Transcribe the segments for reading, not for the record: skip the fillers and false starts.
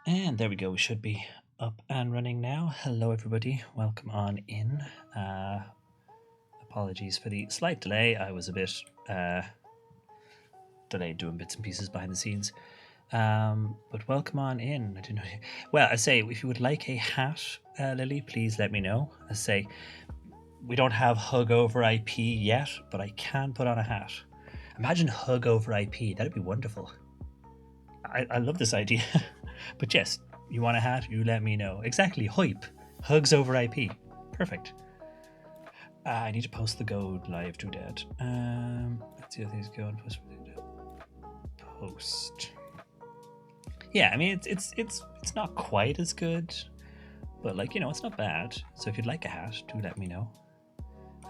And there we go. We should be up and running now. Hello, everybody. Welcome on in. Apologies for the slight delay. I was a bit delayed doing bits and pieces behind the scenes. But welcome on in. I don't know. Well, I say, if you would like a hat, Lily, please let me know. I say, we don't have Hug over IP yet, but I can put on a hat. Imagine Hug over IP. That'd be wonderful. I love this idea. But yes, you want a hat? You let me know. Exactly. Hype. Hugs over IP. Perfect. I need to post the Goad live to that. Let's see how things go. Post. Yeah, I mean it's not quite as good, but it's not bad. So if you'd like a hat, do let me know.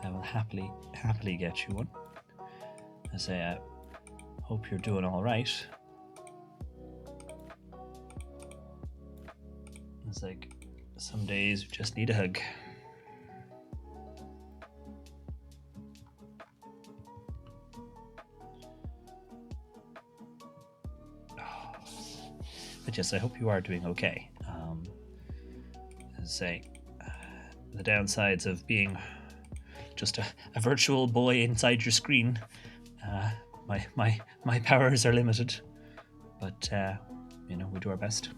I will happily get you one. I say I hope you're doing all right. It's like some days you just need a hug. But yes, I hope you are doing okay. As I say, the downsides of being just a virtual boy inside your screen, my powers are limited, but we do our best.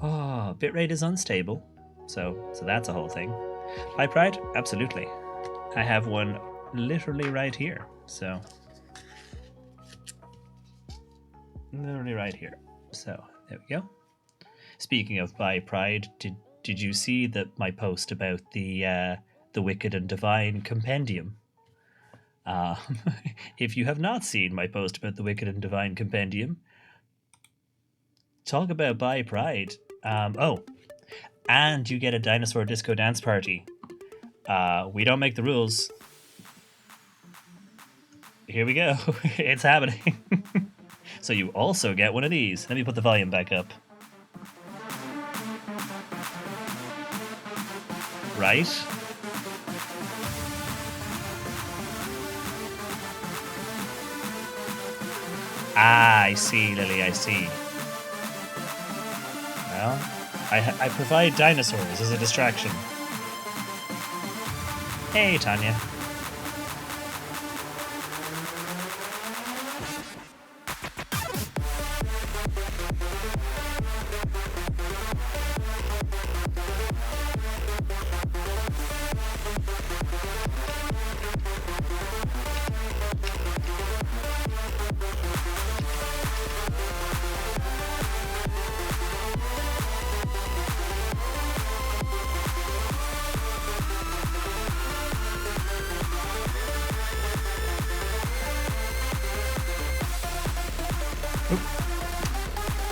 Oh, bitrate is unstable, so that's a whole thing. PyPride, absolutely. I have one literally right here. So literally right here. So there we go. Speaking of PyPride, did you see that my post about the Wicked and Divine Compendium? If you have not seen my post about the Wicked and Divine Compendium, talk about PyPride. And you get a dinosaur disco dance party. We don't make the rules. Here we go. It's happening. So you also get one of these. Let me put the volume back up. Right? I see, Lily, I see. Well, I provide dinosaurs as a distraction. Hey, Tanya.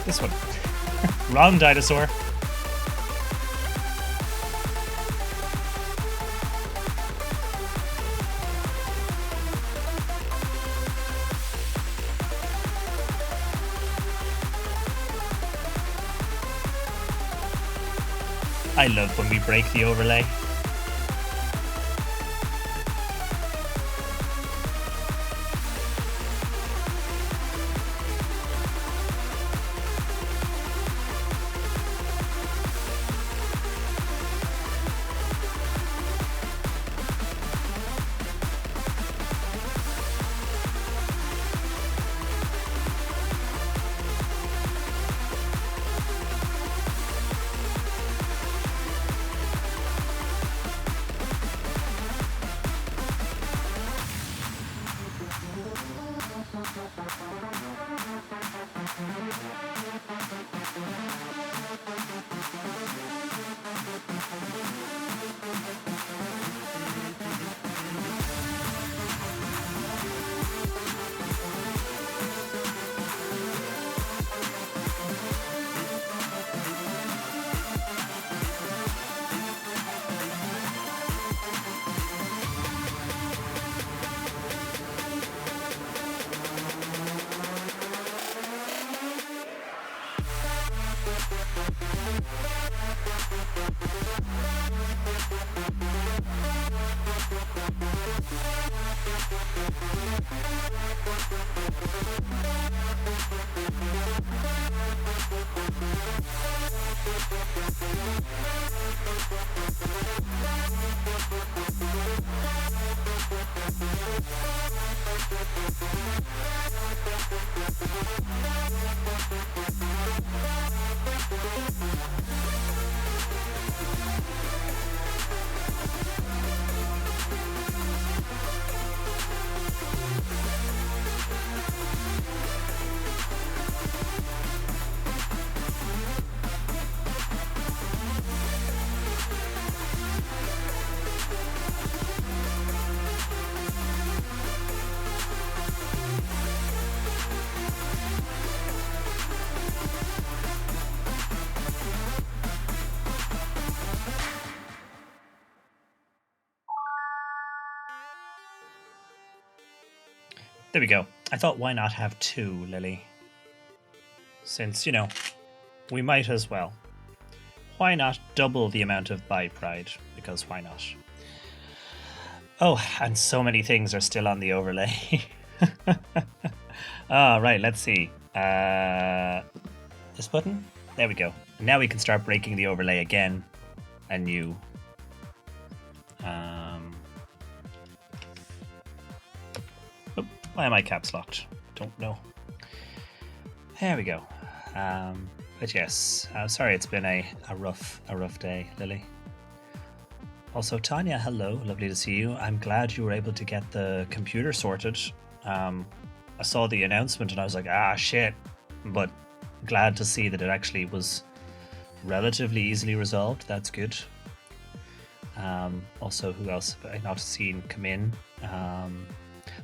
This one. Wrong dinosaur. I love when we break the overlay. There we go. I thought, why not have 2, Lily? Since, we might as well. Why not double the amount of By Pride? Because why not? Oh, and so many things are still on the overlay. Right, let's see. This button? There we go. Now we can start breaking the overlay again. Anew. Why am I caps locked? Don't know. There we go. But yes, sorry it's been a rough day, Lily. Also, Tanya, hello, lovely to see you. I'm glad you were able to get the computer sorted. I saw the announcement and I was like, shit. But glad to see that it actually was relatively easily resolved. That's good. Also, who else have I not seen come in?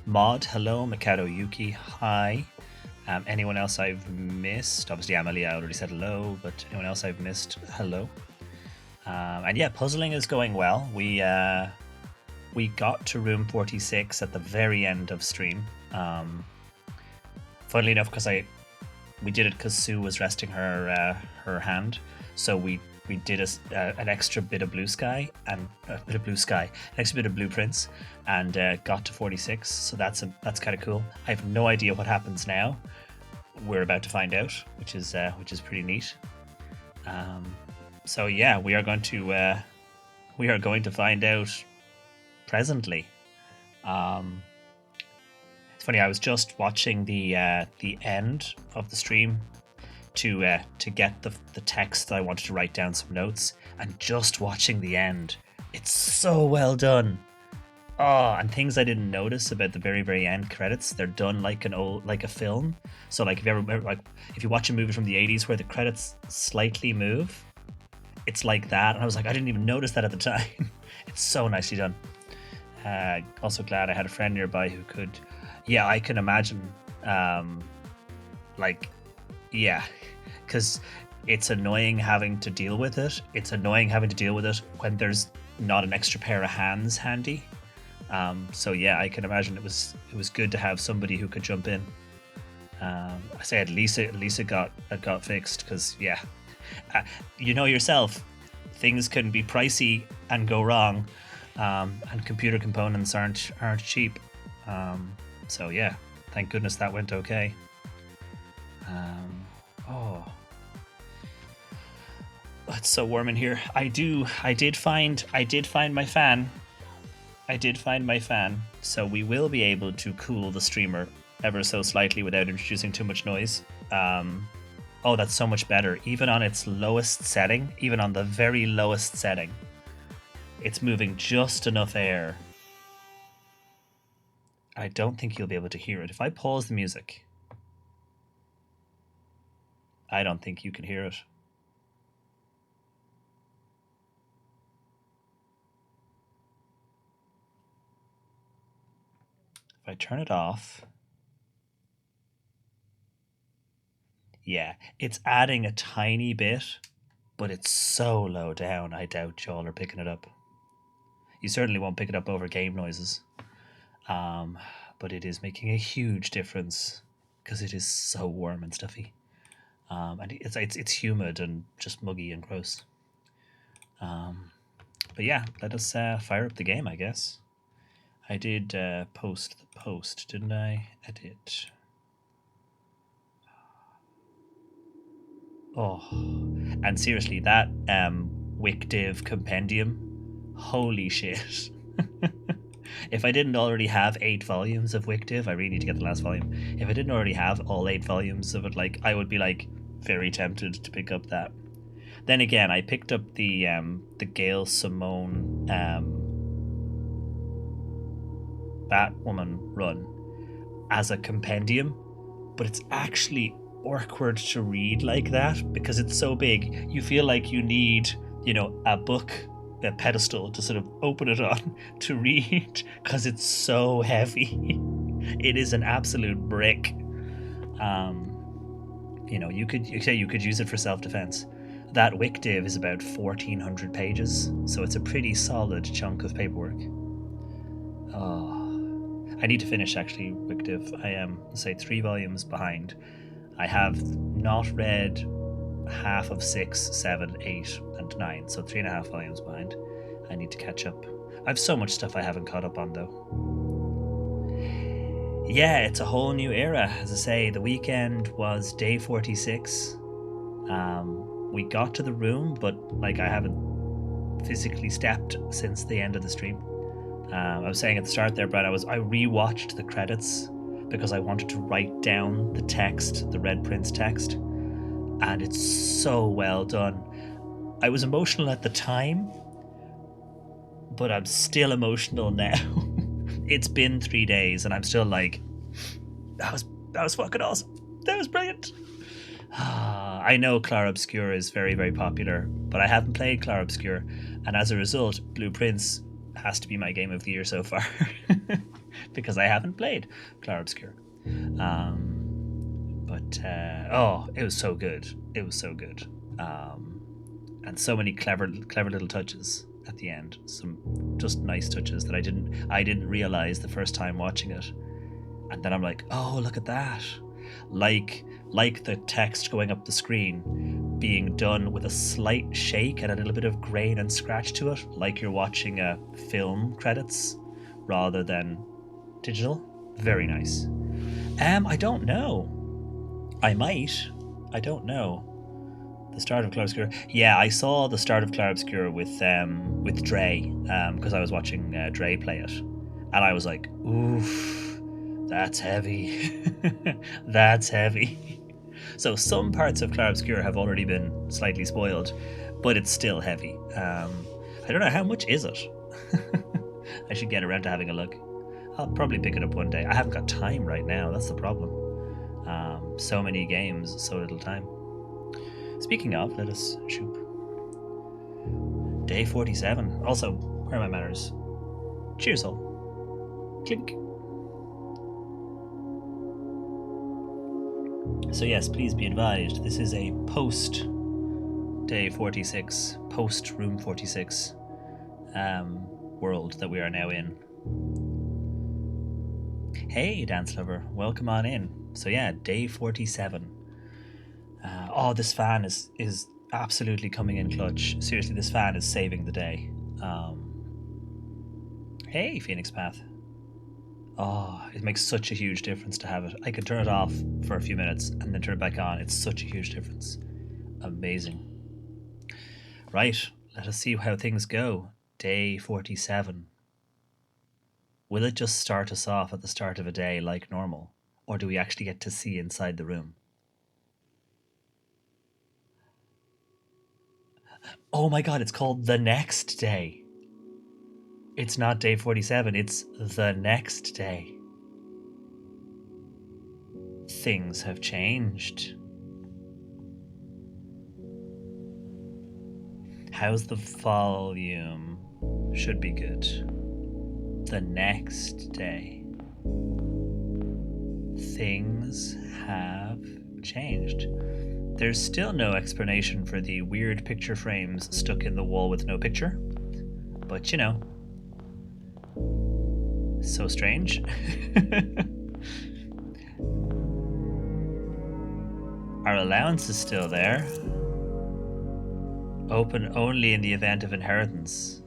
Maud, hello. Mikado Yuki, hi. Anyone else I've missed? Obviously, Amelie, I already said hello, but anyone else I've missed, hello. And yeah, puzzling is going well. We got to room 46 at the very end of stream. Funnily enough, because we did it because Sue was resting her hand, so we did an extra bit of blue sky and an extra bit of blueprints, and got to 46. So that's kind of cool. I have no idea what happens now. We're about to find out, which is pretty neat. So yeah, we are going to find out presently. It's funny. I was just watching the end of the stream to get the text. I wanted to write down some notes, and just watching the end, it's so well done. Oh, and things I didn't notice about the very, very end credits, they're done like a film. So like if you watch a movie from the 80s where the credits slightly move, it's like that. And I was like, I didn't even notice that at the time. It's so nicely done. Also glad I had a friend nearby who could. Yeah, I can imagine. Because it's annoying having to deal with it. It's annoying having to deal with it when there's not an extra pair of hands handy. So yeah, I can imagine it was good to have somebody who could jump in. I say at least it got fixed, because yeah, you know yourself, things can be pricey and go wrong, and computer components aren't cheap. So yeah, thank goodness that went okay. It's so warm in here. I did find my fan. I did find my fan, so we will be able to cool the streamer ever so slightly without introducing too much noise. Oh, that's so much better. Even on its lowest setting, even on the very lowest setting, it's moving just enough air. I don't think you'll be able to hear it. If I pause the music, I don't think you can hear it. If I turn it off, yeah, it's adding a tiny bit, but it's so low down, I doubt y'all are picking it up. You certainly won't pick it up over game noises. But it is making a huge difference because it is so warm and stuffy. And it's humid and just muggy and gross. But yeah, let us fire up the game, I guess. I did post the post, didn't I? I did. Oh, and seriously, that WikDiv compendium, holy shit. If I didn't already have 8 volumes of WikDiv, I really need to get the last volume. If I didn't already have all 8 volumes of it, I would be very tempted to pick up that. Then again, I picked up the Gail Simone Batwoman run as a compendium, but it's actually awkward to read like that because it's so big. You feel like you need, a book, a pedestal to sort of open it on to read because it's so heavy. It is an absolute brick. You could use it for self-defense. That WikDiv is about 1,400 pages, so it's a pretty solid chunk of paperwork. Oh, I need to finish actually Wickdiv. I am, say, 3 volumes behind. I have not read half of 6, 7, 8, and 9, so 3.5 volumes behind. I need to catch up. I have so much stuff I haven't caught up on though. Yeah, it's a whole new era. As I say, the weekend was day 46. We got to the room, but like I haven't physically stepped since the end of the stream. I was saying at the start there, Brad, I rewatched the credits because I wanted to write down the text, the Red Prince text, and it's so well done. I was emotional at the time, but I'm still emotional now. It's been 3 days, and I'm still like, that was fucking awesome. That was brilliant. I know Clair Obscur is very, very popular, but I haven't played Clair Obscur, and as a result, Blue Prince has to be my game of the year so far because I haven't played Clair Obscur. It was so good. It was so good, and so many clever little touches at the end. Some just nice touches that I didn't realize the first time watching it, and then I'm like, oh, look at that. Like the text going up the screen being done with a slight shake and a little bit of grain and scratch to it, like you're watching a film credits rather than digital. Very nice. I don't know. I might. I don't know. The start of Clair Obscur. Yeah, I saw the start of Clair Obscur with Dre, because I was watching Dre play it, and I was like, oof, that's heavy. That's heavy. So some parts of Clair Obscur have already been slightly spoiled, but it's still heavy. I don't know, how much is it? I should get around to having a look. I'll probably pick it up one day. I haven't got time right now, that's the problem. So many games, so little time. Speaking of, let us shoot. Day 47. Also, where are my manners? Cheers all. Clink. So yes, please be advised, this is a post day 46, post room 46 world that we are now in. Hey, Dance Lover, welcome on in. So yeah, day 47. This fan is absolutely coming in clutch. Seriously, this fan is saving the day. Hey, Phoenix Path. Oh, it makes such a huge difference to have it. I can turn it off for a few minutes and then turn it back on. It's such a huge difference. Amazing. Right, let us see how things go. Day 47. Will it just start us off at the start of a day like normal? Or do we actually get to see inside the room? Oh my god, it's called The Next Day. It's not day 47, it's the next day. Things have changed. How's the volume? Should be good. The next day. Things have changed. There's still no explanation for the weird picture frames stuck in the wall with no picture. But you know. So strange. Our allowance is still there. Open only in the event of inheritance.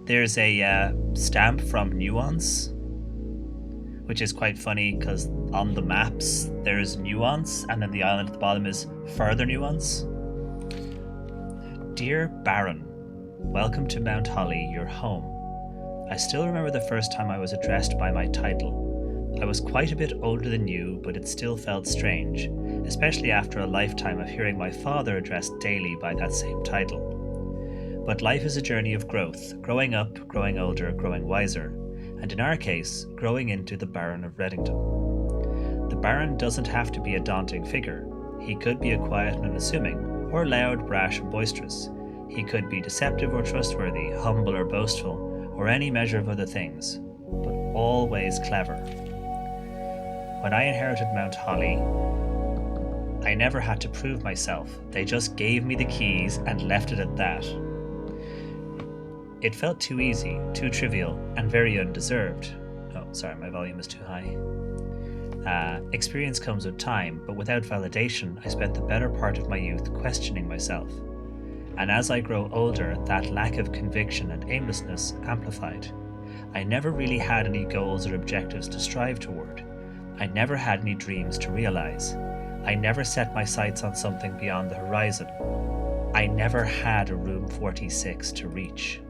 There's a stamp from Nuance, which is quite funny because on the maps there's Nuance and then the island at the bottom is further Nuance. Dear Baron, welcome to Mount Holly, your home. I still remember the first time I was addressed by my title. I was quite a bit older than you, but it still felt strange, especially after a lifetime of hearing my father addressed daily by that same title. But life is a journey of growth, growing up, growing older, growing wiser, and in our case, growing into the Baron of Reddington. The Baron doesn't have to be a daunting figure. He could be a quiet and unassuming, or loud, brash and boisterous. He could be deceptive or trustworthy, humble or boastful, or any measure of other things, but always clever. When I inherited Mount Holly, I never had to prove myself. They just gave me the keys and left it at that. It felt too easy, too trivial, and very undeserved. Oh, sorry, my volume is too high. Experience comes with time, but without validation, I spent the better part of my youth questioning myself. And as I grow older, that lack of conviction and aimlessness amplified. I never really had any goals or objectives to strive toward. I never had any dreams to realize. I never set my sights on something beyond the horizon. I never had a Room 46 to reach.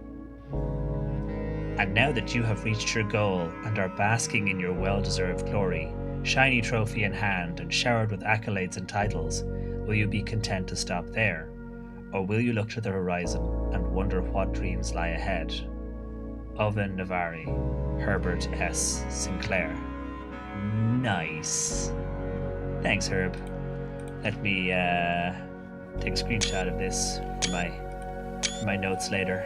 And now that you have reached your goal and are basking in your well-deserved glory, shiny trophy in hand and showered with accolades and titles, will you be content to stop there? Or will you look to the horizon and wonder what dreams lie ahead? Owen Navari, Herbert S. Sinclair. Nice. Thanks, Herb. Let me take a screenshot of this for my notes later.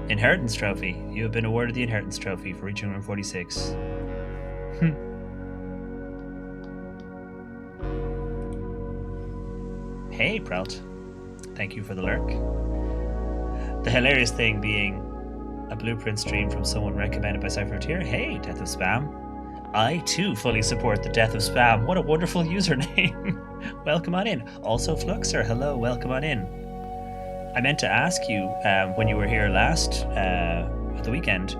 Inheritance Trophy. You have been awarded the Inheritance Trophy for reaching Room 46. Hey, Prelt. Thank you for the lurk. The hilarious thing being a blueprint stream from someone recommended by Cypher Hey, Death of Spam. I too fully support the Death of Spam. What a wonderful username. Welcome on in. Also, Fluxer, hello, welcome on in. I meant to ask you when you were here last at the weekend,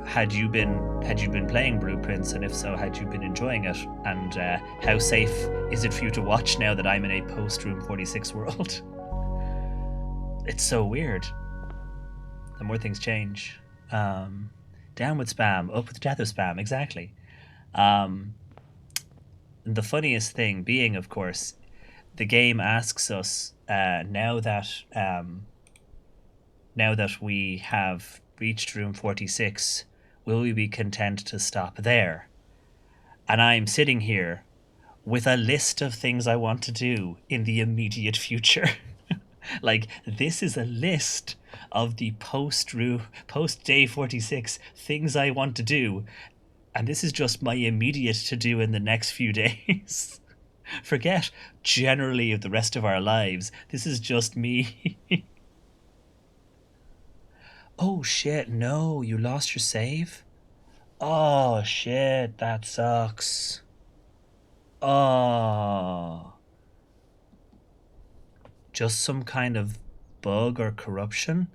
had you been playing Blueprints, and if so, had you been enjoying it? And how safe is it for you to watch now that I'm in a post Room 46 world? It's so weird. The more things change. Down with spam, up with the Death of Spam, exactly. The funniest thing being, of course, the game asks us now that we have reached Room 46, will we be content to stop there? And I'm sitting here with a list of things I want to do in the immediate future. Like, this is a list of the post day 46 things I want to do, and this is just my immediate to do in the next few days. Forget generally of the rest of our lives. This is just me. Oh shit, no, you lost your save? Oh shit, that sucks. Oh. Just some kind of bug or corruption?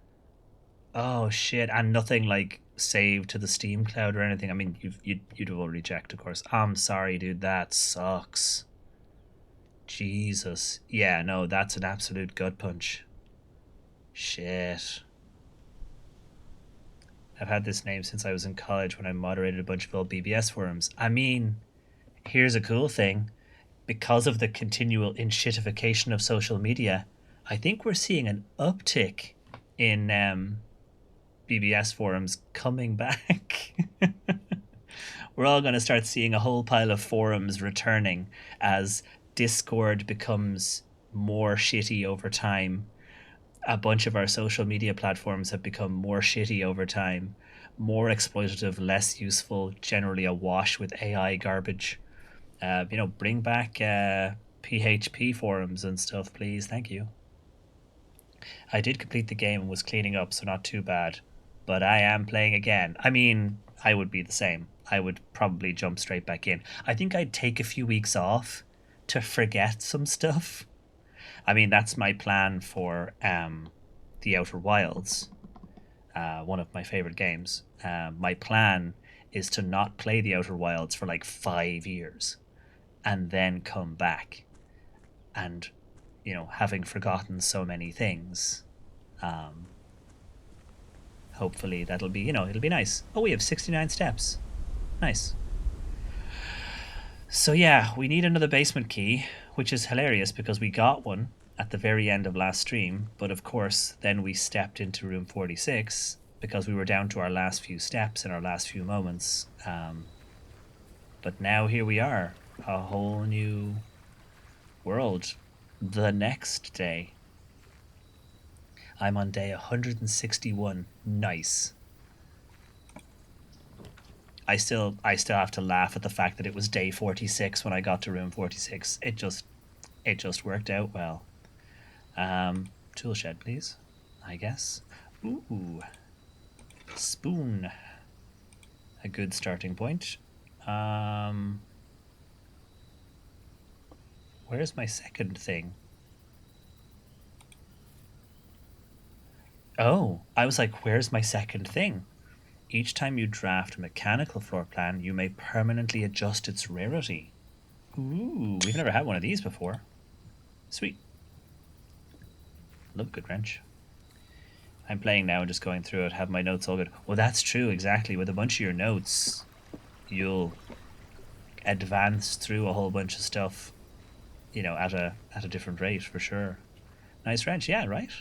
Oh shit, and nothing like saved to the Steam cloud or anything. I mean, you'd have already checked, of course. I'm sorry, dude, that sucks. Jesus. Yeah, no, that's an absolute gut punch. Shit. I've had this name since I was in college when I moderated a bunch of old BBS forums. I mean, here's a cool thing. Because of the continual inshitification of social media, I think we're seeing an uptick in BBS forums coming back. We're all going to start seeing a whole pile of forums returning as Discord becomes more shitty over time. A bunch of our social media platforms have become more shitty over time, more exploitative, less useful, generally awash with AI garbage. Bring back PHP forums and stuff, please. Thank you. I did complete the game and was cleaning up, so not too bad. But I am playing again. I mean, I would be the same. I would probably jump straight back in. I think I'd take a few weeks off to forget some stuff. I mean, that's my plan for The Outer Wilds, one of my favorite games. My plan is to not play The Outer Wilds for like 5 years and then come back and, having forgotten so many things. Hopefully that'll be, it'll be nice. Oh, we have 69 steps. Nice. So yeah, we need another basement key, which is hilarious because we got one at the very end of last stream, but of course then we stepped into Room 46 because we were down to our last few steps and our last few moments. But now here we are, a whole new world the next day. I'm on day 161. Nice. I still have to laugh at the fact that it was day 46 when I got to Room 46. It just It just worked out well. Tool shed, please. I guess. Ooh. Spoon. A good starting point. Where's my second thing? Oh, I was like, where's my second thing? Each time you draft a mechanical floor plan, you may permanently adjust its rarity. Ooh, we've never had one of these before. Sweet. Love a good wrench. I'm playing now and just going through it, have my notes all good. Well, that's true, exactly. With a bunch of your notes, you'll advance through a whole bunch of stuff, at a different rate for sure. Nice wrench, yeah, right?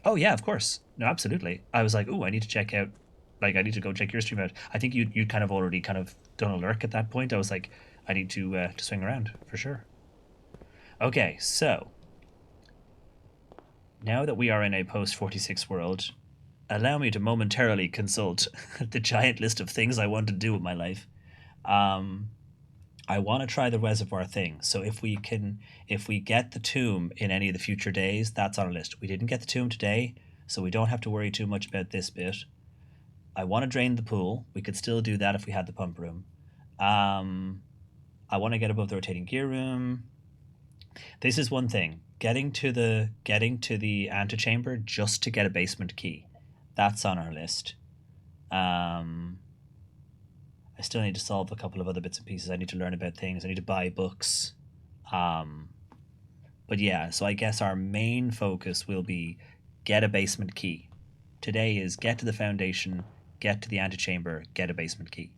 Oh yeah, of course. No, absolutely. I was like, oh, I need to check out. Like, I need to go check your stream out. I think you kind of already kind of done a lurk at that point. I was like, I need to swing around for sure. Okay, so now that we are in a post 46 world, allow me to momentarily consult the giant list of things I want to do with my life. I want to try the reservoir thing. So if we get the tomb in any of the future days, that's on our list. We didn't get the tomb today, so we don't have to worry too much about this bit. I want to drain the pool. We could still do that if we had the pump room. I want to get above the rotating gear room. This is one thing. Getting to the antechamber just to get a basement key. That's on our list. I still need to solve a couple of other bits and pieces. I need to learn about things. I need to buy books. But yeah, so I guess our main focus will be get a basement key. Today is get to the foundation, get to the antechamber, get a basement key.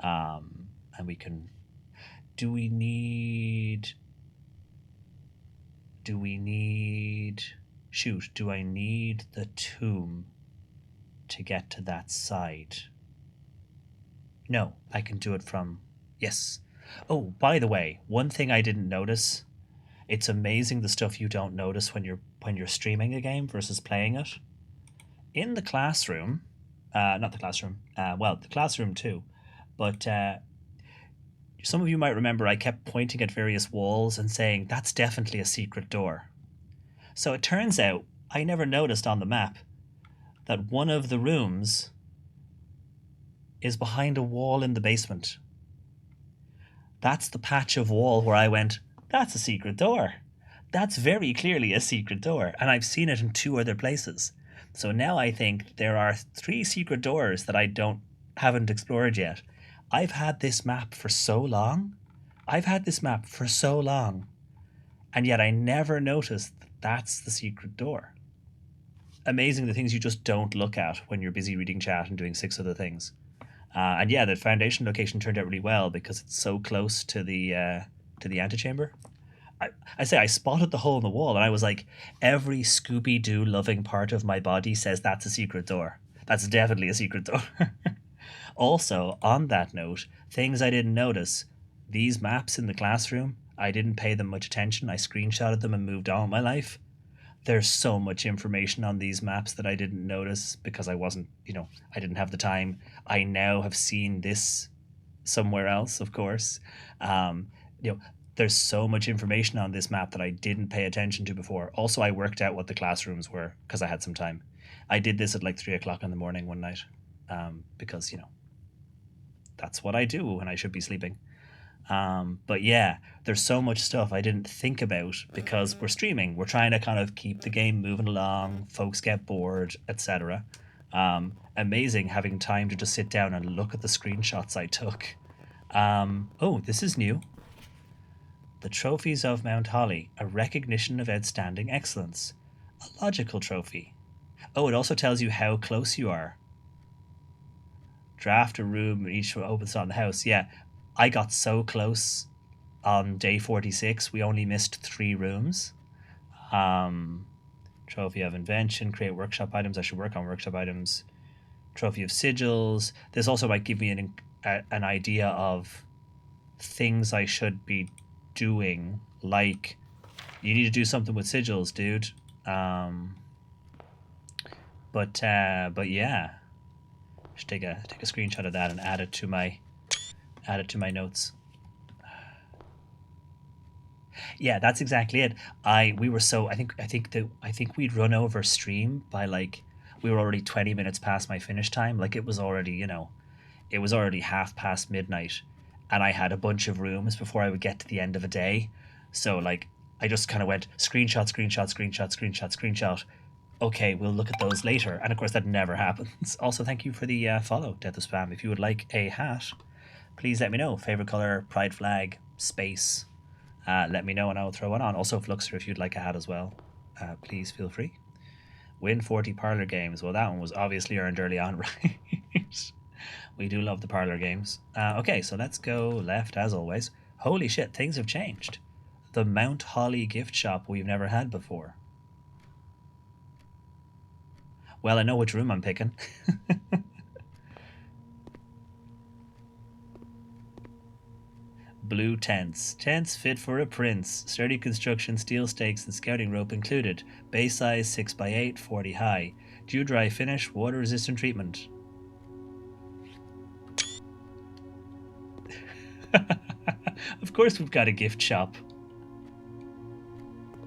And we can... Do we need... Shoot, do I need the tomb to get to that side? No, I can do it from... Yes. Oh, by the way, one thing I didn't notice. It's amazing the stuff you don't notice when you're streaming a game versus playing it. In the classroom, not the classroom, well, the classroom too, but some of you might remember I kept pointing at various walls and saying, that's definitely a secret door. So it turns out I never noticed on the map that one of the rooms is behind a wall in the basement. That's the patch of wall where I went, that's a secret door. That's very clearly a secret door, and I've seen it in 2 other places. So now I think there are 3 secret doors that I haven't explored yet. I've had this map for so long. And yet I never noticed that that's the secret door. Amazing the things you just don't look at when you're busy reading chat and doing 6 other things. And yeah, the foundation location turned out really well because it's so close to the antechamber. I say I spotted the hole in the wall and I was like, every Scooby-Doo loving part of my body says that's a secret door. That's definitely a secret door. Also, on that note, things I didn't notice. These maps in the classroom, I didn't pay them much attention. I screenshotted them and moved on with my life. There's so much information on these maps that I didn't notice because I didn't have the time. I now have seen this somewhere else, of course. There's so much information on this map that I didn't pay attention to before. Also, I worked out what the classrooms were because I had some time. I did this at like 3 o'clock in the morning one night because, that's what I do when I should be sleeping. But yeah, there's so much stuff I didn't think about because we're streaming. We're trying to kind of keep the game moving along. Folks get bored, etc. Amazing having time to just sit down and look at the screenshots I took. Oh, this is new. The Trophies of Mount Holly, a recognition of outstanding excellence. A logical trophy. Oh, it also tells you how close you are. Draft a room, each opens on the house. Yeah, I got so close on day 46, we only missed 3 rooms. Trophy of Invention, create workshop items. I should work on workshop items. Trophy of Sigils. This also might give me an idea of things I should be doing. Like, you need to do something with sigils, dude. But yeah. Should take a screenshot of that and add it to my Add it to my notes. Yeah, that's exactly it. We were so I think we'd run over stream by like we were already 20 minutes past my finish time. Like it was already, it was already half past midnight, and I had a bunch of rooms before I would get to the end of a day. So like I just kind of went screenshot, screenshot, screenshot, screenshot, screenshot. Okay, we'll look at those later. And of course that never happens. Also, thank you for the follow, Death of Spam. If you would like a hat, please let me know. Favorite color, pride flag, space. Let me know and I'll throw one on. Also, Fluxer, if you'd like a hat as well, please feel free. Win 40 parlor games. Well, that one was obviously earned early on, right? We do love the parlor games. Okay, so let's go left as always. Holy shit, things have changed. The Mount Holly gift shop we've never had before. Well, I know which room I'm picking. Blue tents. Tents fit for a prince. Sturdy construction, steel stakes, and scouting rope included. Base size 6x8, 40 high. Dew dry finish, water resistant treatment. Of course, we've got a gift shop.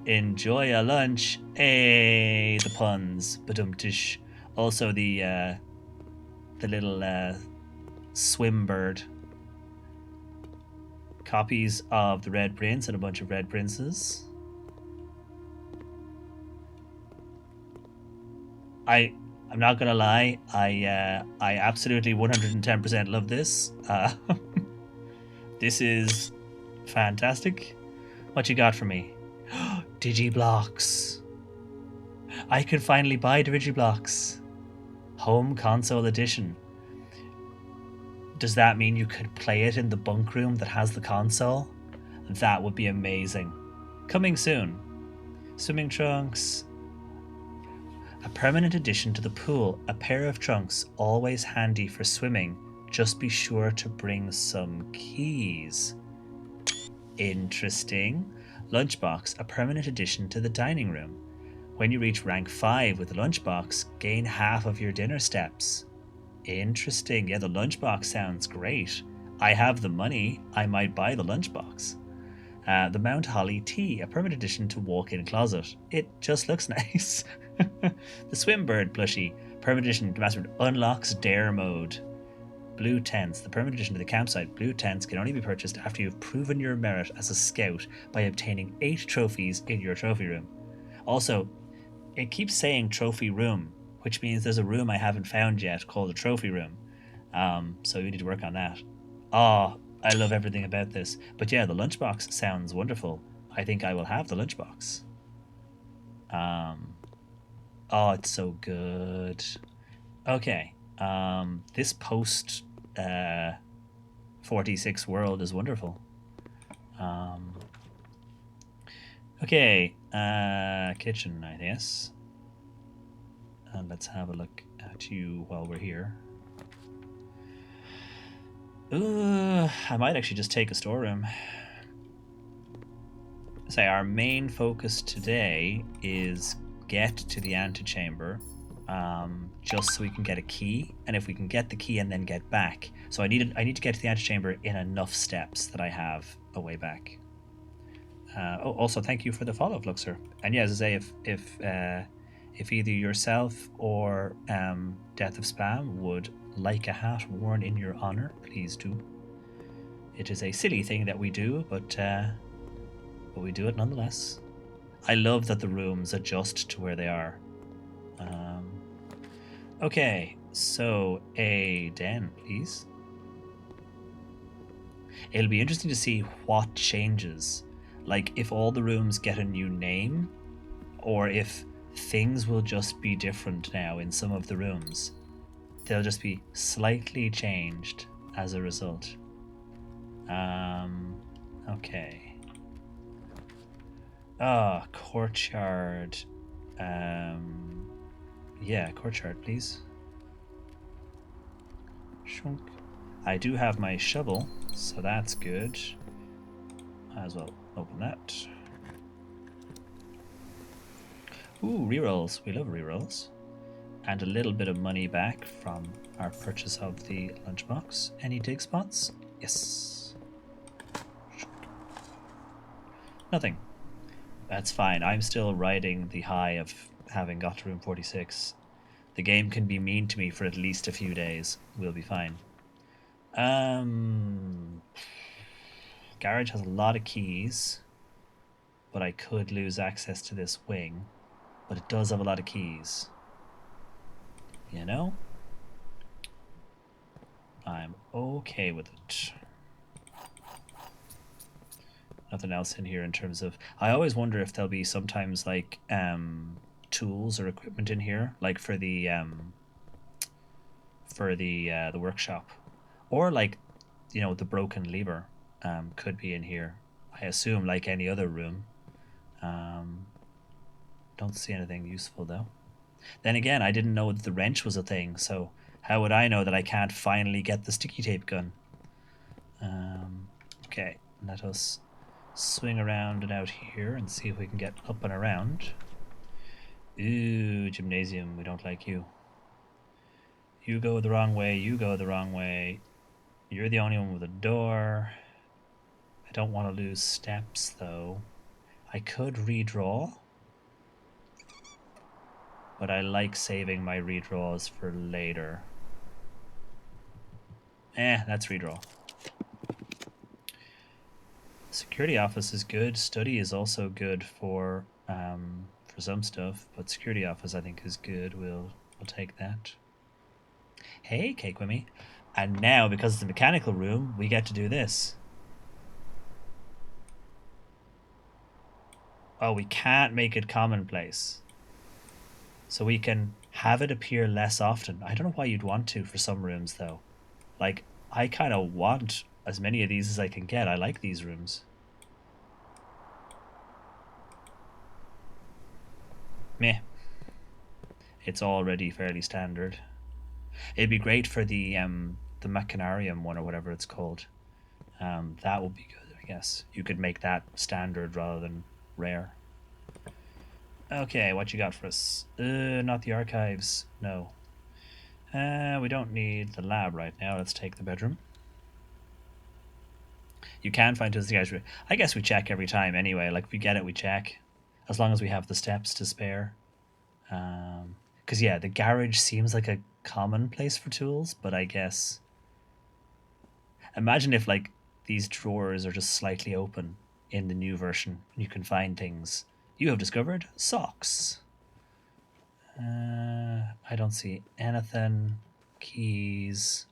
Enjoy a lunch. Hey, the puns. Badum-tish. Also, the little swim bird. Copies of the Red Prince and a bunch of Red Princes. I'm not gonna lie, I absolutely 110% love this. This is fantastic. What you got for me? Digiblocks. I could finally buy Digiblocks. Home Console Edition. Does that mean you could play it in the bunk room that has the console? That would be amazing. Coming soon. Swimming trunks. A permanent addition to the pool. A pair of trunks, always handy for swimming. Just be sure to bring some keys. Interesting. Lunchbox. A permanent addition to the dining room. When you reach rank 5 with the lunchbox, gain half of your dinner steps. Interesting. Yeah, the lunchbox sounds great. I have the money. I might buy the lunchbox. The Mount Holly tea, a permanent addition to walk-in closet. It just looks nice. The Swimbird plushie, permanent addition to Master unlocks dare mode. Blue tents, the permanent addition to the campsite. Blue tents can only be purchased after you've proven your merit as a scout by obtaining 8 trophies in your trophy room. Also, it keeps saying trophy room, which means there's a room I haven't found yet called a trophy room. So we need to work on that. Oh, I love everything about this. But yeah, the lunchbox sounds wonderful. I think I will have the lunchbox. Oh, it's so good. Okay. This post 46 world is wonderful. Okay. Kitchen, I guess. And let's have a look at you while we're here. I might actually just take a storeroom. Say our main focus today is get to the antechamber, just so we can get a key, and if we can get the key and then get back. So I need to get to the antechamber in enough steps that I have a way back. Also thank you for the follow, Fluxer. And yeah, as I say, if either yourself or Death of Spam would like a hat worn in your honor, please do. It is a silly thing that we do, but we do it nonetheless. I love that the rooms adjust to where they are. Okay, so a den, please. It'll be interesting to see what changes. Like if all the rooms get a new name, or if things will just be different now in some of the rooms. They'll just be slightly changed as a result. Okay. Courtyard. Yeah, courtyard, please. Shunk. I do have my shovel, so that's good. Might as well open that. Ooh, rerolls. We love rerolls. And a little bit of money back from our purchase of the lunchbox. Any dig spots? Yes. Nothing. That's fine. I'm still riding the high of having got to room 46. The game can be mean to me for at least a few days. We'll be fine. Garage has a lot of keys, but I could lose access to this wing. But it does have a lot of keys. You know? I'm okay with it. Nothing else in here in terms of... I always wonder if there'll be sometimes like tools or equipment in here, like for the workshop, or like, you know, the broken lever could be in here. I assume like any other room. Don't see anything useful though. Then again, I didn't know that the wrench was a thing, so how would I know that I can't finally get the sticky tape gun? Okay, let us swing around and out here and see if we can get up and around. Ooh, gymnasium, we don't like you. You go the wrong way, you go the wrong way. You're the only one with a door. I don't want to lose steps, though. I could redraw, but I like saving my redraws for later. Let's redraw. Security office is good. Study is also good for some stuff, but security office I think is good. We'll take that. Hey, Cakewimmy. And now, because it's a mechanical room, we get to do this. Oh, we can't make it commonplace. So we can have it appear less often. I don't know why you'd want to for some rooms, though. Like, I kind of want as many of these as I can get. I like these rooms. Meh. It's already fairly standard. It'd be great for the Machinarium one or whatever it's called. That would be good, I guess. You could make that standard rather than rare. Okay, what you got for us? Not the archives. No. We don't need the lab right now. Let's take the bedroom. You can find us the guys. I guess we check every time anyway. Like if we get it, we check. As long as we have the steps to spare. Because yeah, the garage seems like a common place for tools, but I guess... Imagine if like these drawers are just slightly open in the new version. You can find things. You have discovered socks. I don't see anything. Keys.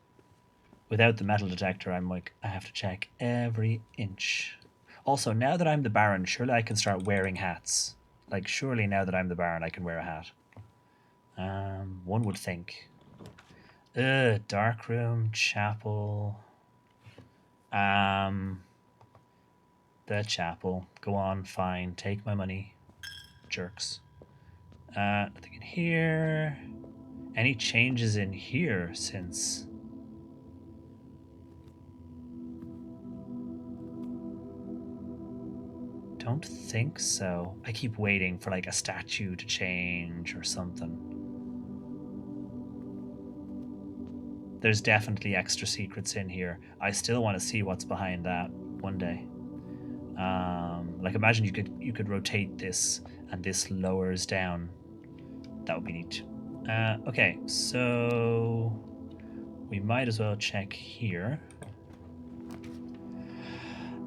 Without the metal detector, I'm like, I have to check every inch. Also, now that I'm the Baron, surely I can start wearing hats. Like, surely now that I'm the Baron, I can wear a hat. One would think. Dark room, chapel. The chapel. Go on, fine. Take my money. Jerks. Nothing in here. Any changes in here since... Don't think so. I keep waiting for like a statue to change or something. There's definitely extra secrets in here. I still want to see what's behind that one day. Like imagine you could rotate this and this lowers down. That would be neat. Okay, so we might as well check here.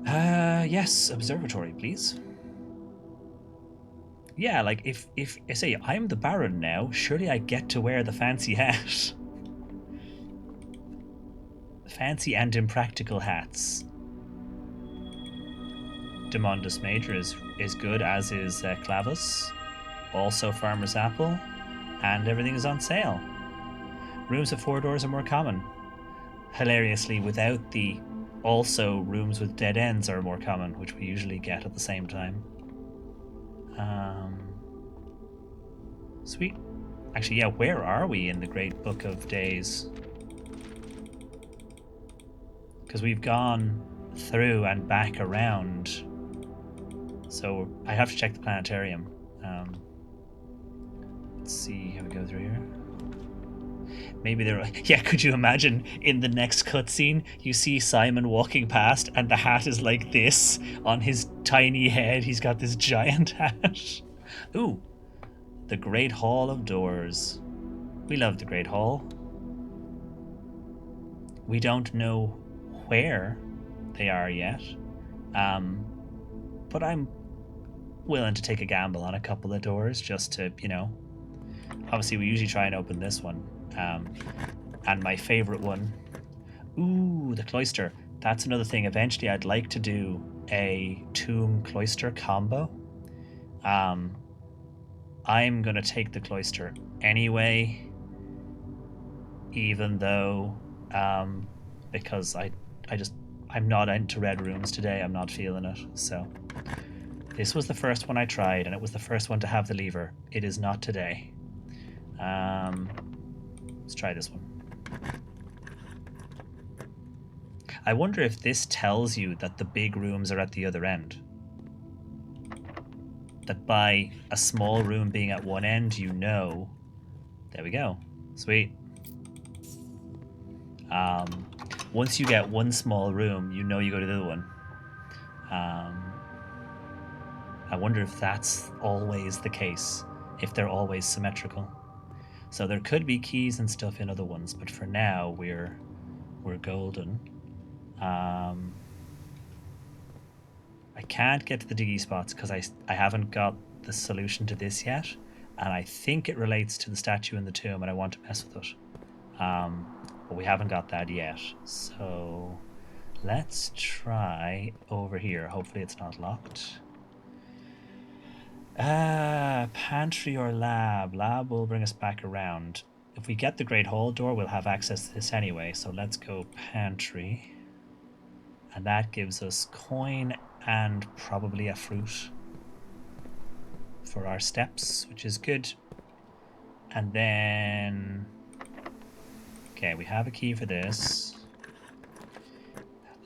Yes, observatory, please. Yeah, like if I say I'm the Baron now, surely I get to wear the fancy hat. Fancy and impractical hats. Demondus Major is good, as is Clavus. Also Farmer's Apple. And everything is on sale. Rooms with 4 doors are more common. Hilariously, without the also rooms with dead ends are more common, which we usually get at the same time. Sweet. Actually, yeah, where are we in the Great Book of Days? Because we've gone through and back around. So I have to check the planetarium. Let's see how we go through here. Maybe they're... Yeah, could you imagine in the next cutscene, you see Simon walking past and the hat is like this on his tiny head. He's got this giant hat. Ooh, the Great Hall of Doors. We love the Great Hall. We don't know where they are yet, but I'm willing to take a gamble on a couple of doors just to, obviously we usually try and open this one. And my favorite one, ooh, the cloister. That's another thing. Eventually I'd like to do a tomb cloister combo. I'm gonna take the cloister anyway, even though because I'm not into red rooms today. I'm not feeling it. So this was the first one I tried, and it was the first one to have the lever. It is not today. Let's try this one. I wonder if this tells you that the big rooms are at the other end. That by a small room being at one end, you know. There we go. Sweet. Once you get one small room, you know you go to the other one. I wonder if that's always the case, if they're always symmetrical. So there could be keys and stuff in other ones, but for now we're golden. I can't get to the diggy spots because I haven't got the solution to this yet, and I think it relates to the statue in the tomb, and I want to mess with it. But we haven't got that yet, so let's try over here. Hopefully it's not locked. Pantry or lab? Lab will bring us back around. If we get the Great Hall door, we'll have access to this anyway, so let's go pantry. And that gives us coin and probably a fruit for our steps, which is good. And then... Okay, we have a key for this.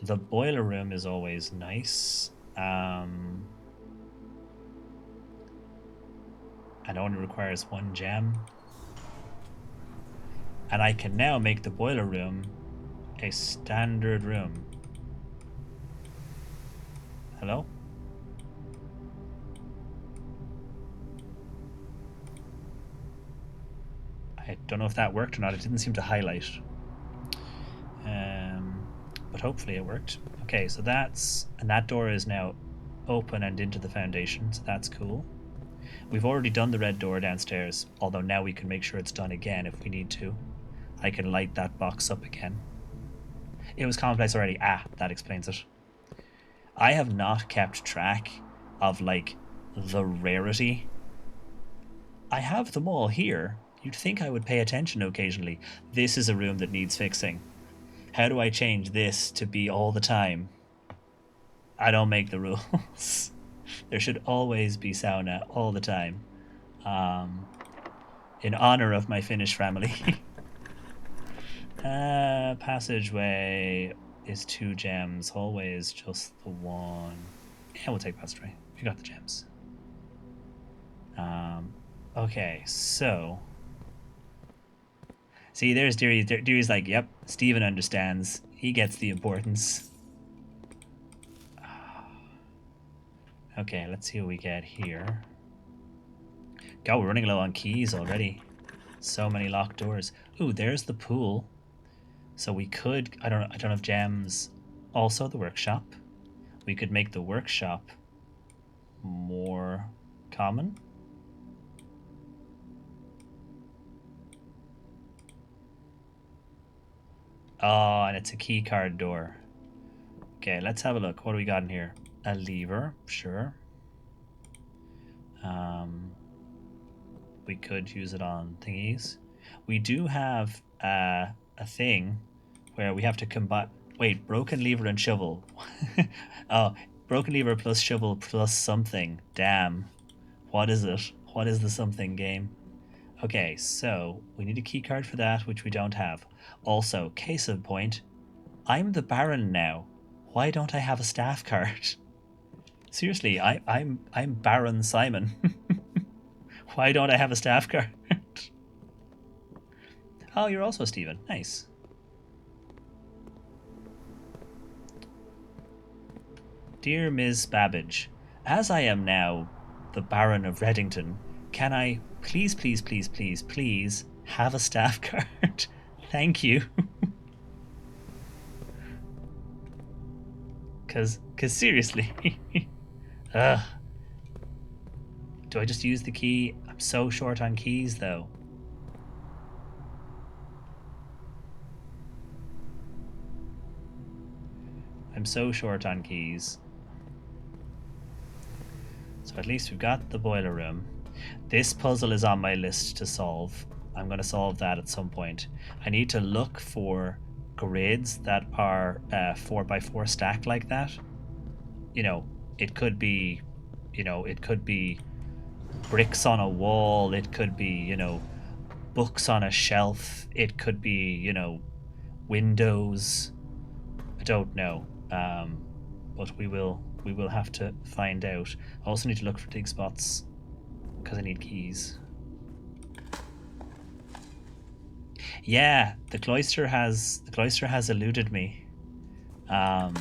The boiler room is always nice. And only requires 1 gem. And I can now make the boiler room a standard room. Hello? I don't know if that worked or not. It didn't seem to highlight. But hopefully it worked. Okay, so and that door is now open and into the foundation, so that's cool. We've already done the red door downstairs, although now we can make sure it's done again if we need to. I can light that box up again. It was commonplace already. That explains it. I have not kept track of, like, the rarity. I have them all here. You'd think I would pay attention occasionally. This is a room that needs fixing. How do I change this to be all the time? I don't make the rules. There should always be sauna all the time. In honor of my Finnish family. Passageway is 2 gems. Hallway is just the 1. Yeah, we'll take passageway. We got the gems. Okay, so... See, there's Deary. Deary's like, yep, Stephen understands. He gets the importance. Okay, let's see what we get here. God, we're running low on keys already. So many locked doors. Ooh, there's the pool. So we could, I don't have gems. Also the workshop. We could make the workshop more common. Oh, and it's a key card door. Okay, let's have a look. What do we got in here? A lever, sure. We could use it on thingies. We do have a thing where we have to combine... Wait, broken lever and shovel. Oh, broken lever plus shovel plus something. Damn. What is it? What is the something game? Okay, so we need a key card for that, which we don't have. Also, case in point, I'm the Baron now. Why don't I have a staff card? Seriously, I'm Baron Simon. Why don't I have a staff card? Oh, you're also Stephen. Nice. Dear Ms. Babbage, as I am now the Baron of Reddington, can I please, please, please, please, please have a staff card? Thank you. Cause seriously. Ugh. Do I just use the key? I'm so short on keys though. I'm so short on keys. So at least we've got the boiler room. This puzzle is on my list to solve. I'm going to solve that at some point. I need to look for grids that are 4x4 stacked like that. You know, it could be, it could be bricks on a wall. It could be, books on a shelf. It could be, windows. I don't know. But we will have to find out. I also need to look for dig spots because I need keys. Yeah, the cloister has eluded me. I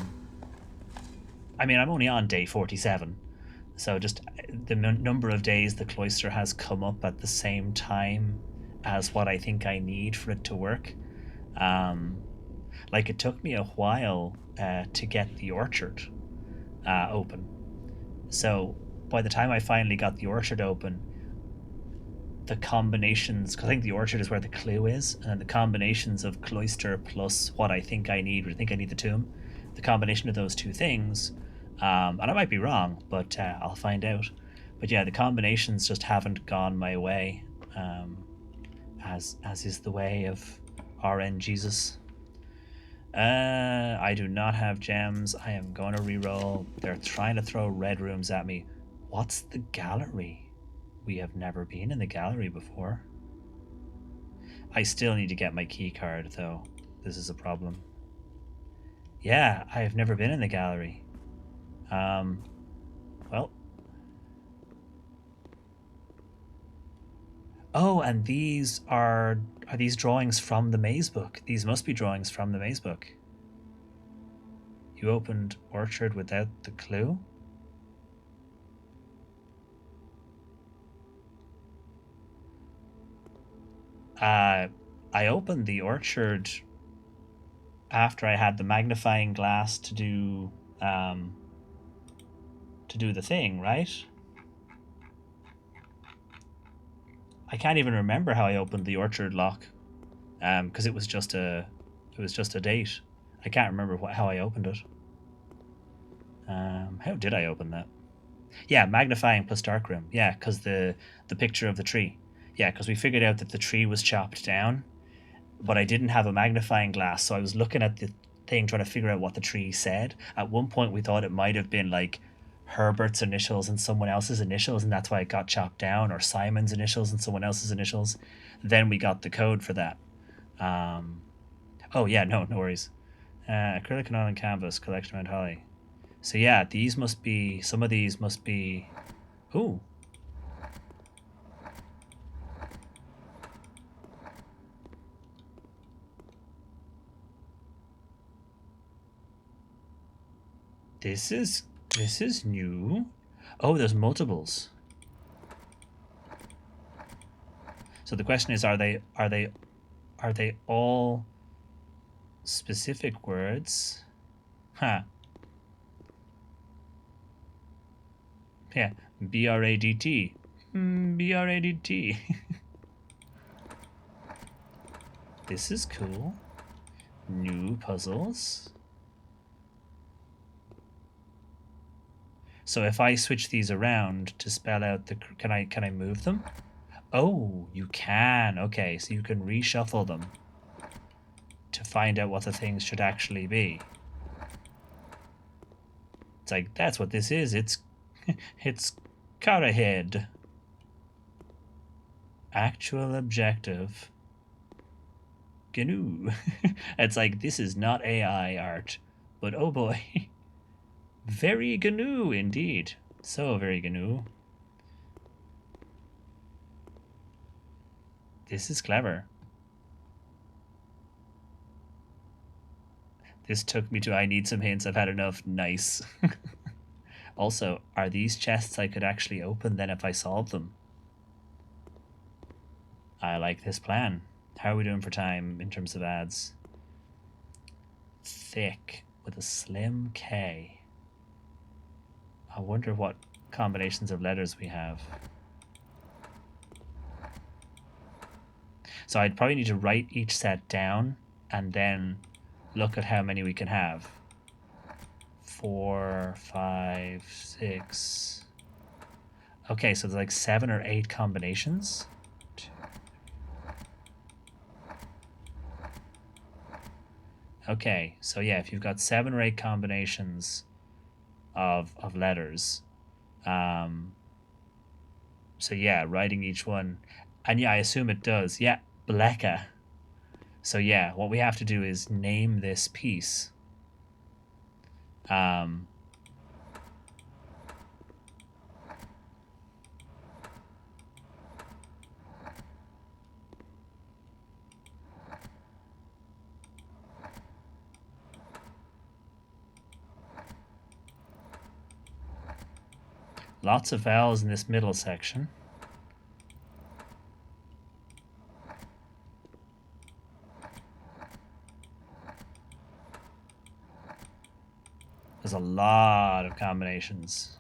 mean, I'm only on day 47, so just the number of days the cloister has come up at the same time as what I think I need for it to work. Like, it took me a while to get the orchard open. So by the time I finally got the orchard open, the combinations, because I think the orchard is where the clue is, and the combinations of cloister plus what I think I need, I think I need the tomb, the combination of those two things, and I might be wrong, but I'll find out. But yeah, the combinations just haven't gone my way, as is the way of RN Jesus. I do not have gems. I am going to reroll. They're trying to throw red rooms at me. What's the gallery? We have never been in the gallery before. I still need to get my key card, though. This is a problem. Yeah, I have never been in the gallery. Well. Oh, and these are these drawings from the maze book? These must be drawings from the maze book. You opened orchard without the clue? I opened the orchard after I had the magnifying glass to do the thing, right? I can't even remember how I opened the orchard lock, because it was just a date. I can't remember how I opened it. How did I open that? Yeah, magnifying plus darkroom. Yeah, because the picture of the tree. Yeah, because we figured out that the tree was chopped down, but I didn't have a magnifying glass, so I was looking at the thing trying to figure out what the tree said. At one point, we thought it might have been like Herbert's initials and someone else's initials, and that's why it got chopped down, or Simon's initials and someone else's initials. Then we got the code for that. Oh yeah, no worries. Acrylic and oil and canvas, collection around Holly. So yeah, these must be, some of these must be, ooh. This is new. Oh, there's multiples. So the question is, are they all specific words? Huh. Yeah, BRADT. BRADT. This is cool. New puzzles. So if I switch these around to spell out the, can I move them? Oh, you can. Okay, so you can reshuffle them to find out what the things should actually be. It's like, that's what this is. It's Carrahead. Actual objective. GNU. It's like, this is not AI art, but oh boy. Very GNU indeed. So very GNU. This is clever. This took me to I need some hints. I've had enough. Nice. Also, are these chests I could actually open then if I solve them? I like this plan. How are we doing for time in terms of ads? Thick with a slim K. I wonder what combinations of letters we have. So I'd probably need to write each set down and then look at how many we can have. 4, 5, 6. Okay, so there's like 7 or 8 combinations. Okay, so yeah, if you've got 7 or 8 combinations of letters, so yeah, writing each one, and yeah, I assume it does. Yeah, Bleka. So yeah, what we have to do is name this piece. Lots of vowels in this middle section. There's a lot of combinations.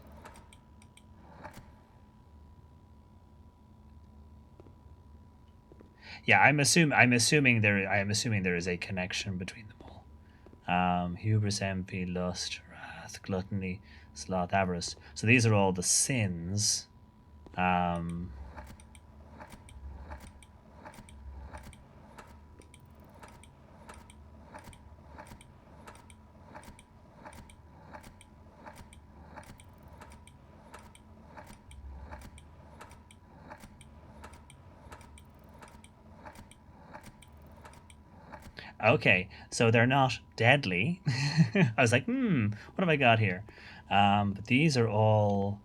Yeah, I'm assuming there is a connection between them all. Hubris, envy, lust, wrath, gluttony, sloth, avarice. So these are all the sins. Okay, so they're not deadly. I was like, what have I got here? But these are all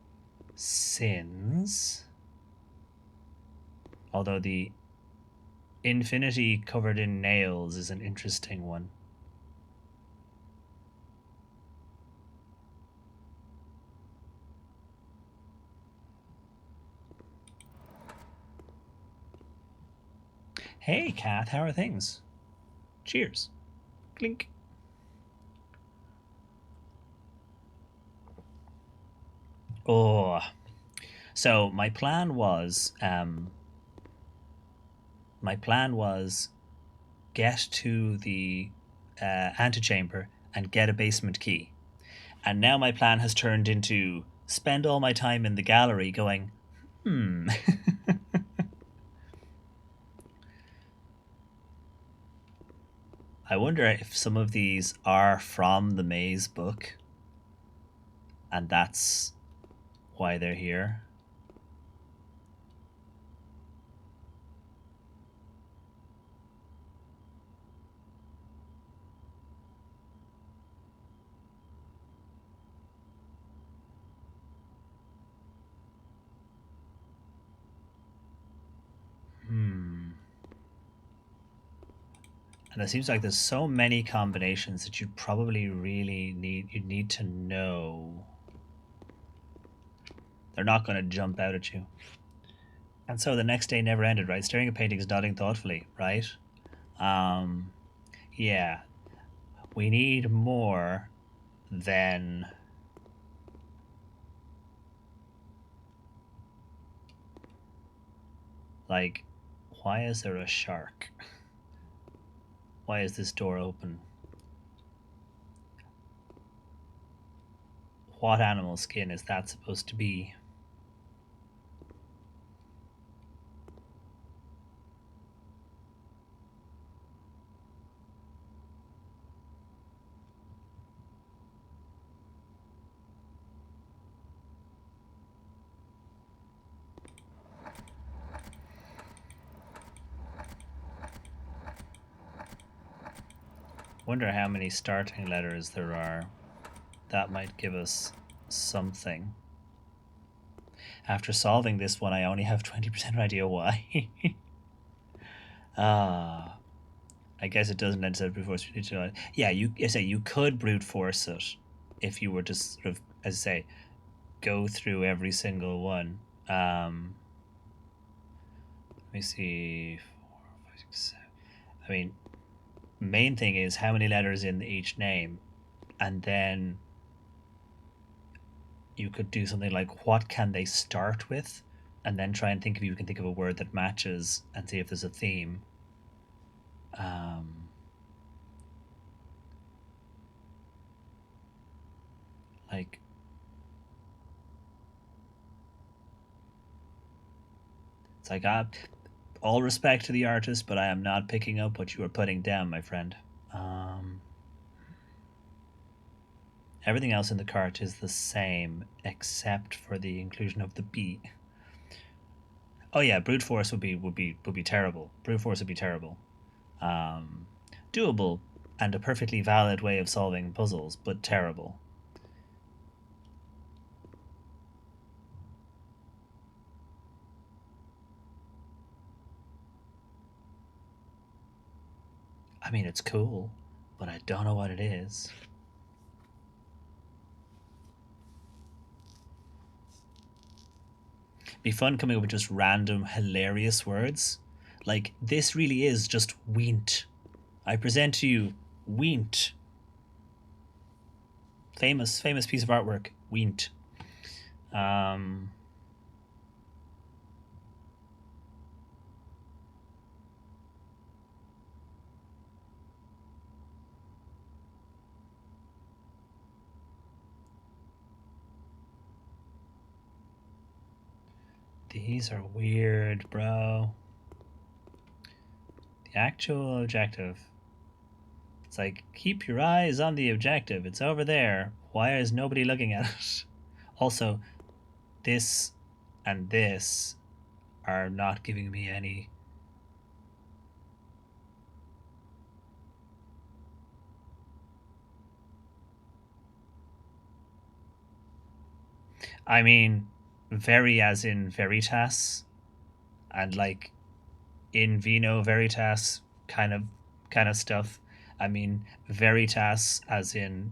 sins. Although the infinity covered in nails is an interesting one. Hey, Kath, how are things? Cheers. Clink. Oh, so my plan was get to the antechamber and get a basement key. And now my plan has turned into spend all my time in the gallery going, I wonder if some of these are from the Maze book and that's why they're here. And it seems like there's so many combinations that you probably really need to know. They're not going to jump out at you. And so the next day never ended, right? Staring at paintings, nodding thoughtfully, right? Yeah. We need more than like, why is there a shark? Why is this door open? What animal skin is that supposed to be? Wonder how many starting letters there are. That might give us something. After solving this one, I only have 20% idea why. I guess it doesn't end up brute force. Yeah, I say you could brute force it if you were to sort of, as I say, go through every single one. Let me see. 4, 5, 6, 7. I mean, main thing is how many letters in each name, and then you could do something like what can they start with, and then try and think if you can think of a word that matches and see if there's a theme. Like, it's like, all respect to the artist, but I am not picking up what you are putting down, my friend. Everything else in the cart is the same except for the inclusion of the B. Oh yeah, brute force would be terrible. Brute force would be terrible. Um, Doable and a perfectly valid way of solving puzzles, but terrible. I mean, it's cool, but I don't know what it is. Be fun coming up with just random hilarious words. Like, this really is just weent. I present to you weent. Famous piece of artwork, weent. Um, these are weird, bro. The actual objective. It's like, keep your eyes on the objective. It's over there. Why is nobody looking at it? Also, this and this are not giving me any. I mean, very as in veritas, and like in vino veritas kind of stuff. I mean, veritas as in,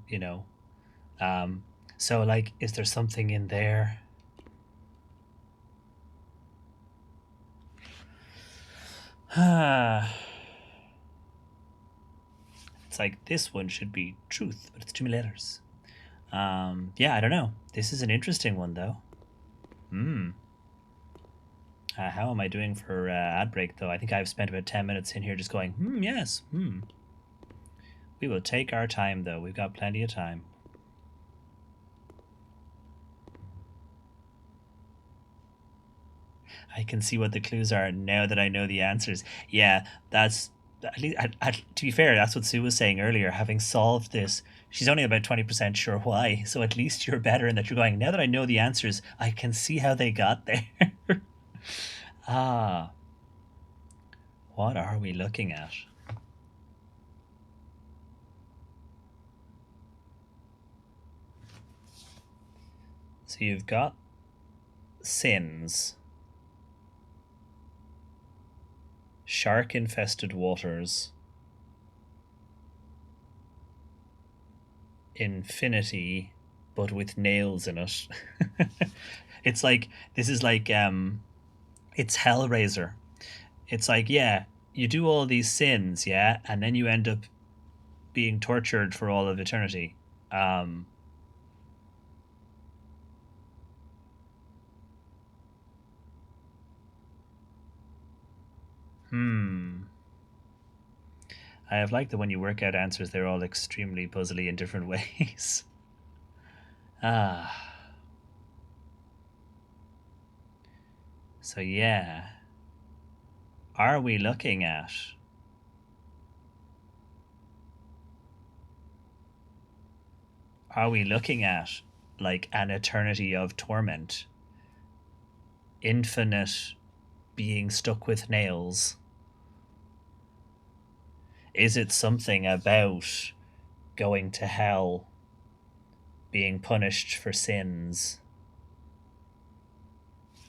um so like, is there something in there? It's like this one should be truth, but it's too many letters. Yeah, I don't know. This is an interesting one though. How am I doing for ad break though? I think I've spent about 10 minutes in here just going, yes, We will take our time though. We've got plenty of time. I can see what the clues are now that I know the answers. Yeah, that's at least. To be fair, that's what Sue was saying earlier. Having solved this, she's only about 20% sure why. So at least you're better in that you're going. Now that I know the answers, I can see how they got there. Ah, what are we looking at? So you've got sins, shark infested waters, infinity, but with nails in it. It's like, this is like, it's Hellraiser. It's like, yeah, you do all these sins, yeah, and then you end up being tortured for all of eternity. Um, hmm. I have liked that when you work out answers, they're all extremely puzzly in different ways. Ah. So, yeah. Are we looking at. Are we looking at like an eternity of torment? Infinite being stuck with nails? Is it something about going to hell, being punished for sins?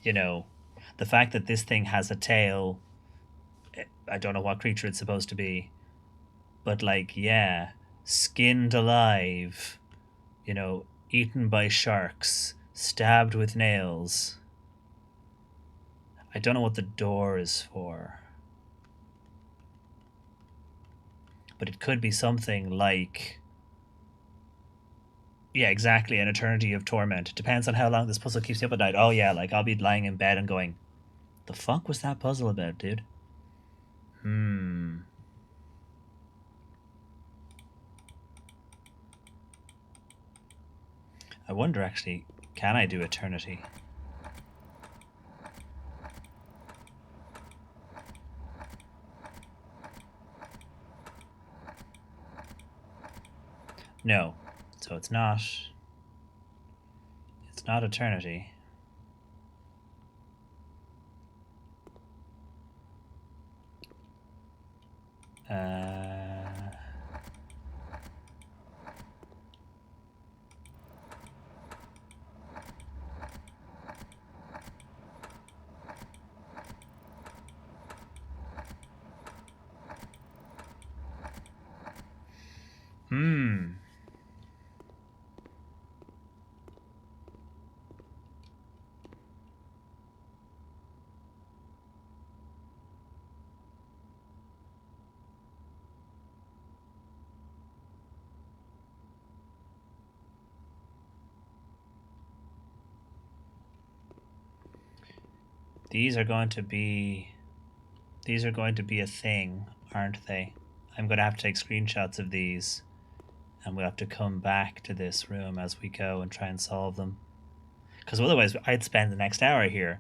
You know, the fact that this thing has a tail, I don't know what creature it's supposed to be. but like, yeah, skinned alive, eaten by sharks, stabbed with nails. I don't know what the door is for. But it could be something like, yeah, exactly, an eternity of torment. It depends on how long this puzzle keeps you up at night. Oh yeah, like I'll be lying in bed and going, the fuck was that puzzle about, dude? I wonder actually, can I do eternity? No. So it's not eternity. Uh Hmm. These are going to be a thing, aren't they? I'm going to have to take screenshots of these, and we'll have to come back to this room as we go and try and solve them. Because otherwise, I'd spend the next hour here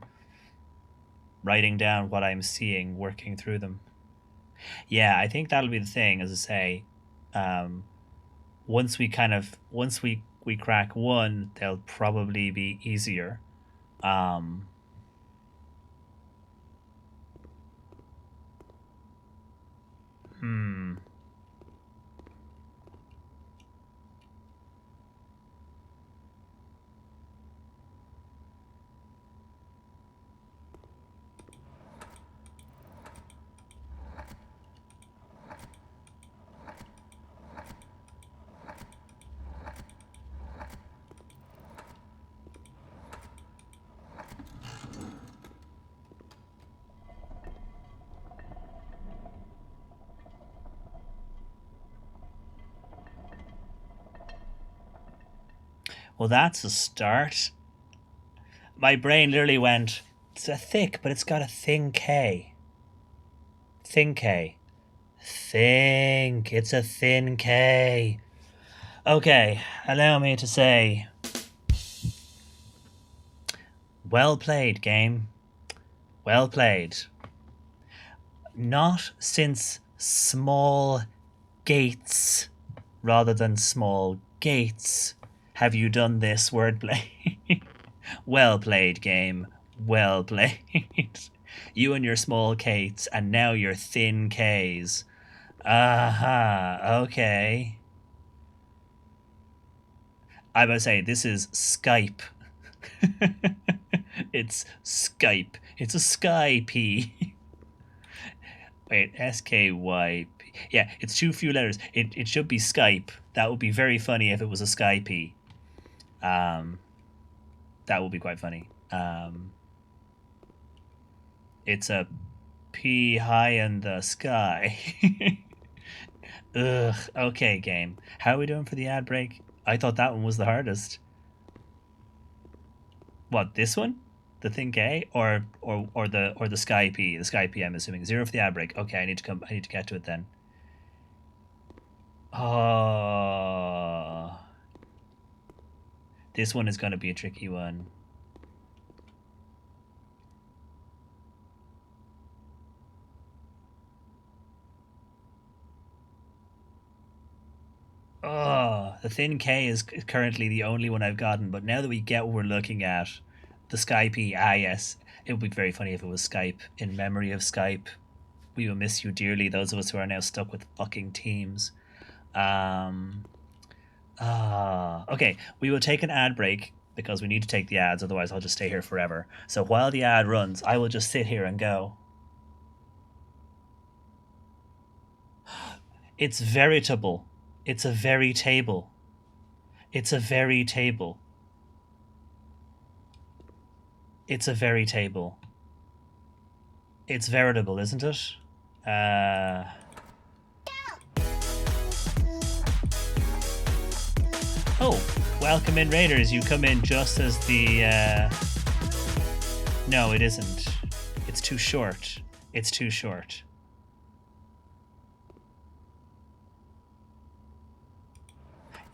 writing down what I'm seeing, working through them. Yeah, I think that'll be the thing, as I say. Um, once we crack one, they'll probably be easier. Um, hmm. Well, that's a start. My brain literally went, it's a thick, but it's got a thin K. Thin K. Think. It's a thin K. Okay, allow me to say, well played, game. Well played. Not since small gates rather than small gates have you done this wordplay. Well played, game. Well played. You and your small Kates, and now your thin Ks. Aha, okay. I would say this is Skype. It's Skype. It's a Skype. Wait, SKYP. Yeah, it's too few letters. It should be Skype. That would be very funny if it was a Skype. Um, that would be quite funny. It's a P high in the sky. Ugh. Okay, game. How are we doing for the ad break? I thought that one was the hardest. What, this one? The thing K or the Sky P? The Sky P. I'm assuming 0 for the ad break. Okay, I need to get to it then. Oh, this one is going to be a tricky one. Oh, the thin K is currently the only one I've gotten, but now that we get what we're looking at, the Skype, yes, it would be very funny if it was Skype. In memory of Skype, we will miss you dearly, those of us who are now stuck with fucking Teams. Um, okay, we will take an ad break because we need to take the ads, otherwise I'll just stay here forever. So while the ad runs, I will just sit here and go. It's veritable. It's a very table. It's a very table. It's a very table. It's veritable, isn't it? Oh, welcome in, Raiders. You come in just as the. No, it isn't. It's too short. It's too short.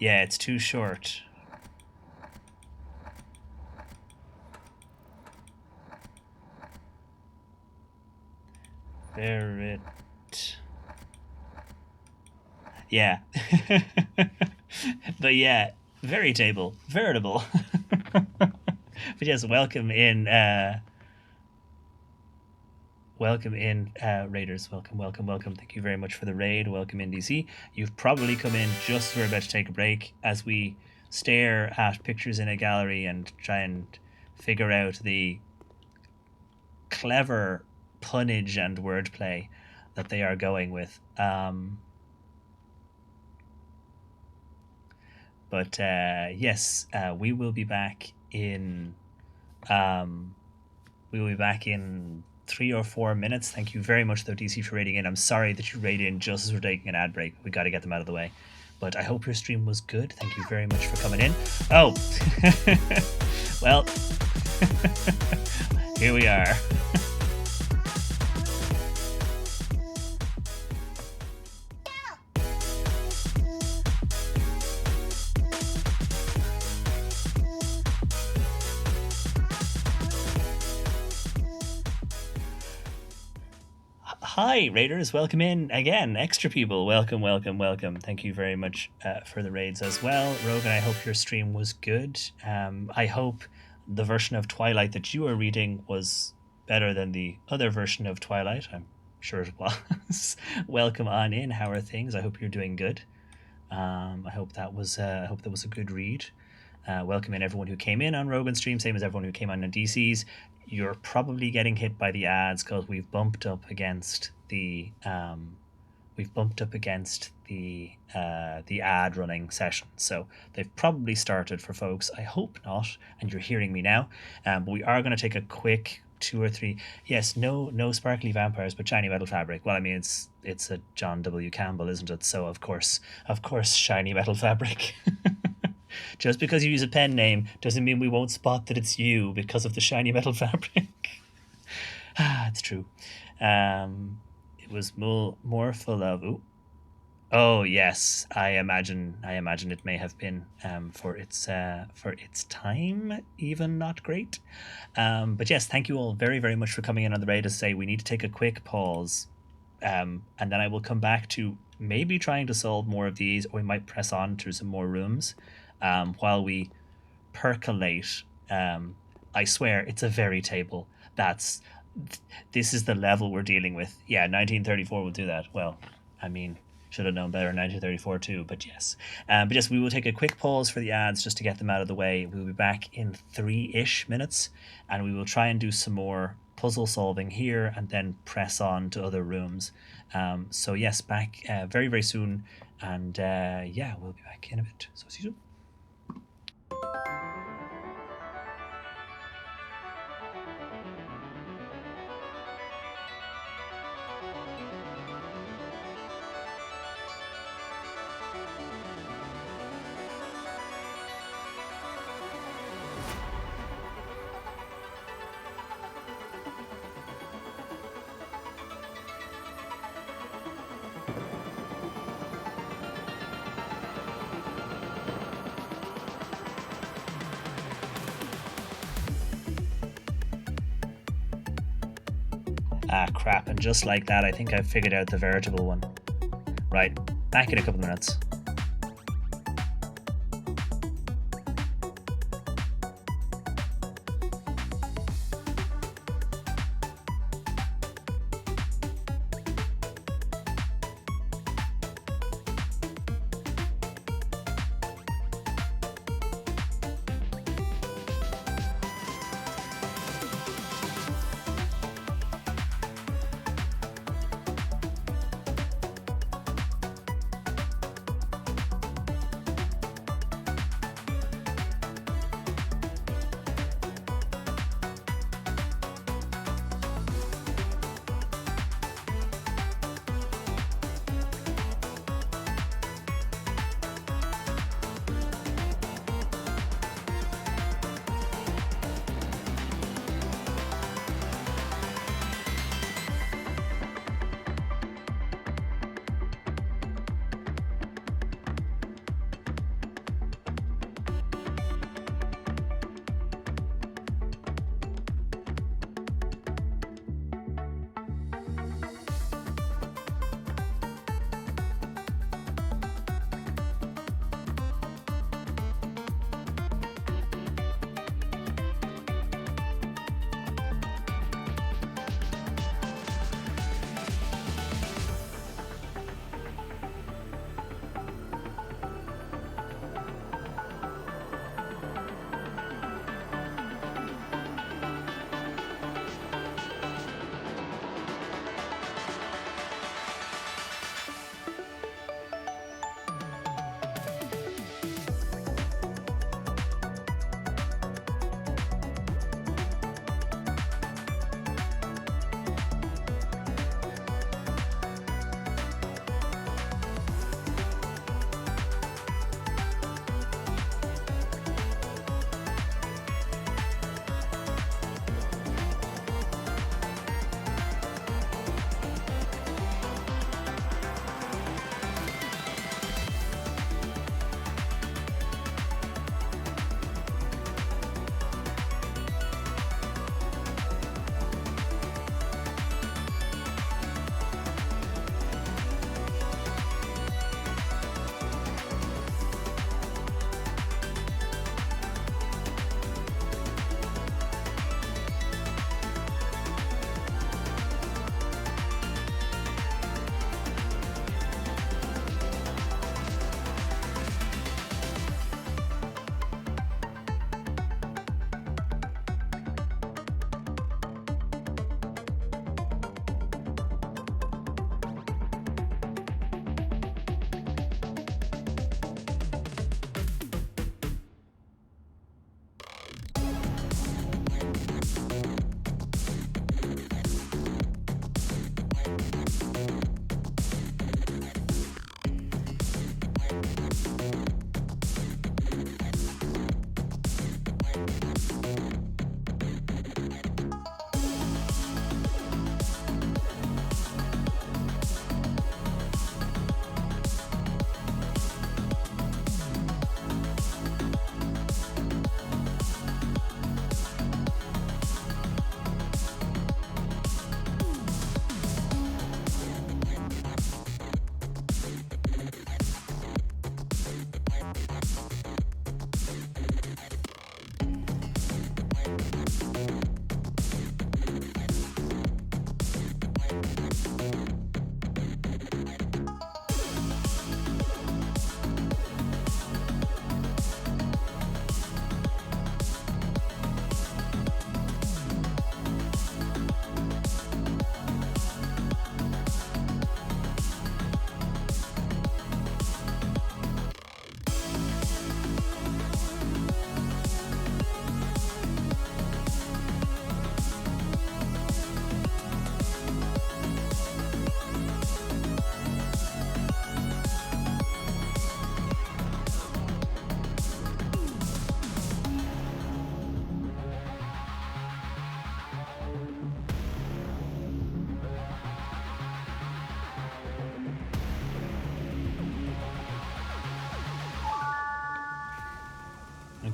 Yeah, it's too short. Verit. Yeah. But yeah, very table. Veritable. But yes, welcome in. Welcome in, Raiders. Welcome. Thank you very much for the raid. Welcome in, DC. You've probably come in just as we're about to take a break as we stare at pictures in a gallery and try and figure out the clever punnage and wordplay that they are going with. But yes, we will be back in. We will be back in 3 or 4 minutes. Thank you very much, though, DC, for raiding in. I'm sorry that you raided in just as we're taking an ad break. We got to get them out of the way. But I hope your stream was good. Thank you very much for coming in. Oh, well, here we are. Hi, Raiders. Welcome in again. Extra people. Welcome. Thank you very much for the raids as well. Rogan, I hope your stream was good. I hope the version of Twilight that you were reading was better than the other version of Twilight. I'm sure it was. Welcome on in. How are things? I hope you're doing good. I hope that was a good read. Welcome in everyone who came in on Rogan's stream, same as everyone who came on DC's. You're probably getting hit by the ads because we've bumped up against the ad running session. So they've probably started for folks. I hope not, and you're hearing me now. But we are going to take a quick 2 or 3. Yes, no sparkly vampires, but shiny metal fabric. Well, I mean it's a John W. Campbell, isn't it? So of course, shiny metal fabric. Just because you use a pen name doesn't mean we won't spot that it's you because of the shiny metal fabric. It's true. It was more full of. Ooh. Oh yes, I imagine it may have been for its time even not great. But yes, thank you all very very much for coming in on the raid. To say we need to take a quick pause, and then I will come back to maybe trying to solve more of these, or we might press on to some more rooms. While we percolate. I swear it's a very table. This is the level we're dealing with. Yeah, 1934 will do that. Well, I mean, should have known better in 1934 too, but yes. But yes, we will take a quick pause for the ads just to get them out of the way. We'll be back in 3-ish minutes, and we will try and do some more puzzle solving here and then press on to other rooms. So yes, back very, very soon. And yeah, we'll be back in a bit. So see you soon. Ah, crap, and just like that, I think I've figured out the veritable one. Right, back in a couple minutes.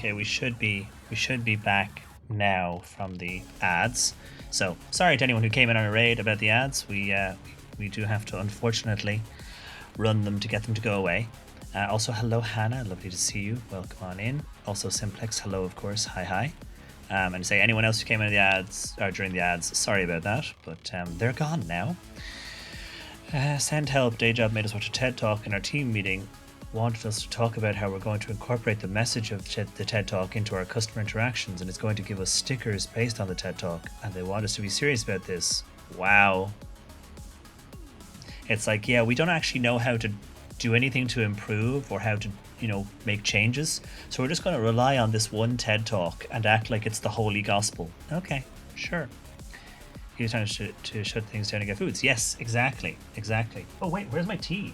Okay, we should be back now from the ads. So sorry to anyone who came in on a raid about the ads. We do have to unfortunately run them to get them to go away. Also, hello Hannah, lovely to see you. Welcome on in. Also Simplex, hello of course. Hi. And say anyone else who came in the ads or during the ads, sorry about that, but they're gone now. Send help. Day job made us watch a TED talk in our team meeting. Wanted us to talk about how we're going to incorporate the message of the TED Talk into our customer interactions, and it's going to give us stickers based on the TED Talk, and they want us to be serious about this. Wow. It's like, yeah, we don't actually know how to do anything to improve or how to, make changes, so we're just going to rely on this one TED Talk and act like it's the holy gospel. Okay, sure. He was trying to shut things down and get foods. Yes, exactly. Oh wait, where's my tea?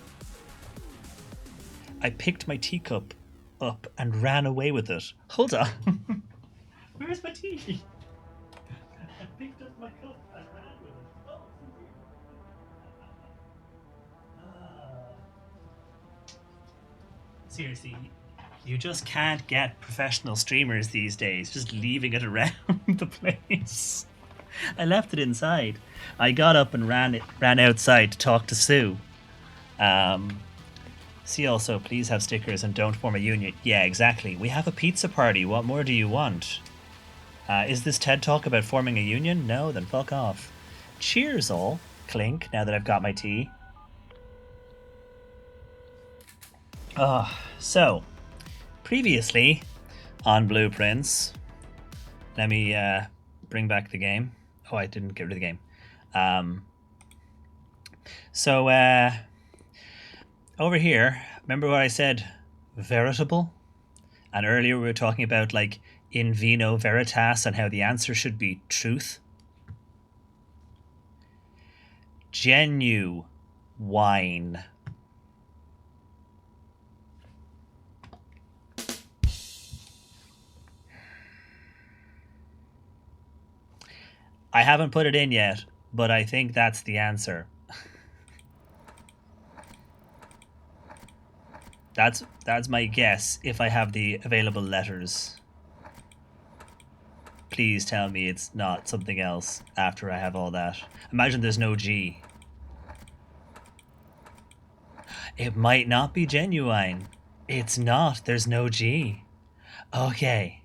I picked my teacup up and ran away with it. Hold on. Where's my tea? I picked up my cup and ran with it. Oh, seriously, you just can't get professional streamers these days just leaving it around the place. I left it inside. I got up and ran outside to talk to Sue. See also, please have stickers and don't form a union. Yeah, exactly. We have a pizza party. What more do you want? Is this TED Talk about forming a union? No, then fuck off. Cheers all. Clink, now that I've got my tea. So, previously on Blueprints, let me bring back the game. Oh, I didn't get rid of the game. Over here, remember what I said? Veritable? And earlier we were talking about like in vino veritas and how the answer should be truth. Genuine. I haven't put it in yet, but I think that's the answer. That's my guess if I have the available letters. Please tell me it's not something else after I have all that. Imagine there's no G. It might not be genuine. It's not. There's no G. Okay.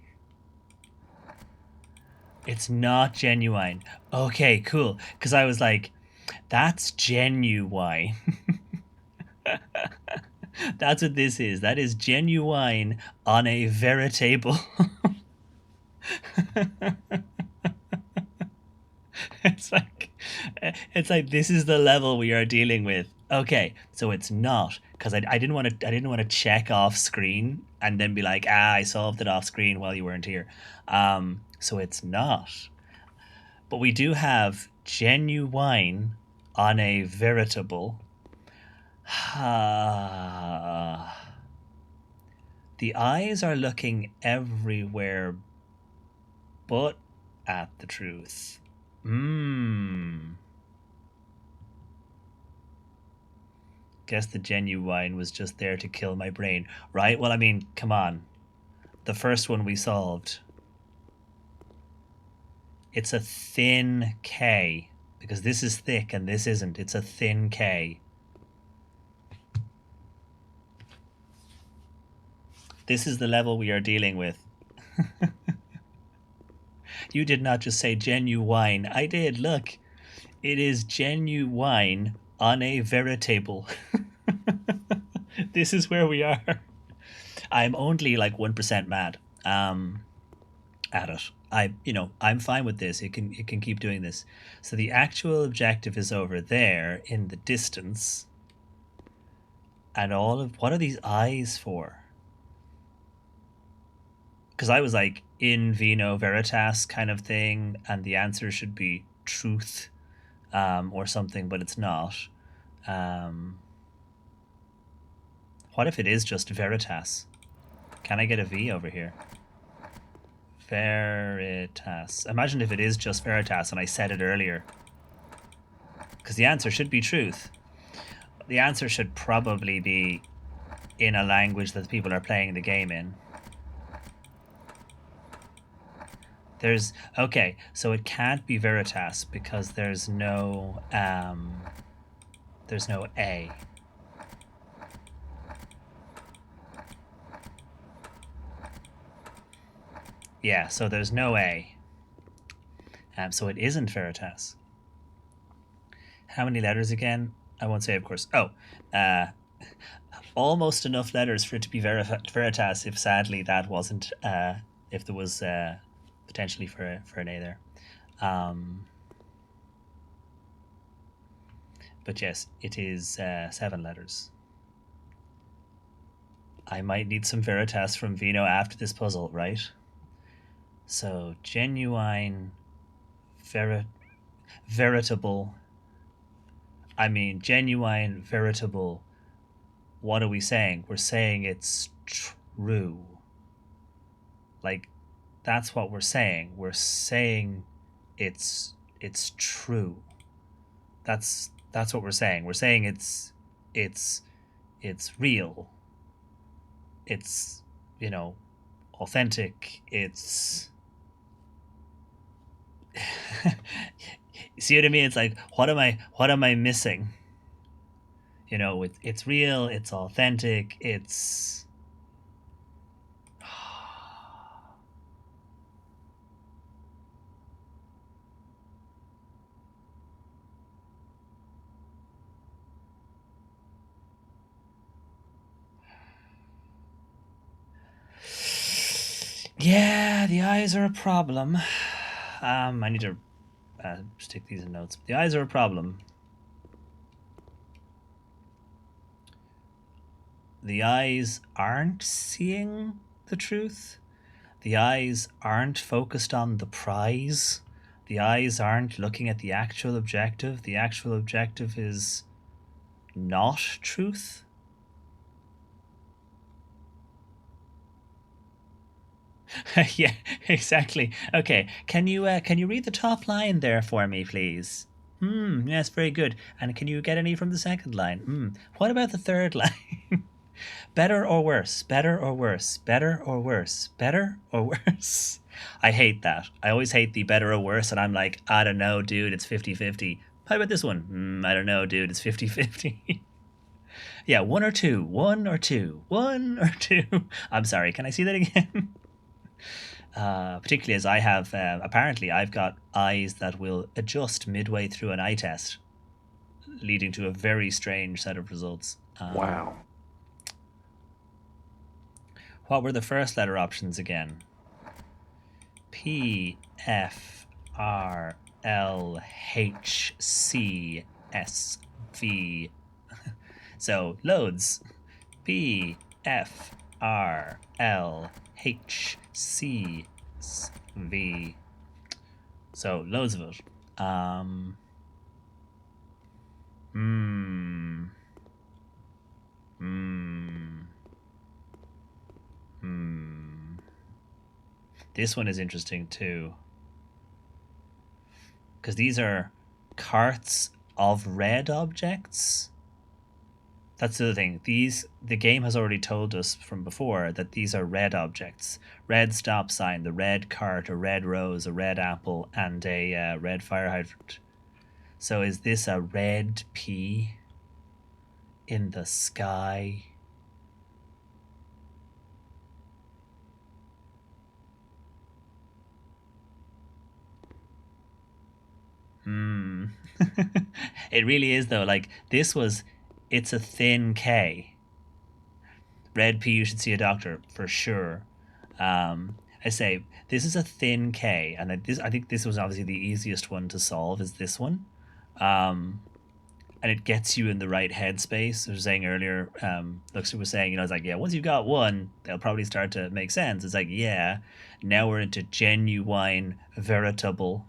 It's not genuine. Okay, cool. Because I was like, that's genuine. That's what this is. That is genuine on a veritable. It's like this is the level we are dealing with. Okay, so it's not, because I didn't want to check off screen and then be like, I solved it off screen while you weren't here. So it's not. But we do have genuine on a veritable. The eyes are looking everywhere but at the truth. Guess the genuine was just there to kill my brain, right? Well, I mean, come on. The first one we solved. It's a thin K, because this is thick and this isn't. It's a thin K. This is the level we are dealing with. You did not just say genuine. I did. Look, it is genuine on a veritable. This is where we are. I'm only like 1% mad at it. I'm fine with this. It can keep doing this. So the actual objective is over there in the distance. And all of what are these eyes for? Because I was like in vino veritas kind of thing, and the answer should be truth or something, but it's not. What if it is just veritas? Can I get a V over here? Veritas. Imagine if it is just veritas and I said it earlier. Because the answer should be truth. The answer should probably be in a language that people are playing the game in. There's okay, so it can't be Veritas because there's no A. Yeah, so there's no A. So it isn't Veritas. How many letters again? I won't say, of course. Oh, uh, almost enough letters for it to be Veritas. If sadly that wasn't, if there was potentially for an A there. But yes, it is 7 letters. I might need some Veritas from Vino after this puzzle, right? So genuine, veritable. I mean, genuine, veritable. What are we saying? We're saying it's true. Like, that's what we're saying. We're saying it's true. That's what we're saying. We're saying it's it's real. It's, you know, authentic. It's see what I mean? It's like what am I missing? You know, it's real, it's authentic, it's yeah, the eyes are a problem. I need to stick these in notes. The eyes are a problem. The eyes aren't seeing the truth. The eyes aren't focused on the prize. The eyes aren't looking at the actual objective. The actual objective is not truth. Yeah, exactly. Okay, can you read the top line there for me, please? Yes, very good. And can you get any from the second line? What about the third line? Better or worse? Better or worse? Better or worse? Better or worse? I hate that. I always hate the better or worse, and I'm like, I don't know, dude, it's 50-50. How about this one? I don't know, dude, it's 50-50. Yeah, one or two, one or two, one or two. I'm sorry, can I see that again? Particularly as I have, apparently, I've got eyes that will adjust midway through an eye test, leading to a very strange set of results. Wow. What were the first letter options again? P, F, R, L, H, C, S, V. So, loads. P, F, R, L, H, C, S, V. So, loads of it. Hmm. Hmm. Hmm. This one is interesting too, because these are carts of red objects. That's the other thing. The game has already told us from before that these are red objects. Red stop sign, the red cart, a red rose, a red apple, and a red fire hydrant. So is this a red pea in the sky? Hmm. It really is though. Like this was, it's a thin K. Red pea, you should see a doctor for sure. I say this is a thin K, and I think this was obviously the easiest one to solve. Is this one, and it gets you in the right headspace. I was saying earlier, Luxor was saying, it's like, yeah, once you've got one, they'll probably start to make sense. It's like, yeah, now we're into genuine, veritable.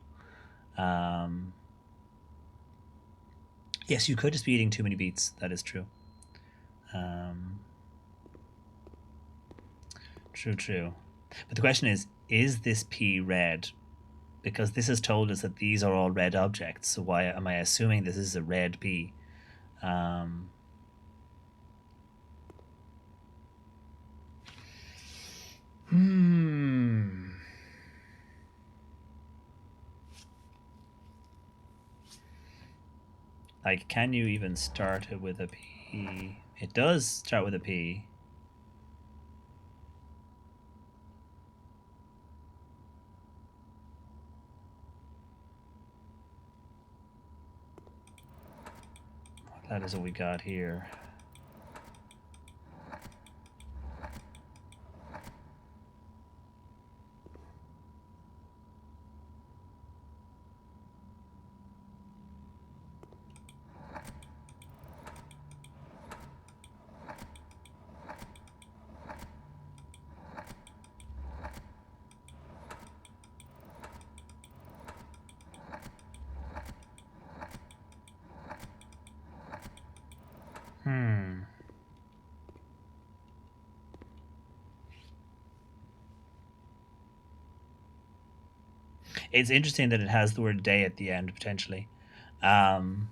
Um, yes, you could just be eating too many beets. That is true. Um, True, true. But the question is this P red? Because this has told us that these are all red objects. So why am I assuming this is a red P? Um, hmm. Like, can you even start it with a P? It does start with a P. What letters have we got here? Hmm. It's interesting that it has the word day at the end, potentially. Um,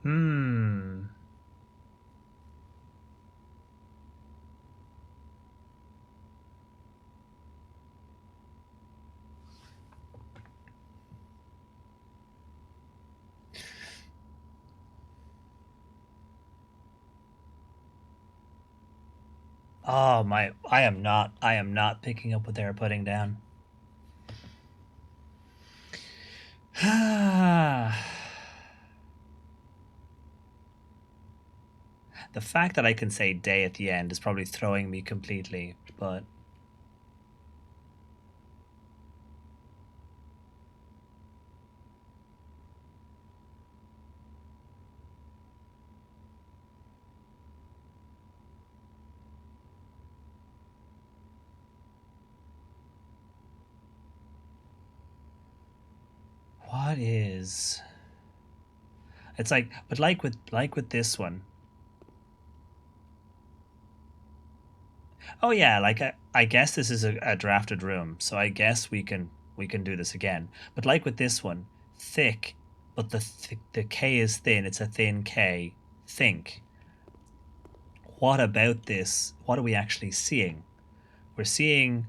hmm. Oh my! I am not. I am not picking up what they're putting down. The fact that I can say day at the end is probably throwing me completely. But what is? It's like, but like with this one. Oh yeah, like I guess this is a drafted room, so I guess we can do this again. But like with this one, thick, but the K is thin. It's a thin K. Think. What about this? What are we actually seeing? We're seeing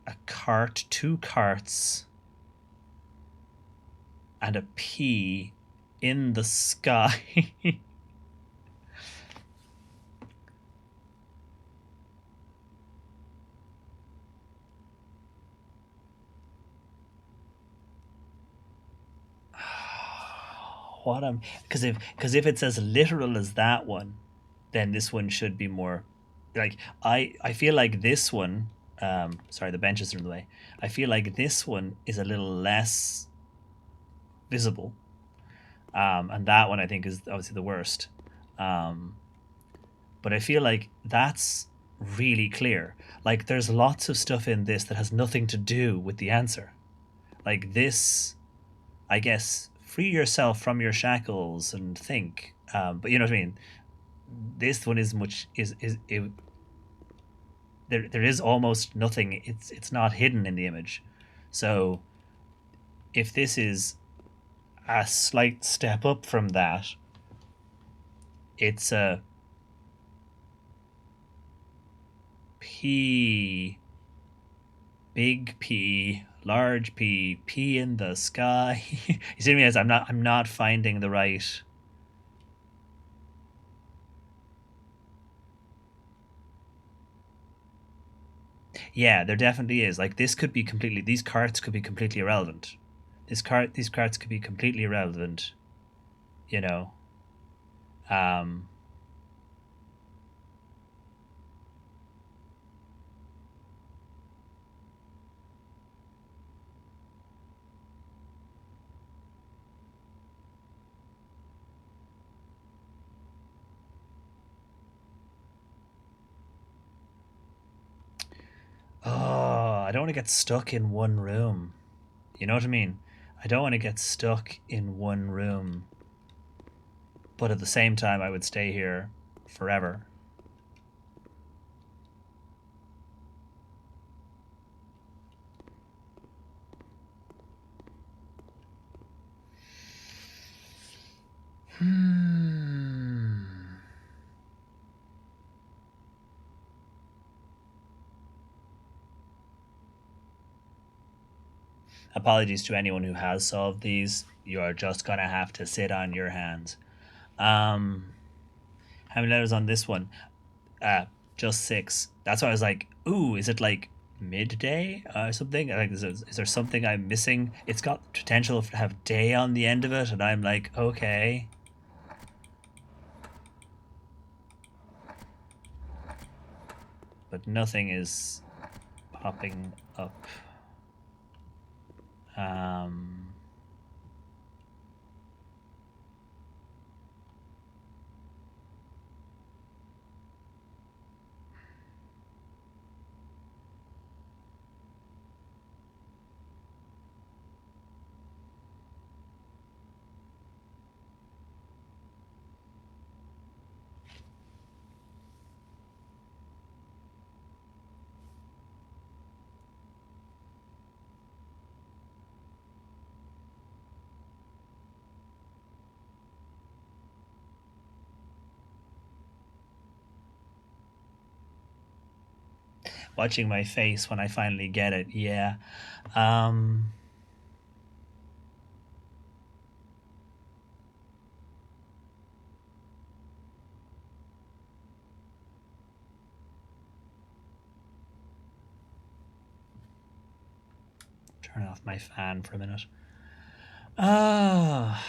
a cart, two carts, and a P in the sky. What am because if it's as literal as that one, then this one should be more like I feel like this one. Sorry, the benches are in the way. I feel like this one is a little less visible, and that one I think is obviously the worst. Um, but I feel like that's really clear. Like there's lots of stuff in this that has nothing to do with the answer. Like this, I guess, free yourself from your shackles and think. But you know what I mean. This one is much is it, there is almost nothing. It's not hidden in the image. So if this is a slight step up from that, it's a P, big P, large P, P in the sky. You see me as I'm not finding the right. Yeah, there definitely is. Like this could be completely. These carts could be completely irrelevant. These carts could be completely irrelevant. You know. Um. don't want to get stuck in one room. You know what I mean? I don't want to get stuck in one room. But at the same time, I would stay here forever. Apologies to anyone who has solved these. You are just gonna have to sit on your hands. Um, how many letters on this one? Just 6. That's why I was like, ooh, is it like midday or something? Like, is there something I'm missing? It's got potential to have day on the end of it, and I'm like, okay. But nothing is popping up. Um, watching my face when I finally get it, yeah. Um, turn off my fan for a minute. Ah.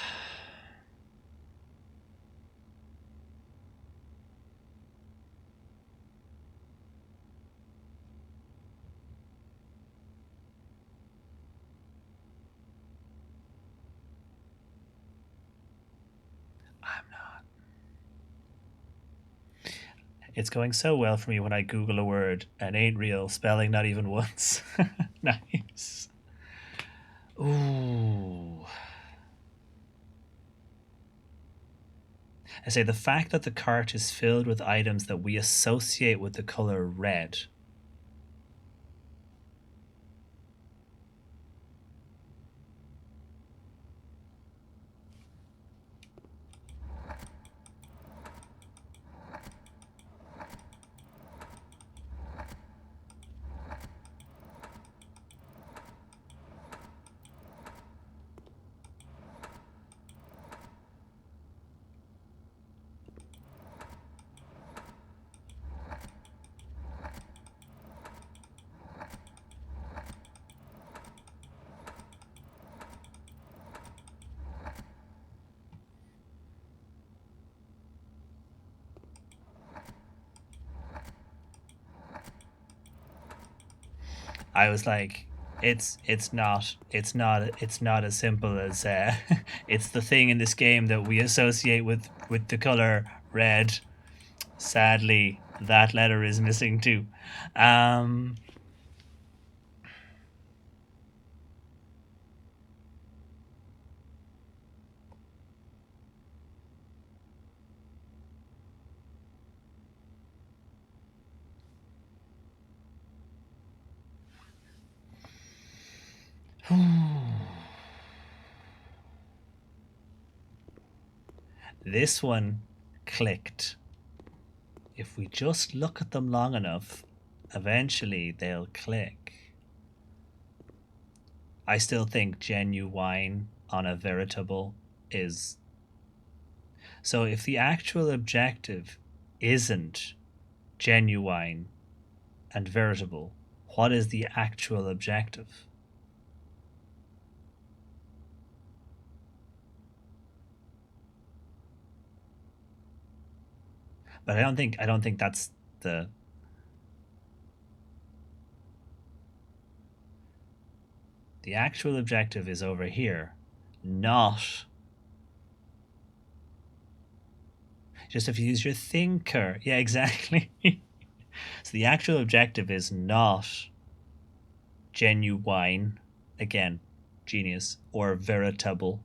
I'm not. It's going so well for me when I Google a word and ain't real, spelling not even once. Nice. Ooh. I say the fact that the cart is filled with items that we associate with the color red. I was like, it's not as simple as it's the thing in this game that we associate with the color red. Sadly, that letter is missing too. Um, this one clicked. If we just look at them long enough, eventually they'll click. I still think genuine on a veritable is. So if the actual objective isn't genuine and veritable, what is the actual objective? But I don't think that's the actual objective is over here, not just if you use your thinker. Yeah, exactly. So the actual objective is not genuine, again, genius, or veritable.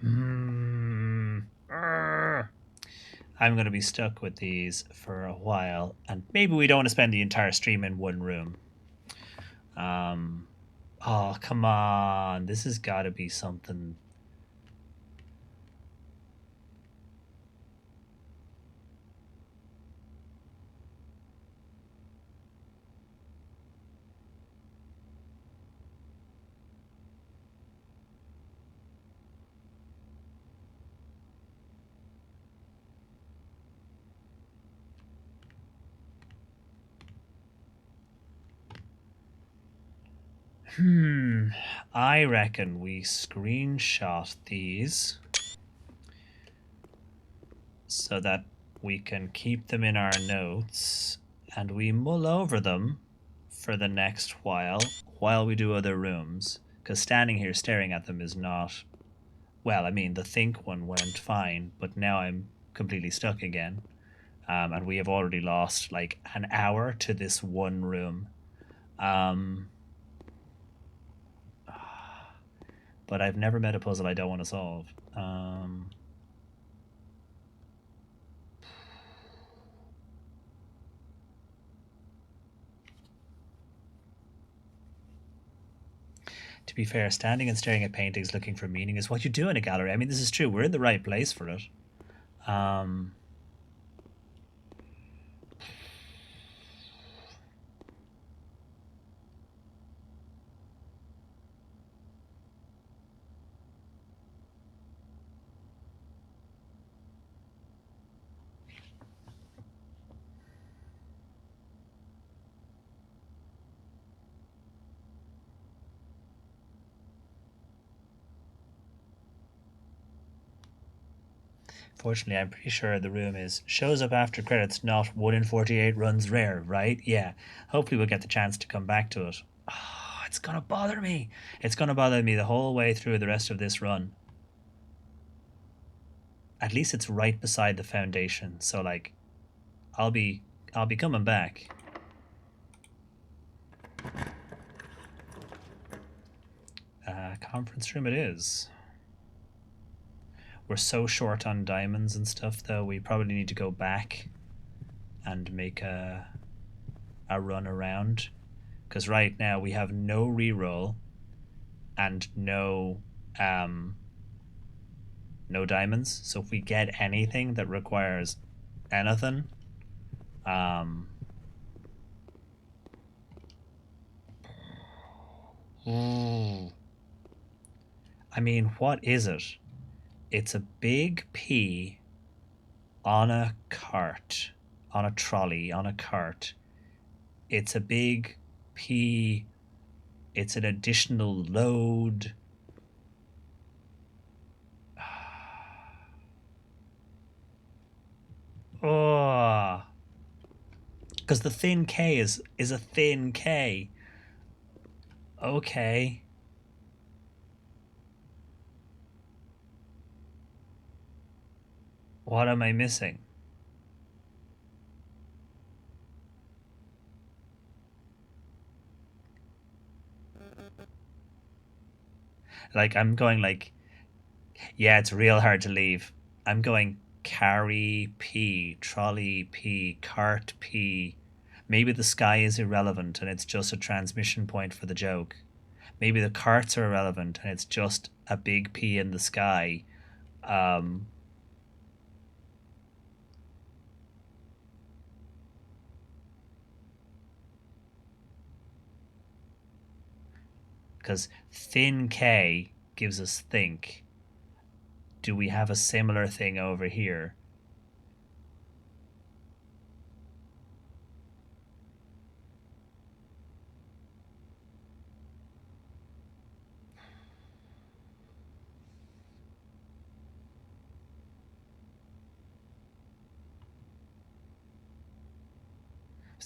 Mm. I'm going to be stuck with these for a while, and maybe we don't want to spend the entire stream in one room. Oh, come on. This has got to be something. I reckon we screenshot these so that we can keep them in our notes and we mull over them for the next while we do other rooms. Because standing here staring at them is not. Well, I mean, the think one went fine, but now I'm completely stuck again. And we have already lost like an hour to this one room. But I've never met a puzzle I don't want to solve. To be fair, standing and staring at paintings looking for meaning is what you do in a gallery. I mean, this is true. We're in the right place for it. Fortunately, I'm pretty sure the room is shows up after credits, not 1 in 48 runs rare, right? Yeah. Hopefully, we'll get the chance to come back to it. Oh, it's gonna bother me. It's gonna bother me the whole way through the rest of this run. At least it's right beside the foundation, so like, I'll be coming back. Conference room it is. We're so short on diamonds and stuff, though. We probably need to go back and make a run around. Because right now we have no reroll and no diamonds. So if we get anything that requires anything, ooh. I mean, what is it? It's a big P on a cart, on a trolley, on a cart. It's a big P. It's an additional load. Oh, because the thin K is a thin K. Okay. What am I missing? Like I'm going like, yeah, it's real hard to leave. I'm going carry P, trolley P, cart P. Maybe the sky is irrelevant and it's just a transmission point for the joke. Maybe the carts are irrelevant and it's just a big P in the sky. Because thin K gives us think. Do we have a similar thing over here?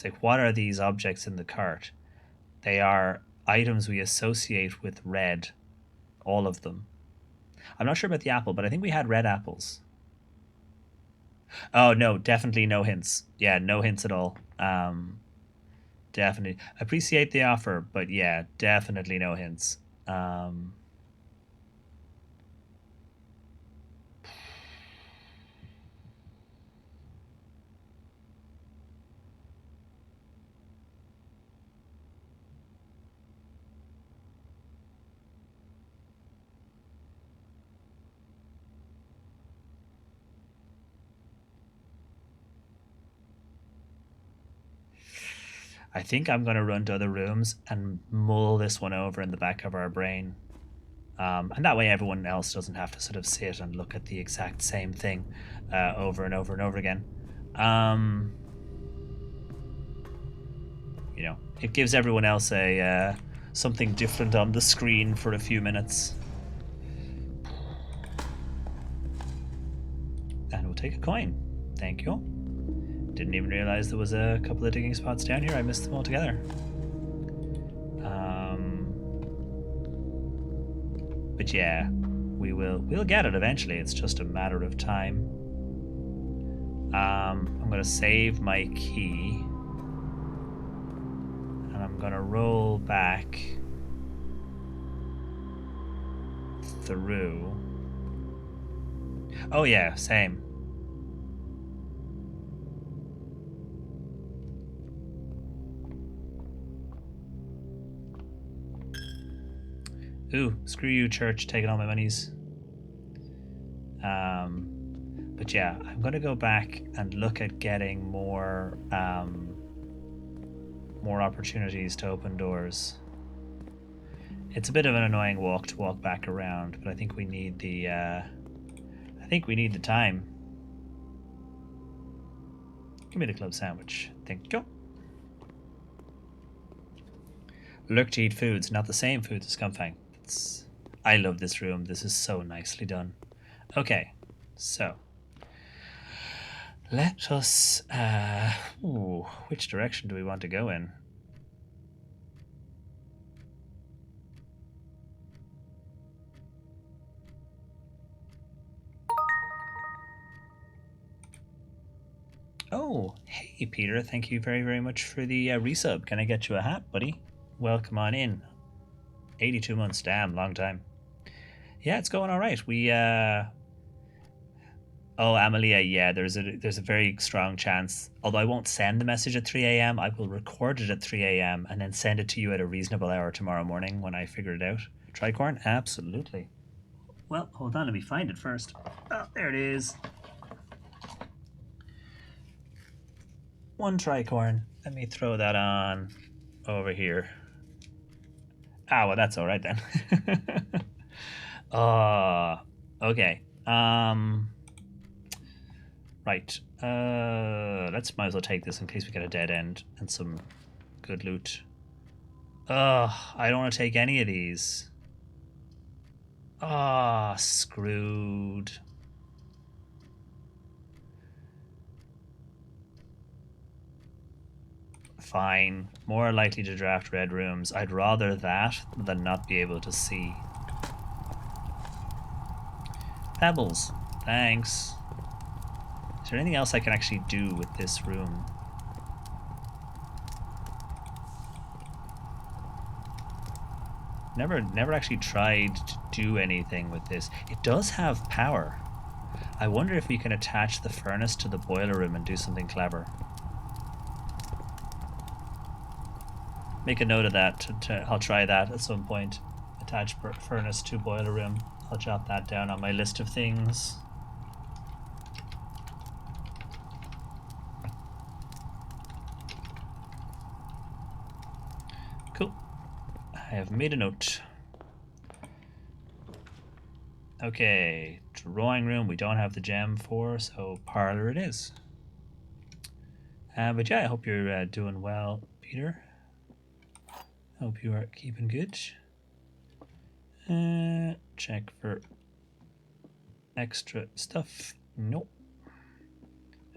It's like, what are these objects in the cart? They are items we associate with red, all of them. I'm not sure about the apple, but I think we had red apples. Oh no, definitely no hints. Yeah, no hints at all. Definitely appreciate the offer, but yeah, definitely no hints. Um, I think I'm going to run to other rooms and mull this one over in the back of our brain. And that way everyone else doesn't have to sort of sit and look at the exact same thing over and over and over again. Um, you know, it gives everyone else a something different on the screen for a few minutes. And we'll take a coin. Thank you. Didn't even realize there was a couple of digging spots down here. I missed them altogether. But yeah, we'll get it eventually. It's just a matter of time. I'm gonna save my key, and I'm gonna roll back through. Oh yeah, same. Ooh, screw you, church, taking all my monies. But yeah, I'm gonna go back and look at getting more more opportunities to open doors. It's a bit of an annoying walk to walk back around, but I think we need the time. Give me the club sandwich. Thank you. Look to eat foods, not the same foods as Scumfang. I love this room. This is so nicely done. Okay, so let us. Which direction do we want to go in? Oh, hey Peter! Thank you very, very much for the resub. Can I get you a hat, buddy? Welcome on in. 82 months, damn, long time. Yeah, it's going all right. We Oh, Amelia, yeah, there's a very strong chance. Although I won't send the message at 3 a.m., I will record it at 3 a.m. and then send it to you at a reasonable hour tomorrow morning when I figure it out. Tricorn? Absolutely. Well, hold on, let me find it first. Oh, there it is. One tricorn. Let me throw that on over here. Ah, well, that's all right then. Okay. Right. Let's might as well take this in case we get a dead end and some good loot. I don't want to take any of these. Screwed. Fine. More likely to draft red rooms. I'd rather that than not be able to see. Pebbles. Thanks. Is there anything else I can actually do with this room? Never actually tried to do anything with this. It does have power. I wonder if we can attach the furnace to the boiler room and do something clever. Make a note of that. I'll try that at some point. Attach furnace to boiler room. I'll jot that down on my list of things. Cool. I have made a note. Okay, drawing room we don't have the gem for, so parlor it is. But yeah, I hope you're doing well, Peter. Hope you are keeping good. Check for extra stuff. Nope.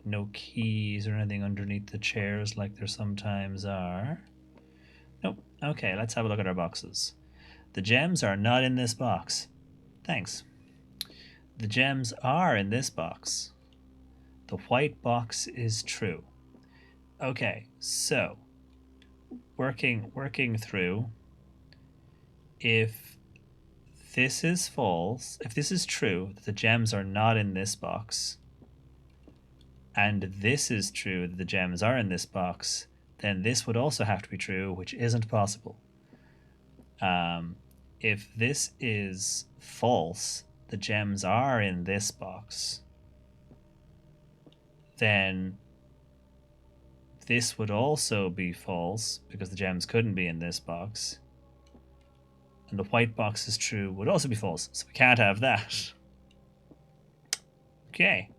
No keys or anything underneath the chairs like there sometimes are. Nope. Okay, let's have a look at our boxes. The gems are not in this box. Thanks. The gems are in this box. The white box is true. Okay, so working through, if this is false, if this is true, that the gems are not in this box, and this is true, that the gems are in this box, then this would also have to be true, which isn't possible. If this is false, the gems are in this box, then this would also be false because the gems couldn't be in this box. And the white box is true would also be false, so we can't have that. Okay.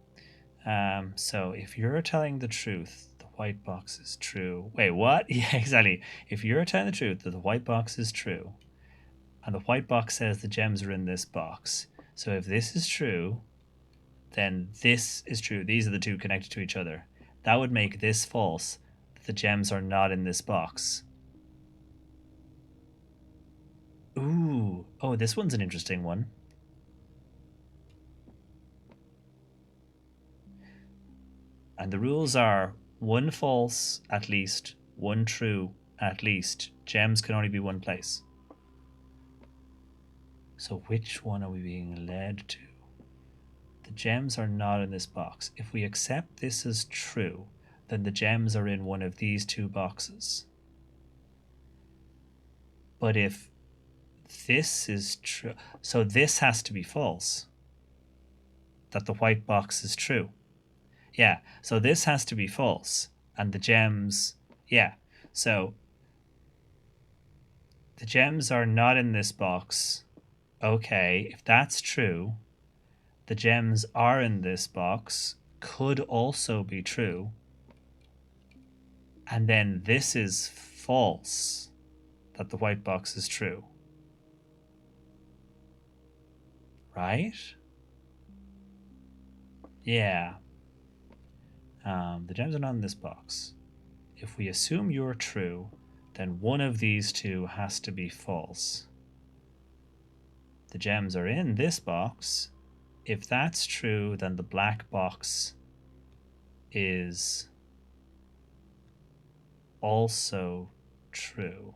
So if you're telling the truth, the white box is true. Wait, what? Yeah, exactly. If you're telling the truth that the white box is true, and the white box says the gems are in this box, so if this is true, then this is true. These are the two connected to each other. That would make this false, that the gems are not in this box. Ooh, oh, this one's an interesting one. And the rules are one false at least, one true at least. Gems can only be one place. So which one are we being led to? The gems are not in this box. If we accept this as true, then the gems are in one of these two boxes. But if this is true, so this has to be false, that the white box is true. Yeah, so this has to be false, and the gems, yeah, so the gems are not in this box. Okay, if that's true, the gems are in this box could also be true. And then this is false, that the white box is true. Right? Yeah. The gems are not in this box. If we assume you're true, then one of these two has to be false. The gems are in this box. If that's true, then the black box is also true.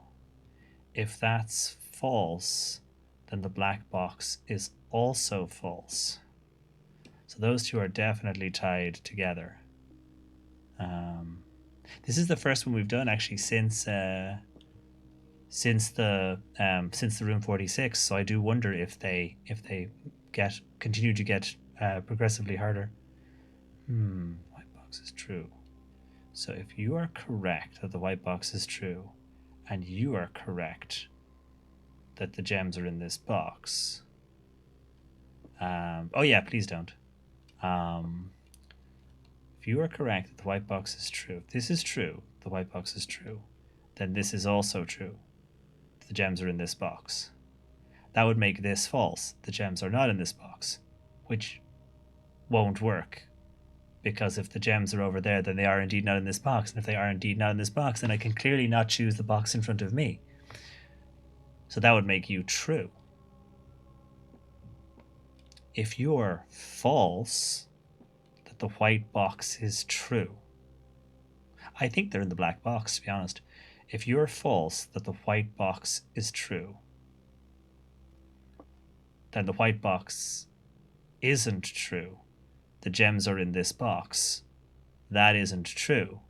If that's false, then the black box is also false. So those two are definitely tied together. This is the first one we've done actually since the room 46. So I do wonder if they continue to get progressively harder. White box is true. So if you are correct that the white box is true, and you are correct that the gems are in this box. Oh yeah, please don't. If you are correct that the white box is true, if this is true, the white box is true, then this is also true. The gems are in this box. That would make this false. The gems are not in this box, which won't work. Because if the gems are over there, then they are indeed not in this box. And if they are indeed not in this box, then I can clearly not choose the box in front of me. So that would make you true. If you're false, that the white box is true. I think they're in the black box, to be honest. If you're false that the white box is true, then the white box isn't true. The gems are in this box. That isn't true.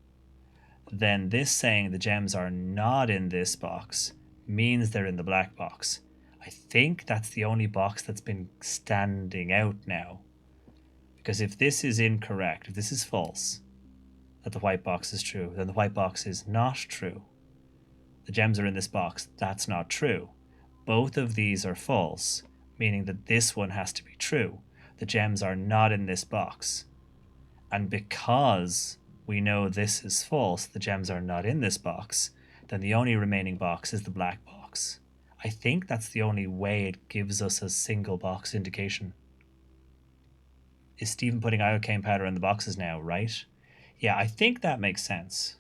Then this saying the gems are not in this box means they're in the black box. I think that's the only box that's been standing out now. Because if this is incorrect, if this is false, that the white box is true, then the white box is not true. The gems are in this box. That's not true. Both of these are false, meaning that this one has to be true. The gems are not in this box. And because we know this is false, the gems are not in this box, then the only remaining box is the black box. I think that's the only way it gives us a single box indication. Is Stephen putting iocane powder in the boxes now, right? Yeah, I think that makes sense.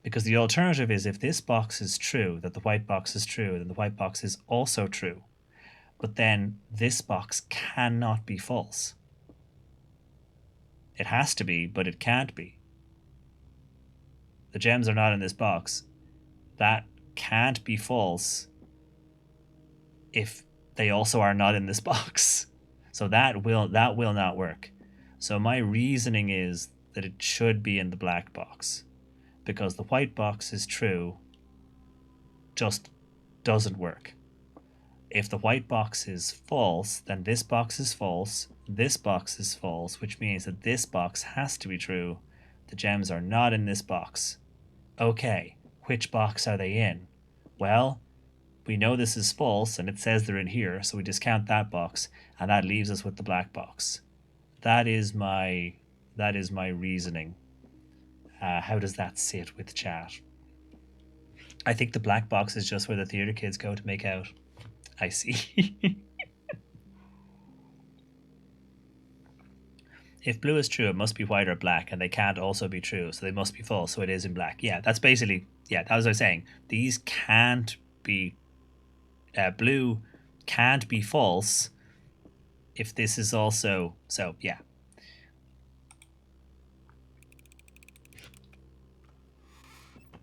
Because the alternative is if this box is true, that the white box is true, then the white box is also true. But then this box cannot be false. It has to be, but it can't be. The gems are not in this box. That can't be false if they also are not in this box. So that will not work. So my reasoning is that it should be in the black box, because the white box is true, just doesn't work. If the white box is false, then this box is false, this box is false, which means that this box has to be true. The gems are not in this box. Okay, which box are they in? Well, we know this is false and it says they're in here, so we discount that box, and that leaves us with the black box. That is my reasoning. How does that sit with chat? I think the black box is just where the theater kids go to make out. I see. If blue is true, it must be white or black, and they can't also be true, so they must be false, so it is in black. Yeah, that's basically, yeah, that was what I was saying. These can't be, blue can't be false if this is also, so yeah.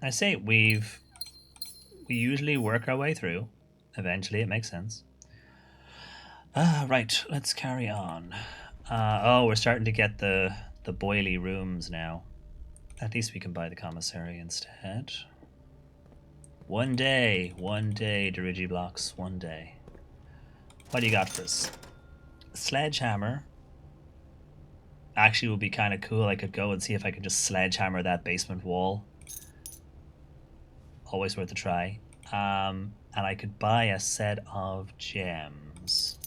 I say we usually work our way through. Eventually it makes sense. Right, let's carry on. Oh, we're starting to get the boily rooms now. At least we can buy the commissary instead. One day, Dirigiblocks, one day. What do you got for us? Sledgehammer. Actually would be kind of cool. I could go and see if I could just sledgehammer that basement wall. Always worth a try. And I could buy a set of gems,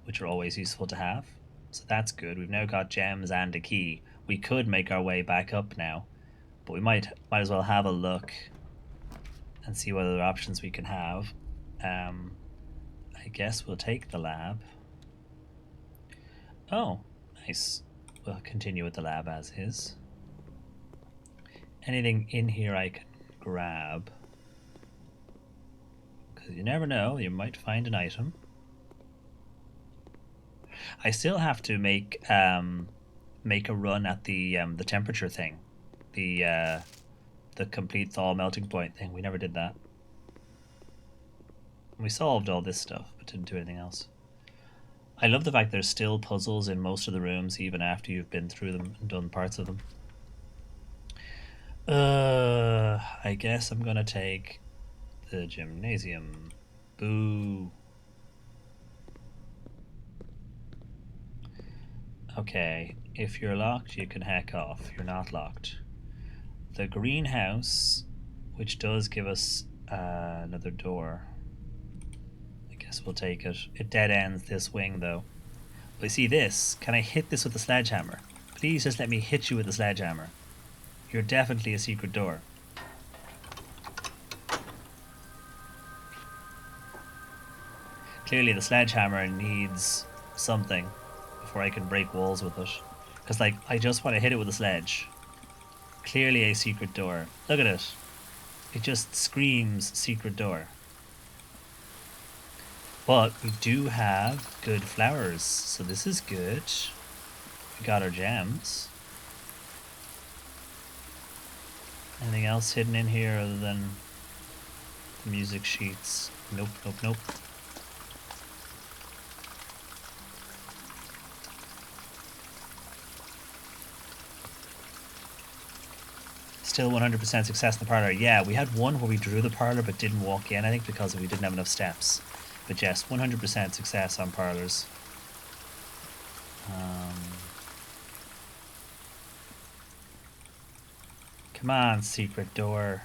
which are always useful to have. So that's good. We've now got gems and a key. We could make our way back up now, but we might as well have a look and see what other options we can have. I guess we'll take the lab. Oh, nice. We'll continue with the lab as is. Anything in here I can grab? Because you never know, you might find an item. I still have to make a run at the temperature thing, the complete thaw melting point thing. We never did that. We solved all this stuff, but didn't do anything else. I love the fact there's still puzzles in most of the rooms, even after you've been through them and done parts of them. I guess I'm gonna take the gymnasium. Boo. Okay, if you're locked, you can heck off. You're not locked. The greenhouse, which does give us another door. I guess we'll take it. It dead ends this wing, though. But see this? Can I hit this with a sledgehammer? Please just let me hit you with a sledgehammer. You're definitely a secret door. Clearly the sledgehammer needs something before I can break walls with it. Because, like, I just want to hit it with a sledge. Clearly a secret door. Look at it. It just screams secret door. But we do have good flowers, so this is good. We got our gems. Anything else hidden in here other than the music sheets? Nope, nope, nope. Still 100% success in the parlor. Yeah, we had one where we drew the parlor but didn't walk in, I think because we didn't have enough steps. But yes, 100% success on parlors. Come on, secret door.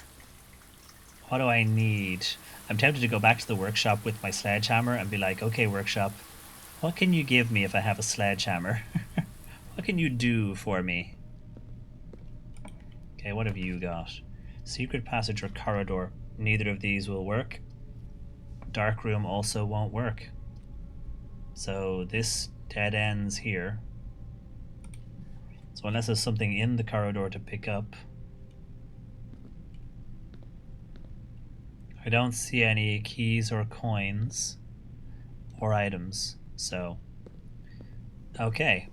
What do I need? I'm tempted to go back to the workshop with my sledgehammer and be like, okay, workshop, what can you give me if I have a sledgehammer? What can you do for me? Okay, what have you got? Secret passage or corridor. Neither of these will work. Dark room also won't work. So this dead ends here. So unless there's something in the corridor to pick up, I don't see any keys or coins or items. So, okay,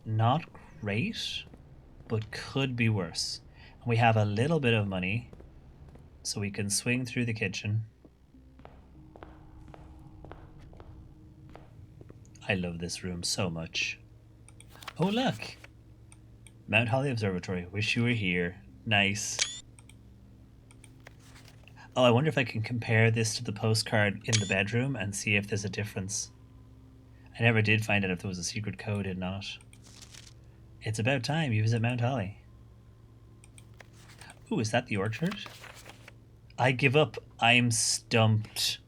not great, but could be worse. And we have a little bit of money, so we can swing through the kitchen. I love this room so much. Oh, look! Mount Holly Observatory. Wish you were here. Nice. Oh, I wonder if I can compare this to the postcard in the bedroom and see if there's a difference. I never did find out if there was a secret code hidden on it. It's about time you visit Mount Holly. Ooh, is that the orchard? I give up. I'm stumped.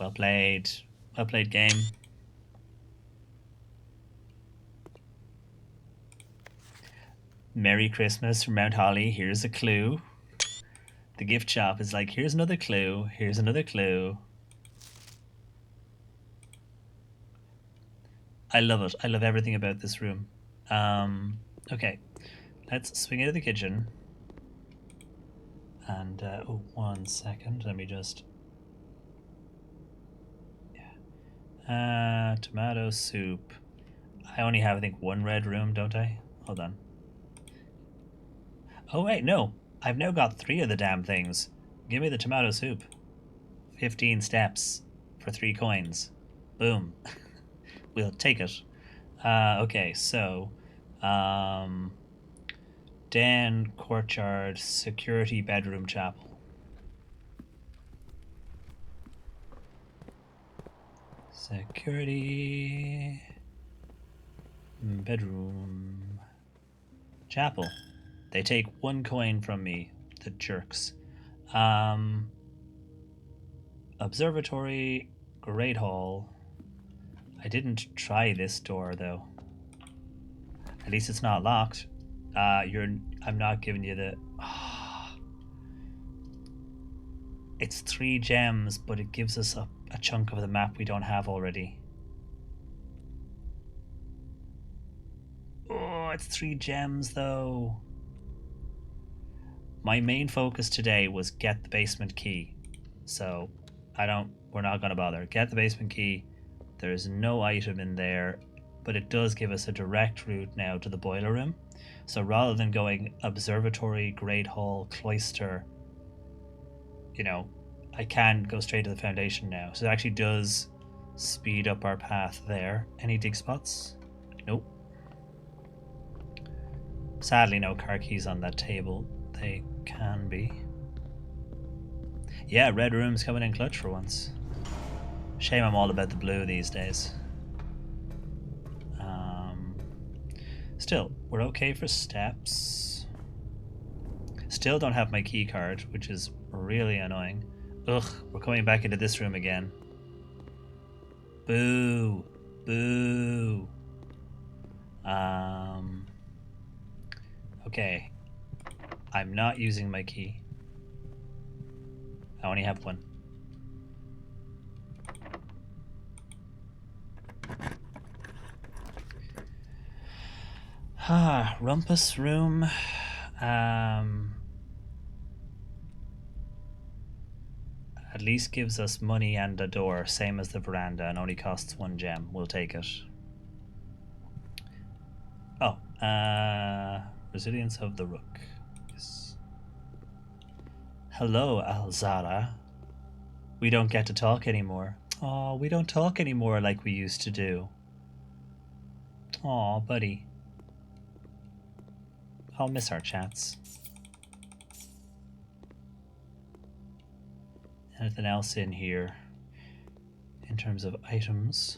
Well played. Well played, game. Merry Christmas from Mount Holly. Here's a clue. The gift shop is like, here's another clue. Here's another clue. I love it. I love everything about this room. Okay. Let's swing into the kitchen. And, oh, 1 second. Let me just... Yeah. Tomato soup. I only have, I think, 1 red room, don't I? Hold on. Oh, wait, no. I've now got 3 of the damn things. Give me the tomato soup. 15 steps for 3 coins. Boom. We'll take it. Okay, so... Den, courtyard, security, bedroom, chapel. Security... bedroom... chapel. They take 1 coin from me, the jerks. Observatory, Great Hall. I didn't try this door though. At least it's not locked. I'm not giving you the... It's 3 gems, but it gives us a chunk of the map we don't have already. Oh, it's 3 gems though. My main focus today was get the basement key. So we're not gonna bother. Get the basement key. There's no item in there, but it does give us a direct route now to the boiler room. So rather than going observatory, Great Hall, cloister, you know, I can go straight to the foundation now. So it actually does speed up our path there. Any dig spots? Nope. Sadly, no car keys on that table. They can be. Yeah, red room's coming in clutch for once. Shame I'm all about the blue these days. Still, we're okay for steps. Still don't have my key card, which is really annoying. Ugh, we're coming back into this room again. Boo. Boo. Okay. I'm not using my key. I only have 1. Rumpus room. At least gives us money and a door, same as the veranda, and only costs 1 gem. We'll take it. Oh, resilience of the rook. Yes. Hello, Alzara. We don't get to talk anymore. Oh, we don't talk anymore like we used to do. Aw, buddy. I'll miss our chats. Anything else in here in terms of items?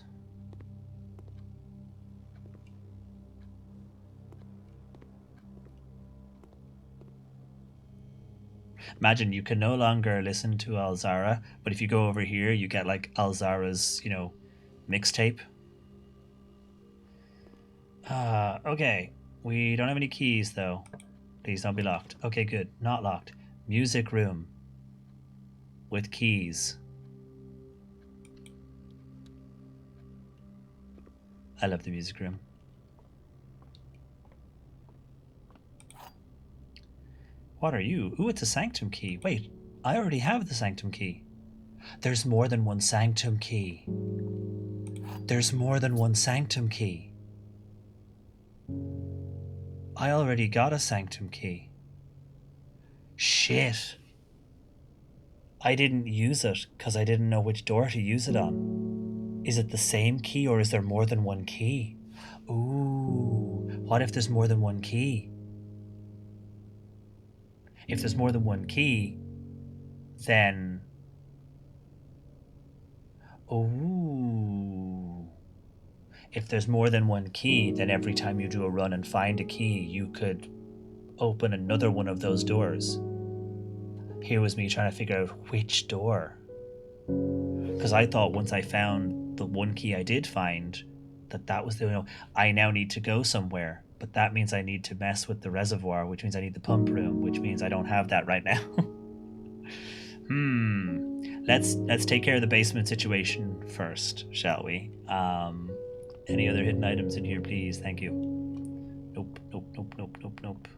Imagine you can no longer listen to Alzara, but if you go over here, you get like Alzara's, you know, mixtape. Okay. We don't have any keys though. Please don't be locked. Okay, good. Not locked. Music room. With keys. I love the music room. What are you? Ooh, it's a sanctum key. Wait, I already have the sanctum key. There's more than one sanctum key. There's more than one sanctum key. I already got a sanctum key. Shit. I didn't use it because I didn't know which door to use it on. Is it the same key or is there more than one key? Ooh, what if there's more than one key? If there's more than one key, then... Ooh. If there's more than one key, then every time you do a run and find a key, you could open another one of those doors. Here was me trying to figure out which door. Because I thought once I found the one key I did find, that was the, you know, I now need to go somewhere. But that means I need to mess with the reservoir, which means I need the pump room, which means I don't have that right now. Let's take care of the basement situation first, shall we? Any other hidden items in here, please? Thank you. Nope, nope, nope, nope, nope, nope.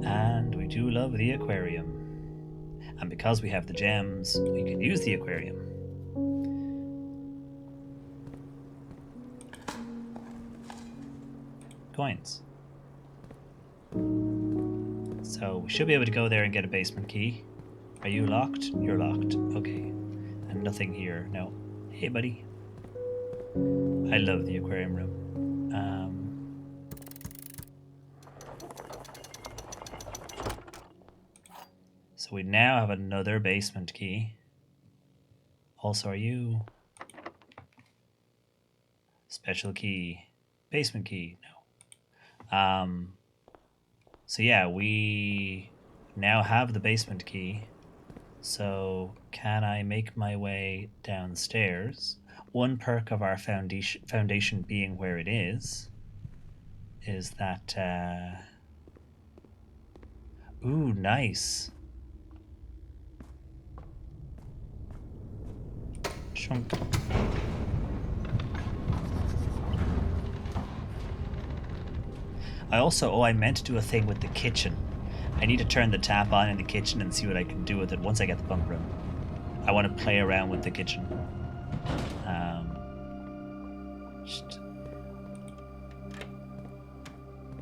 And we do love the aquarium. And because we have the gems, we can use the aquarium. Coins. So we should be able to go there and get a basement key. Are you locked? You're locked. Okay. And nothing here. No. Hey, buddy. I love the aquarium room. So we now have another basement key. Also, are you... Special key. Basement key. No. So yeah, we now have the basement key. So can I make my way downstairs? One perk of our foundation being where it is that... Ooh, nice. Shunk. I meant to do a thing with the kitchen. I need to turn the tap on in the kitchen and see what I can do with it once I get the pump room. I want to play around with the kitchen.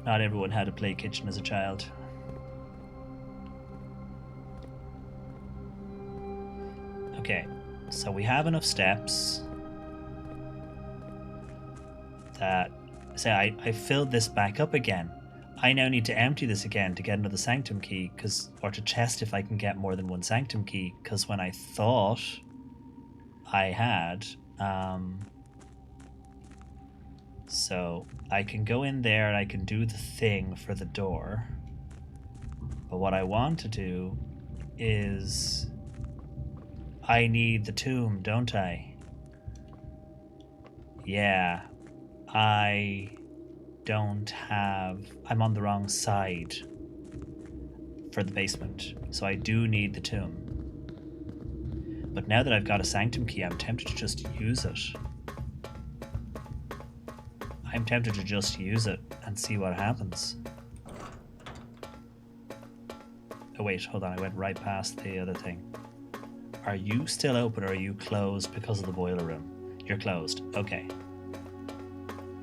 Not everyone had to play kitchen as a child. Okay, so we have enough steps that... Say, I filled this back up again. I now need to empty this again to get another sanctum key, or to test if I can get more than one sanctum key, because when I thought I had... So I can go in there and I can do the thing for the door. But what I want to do is... I need the tomb, don't I? Yeah. I don't have... I'm on the wrong side for the basement, so I do need the tomb. But now that I've got a sanctum key, I'm tempted to just use it. I'm tempted to just use it and see what happens. Oh wait, hold on, I went right past the other thing. Are you still open or are you closed because of the boiler room? You're closed, okay.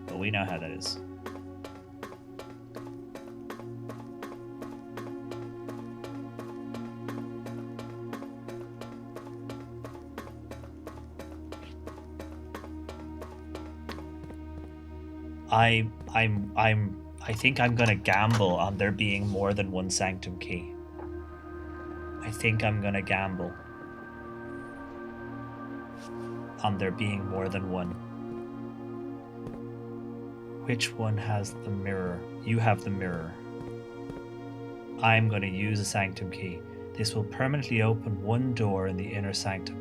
But we know how that is. I think I'm gonna gamble on there being more than one sanctum key. I think I'm gonna gamble on there being more than one. Which one has the mirror? You have the mirror. I'm gonna use a sanctum key. This will permanently open one door in the inner sanctum.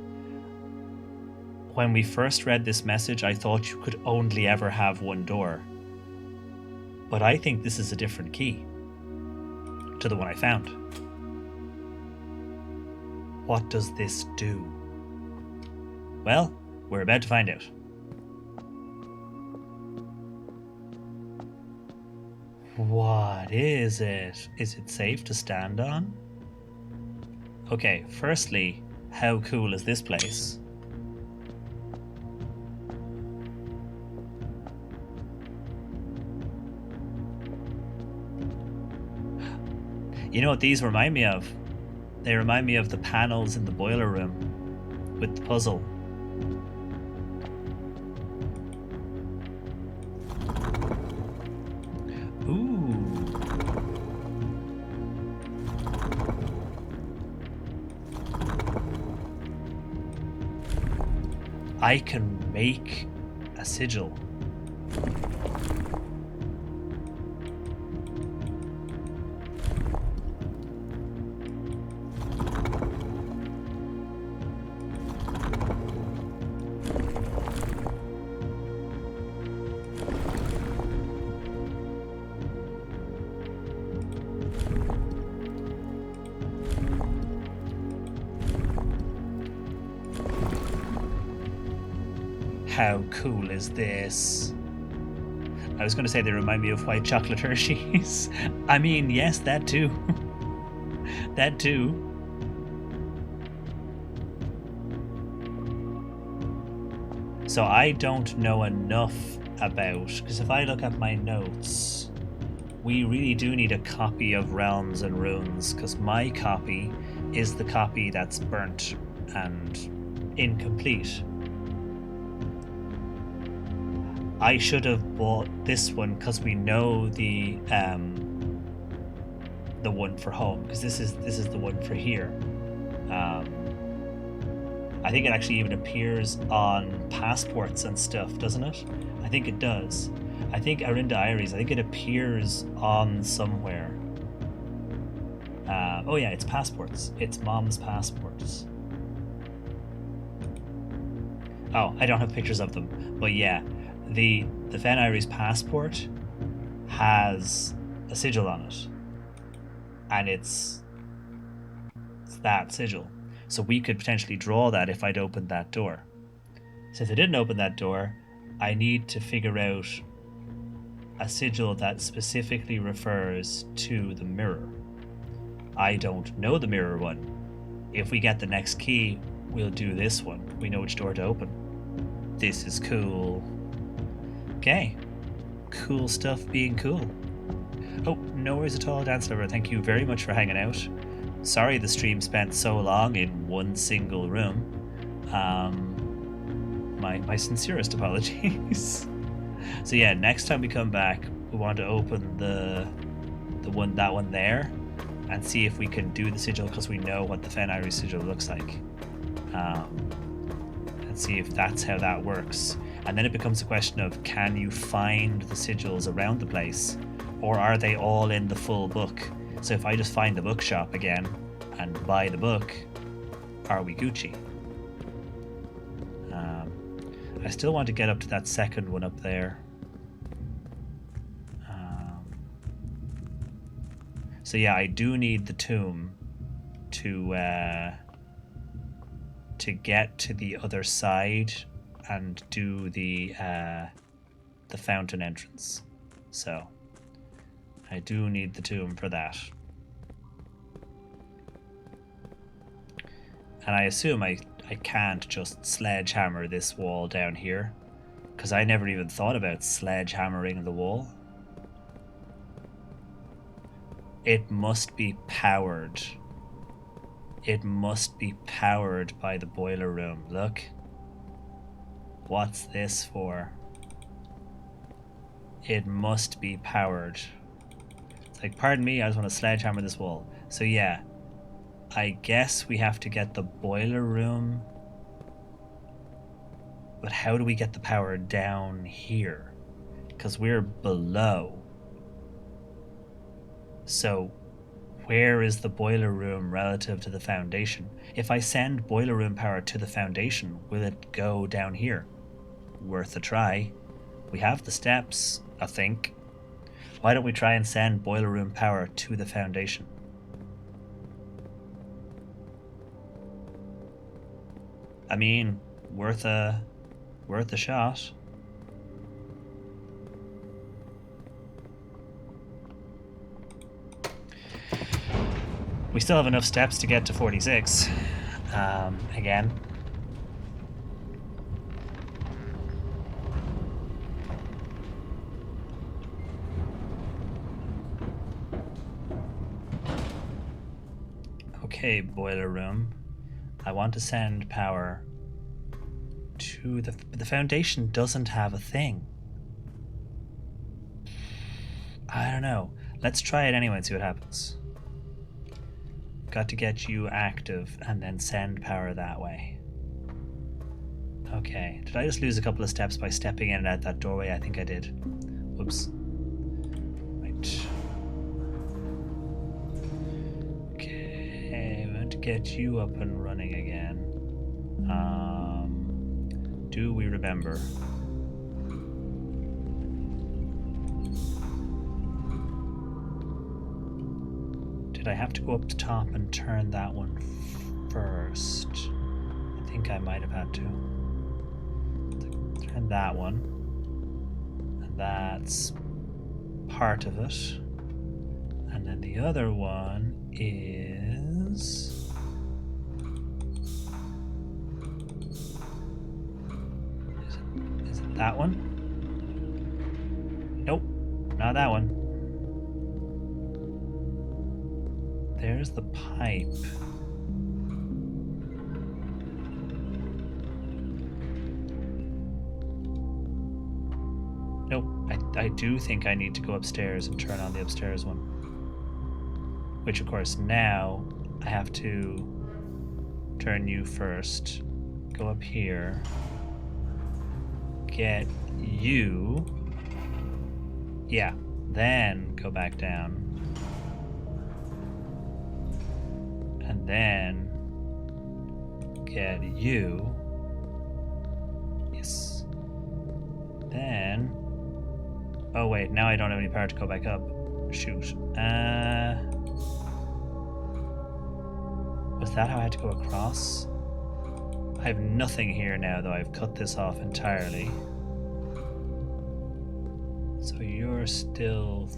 When we first read this message, I thought you could only ever have one door. But I think this is a different key. to the one I found. What does this do? Well, we're about to find out. What is it? Is it safe to stand on? Okay, firstly, how cool is this place? You know what these remind me of? They remind me of the panels in the boiler room with the puzzle. Ooh. I can make a sigil. How cool is this? I was going to say they remind me of white chocolate Hershey's. I mean, yes, that too. That too. So I don't know enough about, because if I look at my notes, we really do need a copy of Realms and Runes, because my copy is the copy that's burnt and incomplete. I should have bought this one because we know the one for home, because this is the one for here. I think it actually even appears on passports and stuff, doesn't it? I think it does. I think Arinda Iris, I think it appears on somewhere. Oh yeah, it's passports. It's Mom's passports. Oh, I don't have pictures of them, but yeah. The Fen Iris passport has a sigil on it, and it's that sigil. So we could potentially draw that if I'd opened that door. Since I didn't open that door, I need to figure out a sigil that specifically refers to the mirror. I don't know the mirror one. If we get the next key, we'll do this one. We know which door to open. This is cool. Okay, cool stuff being cool. Oh, no worries at all, Dance Lover. Thank you very much for hanging out. Sorry the stream spent so long in one single room. My sincerest apologies. So yeah, next time we come back, we want to open that one there, and see if we can do the sigil, because we know what the Fen Iris sigil looks like. And see if that's how that works. And then it becomes a question of, can you find the sigils around the place, or are they all in the full book? So if I just find the bookshop again and buy the book, are we Gucci? I still want to get up to that second one up there. So yeah, I do need the tomb to get to the other side and do the fountain entrance. So I do need the tomb for that. And I assume I can't just sledgehammer this wall down here, because I never even thought about sledgehammering the wall. It must be powered. It must be powered by the boiler room. Look. What's this for? It must be powered. It's like, pardon me, I just want to sledgehammer this wall. So yeah, I guess we have to get the boiler room. But how do we get the power down here? Because we're below. So where is the boiler room relative to the foundation? If I send boiler room power to the foundation, will it go down here? Worth a try. We have the steps, I think. Why don't we try and send boiler room power to the foundation? I mean, worth a shot. We still have enough steps to get to 46. Again. Okay, boiler room. I want to send power to the foundation doesn't have a thing. I don't know. Let's try it anyway and see what happens. Got to get you active and then send power that way. Okay. Did I just lose a couple of steps by stepping in and out that doorway? I think I did. Whoops. Right. Okay. I'm going to get you up and running again. Do we remember? Did I have to go up the top and turn that one first? I think I might have had to. Turn that one. And that's part of it. And then the other one is... Is it that one? Nope, not that one. There's the pipe. Nope, I do think I need to go upstairs and turn on the upstairs one. Which, of course, now I have to turn you first. Go up here. Get you. Yeah, then go back down. And then get you. Yes. Then... Oh wait, now I don't have any power to go back up. Shoot. Was that how I had to go across? I have nothing here now, though. I've cut this off entirely. So you're still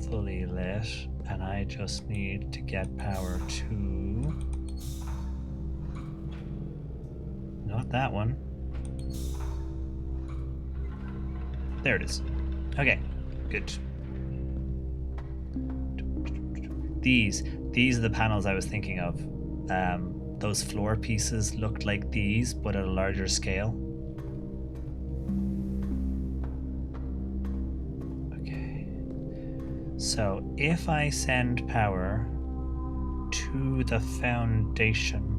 fully lit, and I just need to get power to... Not that one. There it is. Okay, good. These are the panels I was thinking of. Those floor pieces looked like these, but at a larger scale. Okay. So if I send power to the foundation...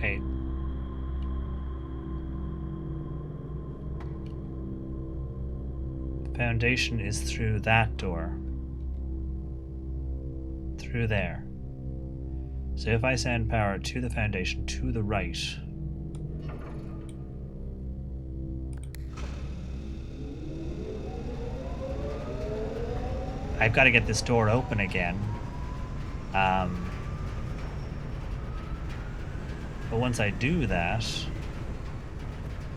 Wait. Foundation is through that door. Through there. So if I send power to the foundation to the right, I've got to get this door open again. But once I do that,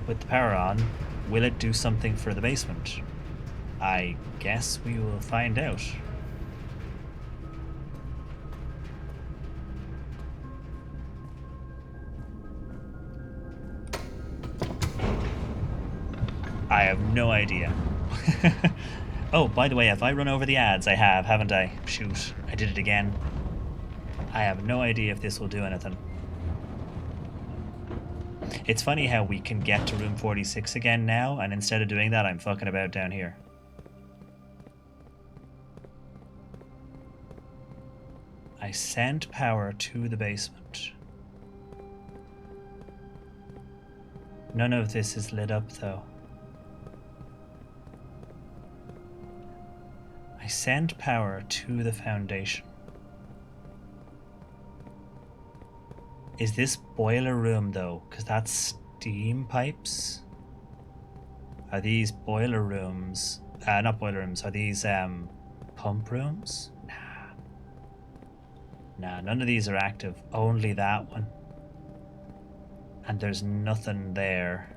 with the power on, will it do something for the basement? I guess we will find out. I have no idea. Oh, by the way, if I run over the ads, I have, haven't I? Shoot, I did it again. I have no idea if this will do anything. It's funny how we can get to room 46 again now, and instead of doing that, I'm fucking about down here. I sent power to the basement. None of this is lit up, though. I sent power to the foundation. Is this boiler room, though? Because that's steam pipes. Are these boiler rooms? Not boiler rooms. Are these pump rooms? Nah, none of these are active. Only that one. And there's nothing there.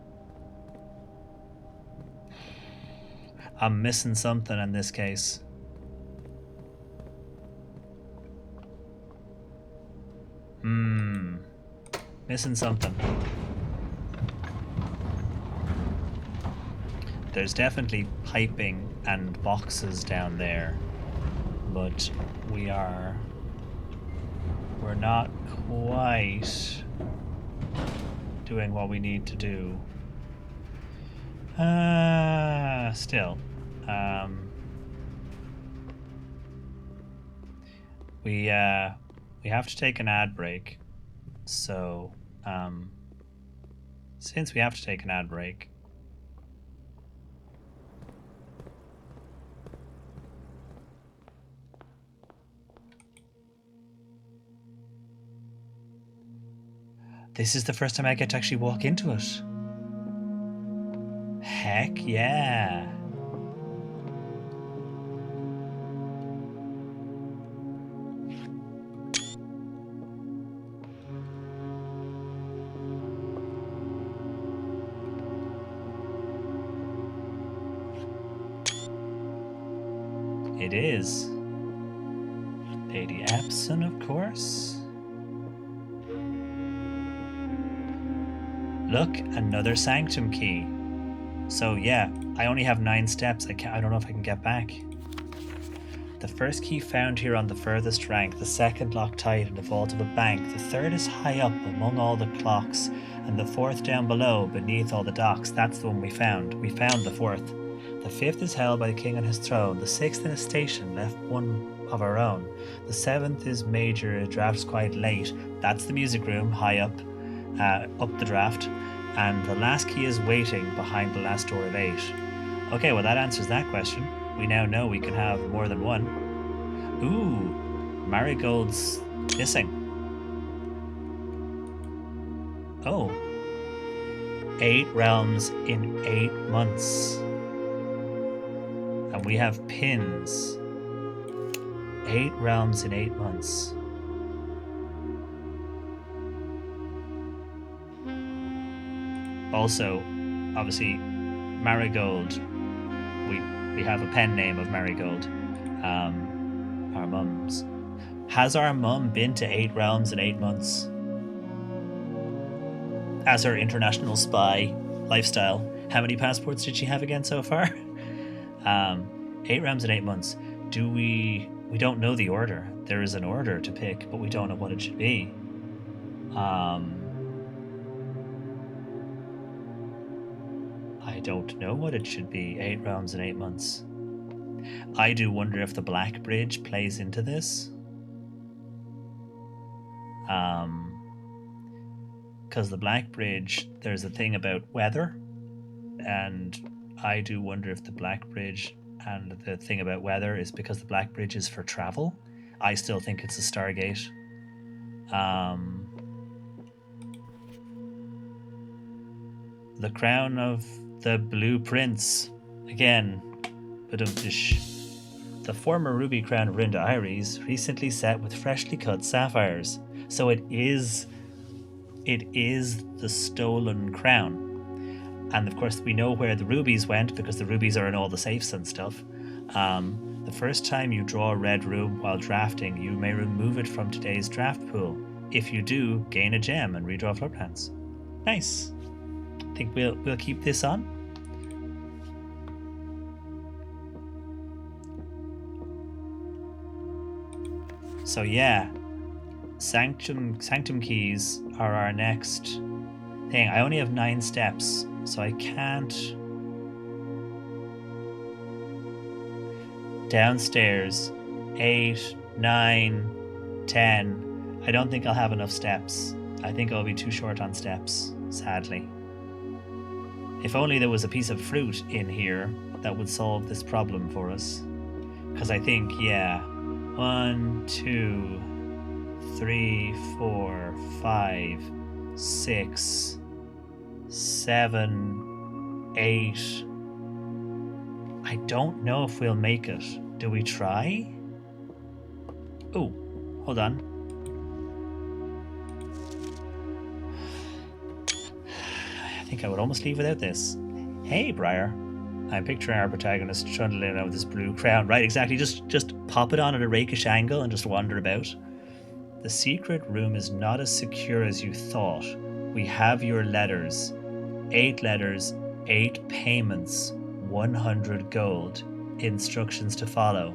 I'm missing something in this case. Missing something. There's definitely piping and boxes down there, but we're not quite doing what we need to do. Still, we have to take an ad break. So, since we have to take an ad break, this is the first time I get to actually walk into it. Heck yeah. It is. Lady Epson, of course. Look, another sanctum key. So yeah, I only have 9 steps. I don't know if I can get back. The first key found here on the furthest rank, the second locked tight in the vault of a bank, the third is high up among all the clocks, and the fourth down below beneath all the docks. That's the one we found. We found the fourth. The fifth is held by the king on his throne, the sixth in a station, left one of our own. The seventh is major, it drafts quite late. That's the music room, high up the draft. And the last key is waiting behind the last door of 8. Okay, well that answers that question. We now know we can have more than one. Ooh, Marigold's missing. Oh. 8 realms in 8 months. And we have pins. 8 realms in 8 months. Also, obviously, Marigold, we have a pen name of Marigold, our mum's. Has our mum been to 8 realms in 8 months? As her international spy lifestyle, how many passports did she have again so far? 8 realms in 8 months. We don't know the order. There is an order to pick, but we don't know what it should be. I don't know what it should be. 8 realms in 8 months. I do wonder if the Black Bridge plays into this. Because the Black Bridge, there's a thing about weather, and I do wonder if the Black Bridge and the thing about weather is because the Black Bridge is for travel. I still think it's a Stargate. The Crown of the Blue Prince. Again, the former ruby crown of Rinda Iris, recently set with freshly cut sapphires. So it is the stolen crown. And of course we know where the rubies went because the rubies are in all the safes and stuff. The first time you draw a red room while drafting, you may remove it from today's draft pool. If you do, gain a gem and redraw floor plans. Nice. I think we'll keep this on. So yeah, Sanctum keys are our next thing. I only have 9 steps, so I can't. Downstairs, 8, 9, 10. I don't think I'll have enough steps. I think I'll be too short on steps, sadly. If only there was a piece of fruit in here that would solve this problem for us. Because I think, yeah, 1, 2, 3, 4, 5, 6, 7, 8, I don't know if we'll make it. Do we try? Oh, hold on. I think I would almost leave without this. Hey, Briar. I'm picturing our protagonist trundling out with this blue crown. Right, exactly. Just pop it on at a rakish angle and just wander about. The secret room is not as secure as you thought. We have your letters. 8 letters, 8 payments, 100 gold. Instructions to follow.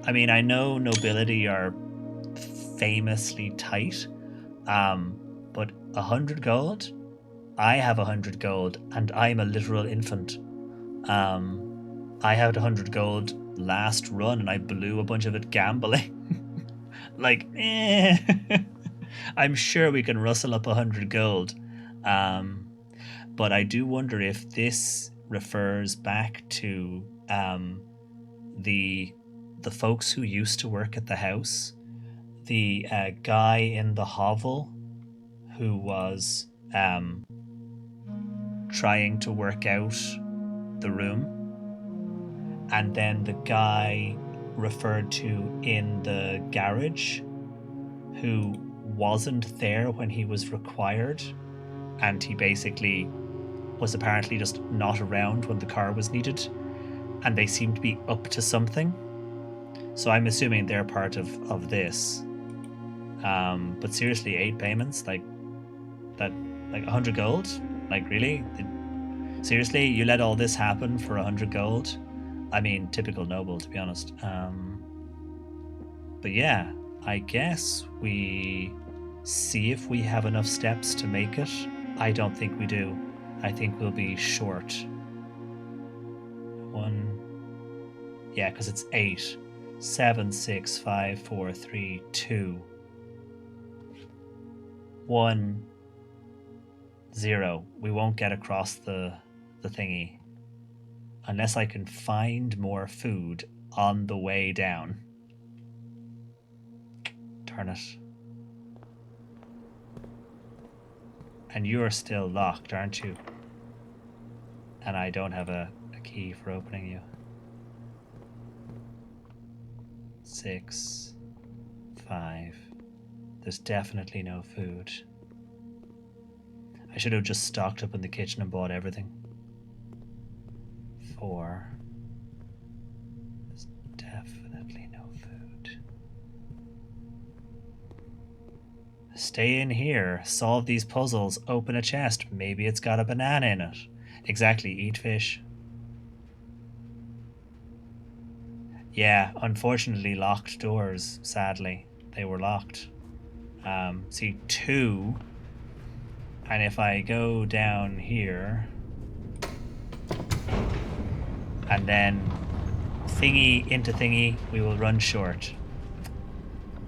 I mean, I know nobility are famously tight, but 100 gold? I have 100 gold, and I'm a literal infant. I had 100 gold last run, and I blew a bunch of it gambling. Like, I'm sure we can rustle up 100 gold. But I do wonder if this refers back to the folks who used to work at the house. The guy in the hovel who was trying to work out the room, and then the guy referred to in the garage who wasn't there when he was required, and he basically was apparently just not around when the car was needed, and they seem to be up to something. So I'm assuming they're part of this. But seriously, 8 payments, like that, like 100 gold? Like, really? Seriously, you let all this happen for 100 gold? I mean, typical noble, to be honest. But yeah, I guess we see if we have enough steps to make it. I don't think we do. I think we'll be short. 1. Yeah, because it's 8. 7, 6, 5, 4, 3, 2. 1, 0. We won't get across the thingy unless I can find more food on the way down. Turn it. And you're still locked, aren't you? And I don't have a key for opening you. 6, 5. There's definitely no food. I should have just stocked up in the kitchen and bought everything. 4. There's definitely no food. Stay in here, solve these puzzles, open a chest. Maybe it's got a banana in it. Exactly, eat fish. Yeah, unfortunately locked doors, sadly. They were locked. See, 2. And if I go down here, and then thingy into thingy, we will run short.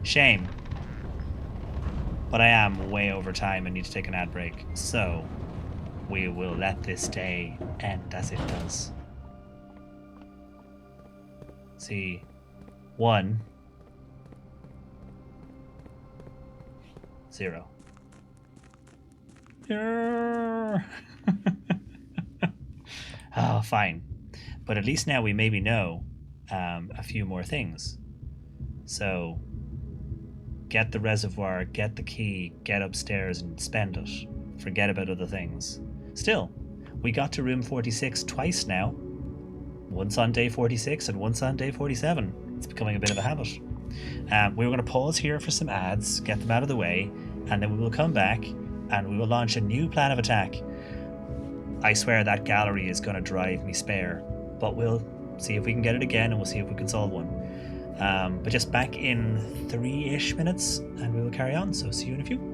Shame. But I am way over time and need to take an ad break. So, we will let this day end as it does. See, 1, 0. Oh, fine. But at least now we maybe know a few more things. So, get the reservoir, get the key, get upstairs and spend it. Forget about other things. Still, we got to room 46 twice now. Once on day 46 and once on day 47. It's becoming a bit of a habit. We're going to pause here for some ads, get them out of the way, and then we will come back and we will launch a new plan of attack. I swear that gallery is going to drive me spare, but we'll see if we can get it again and we'll see if we can solve one. But just back in 3-ish minutes and we will carry on, so see you in a few.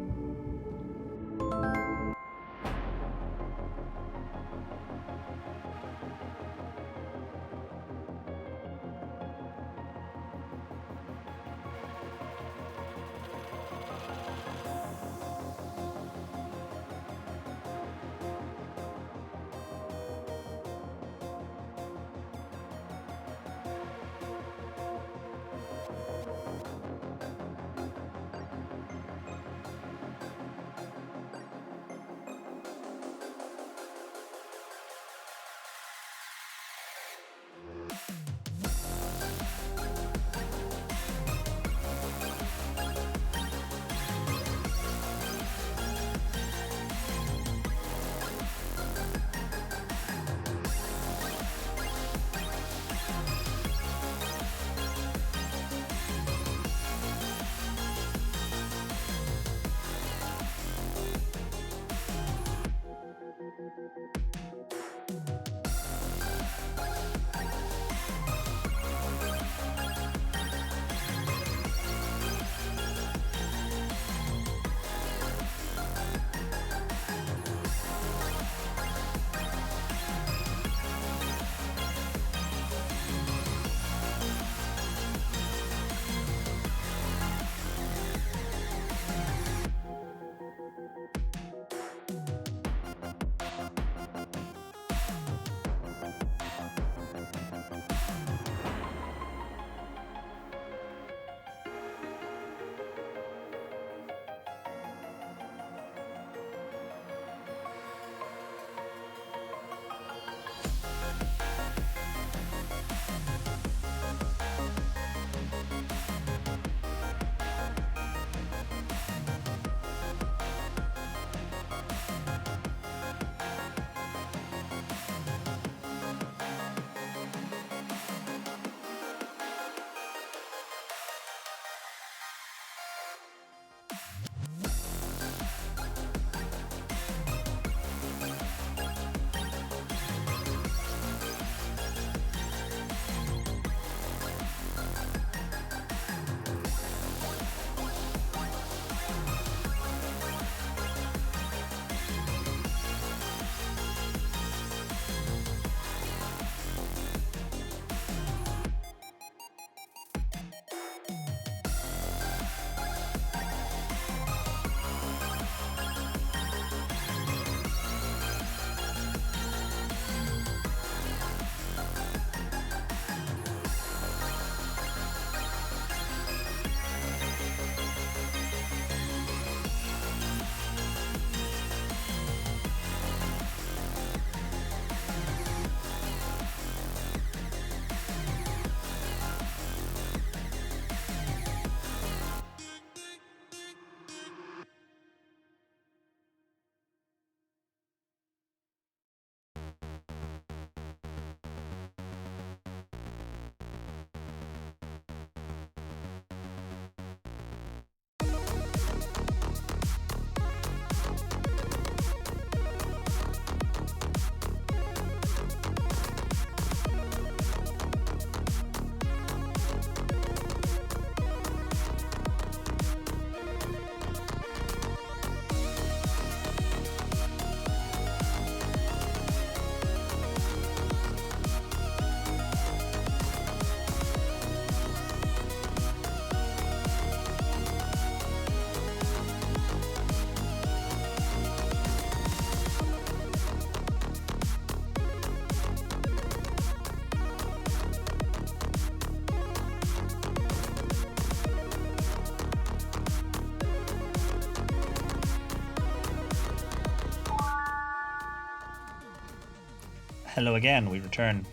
Hello again, we return.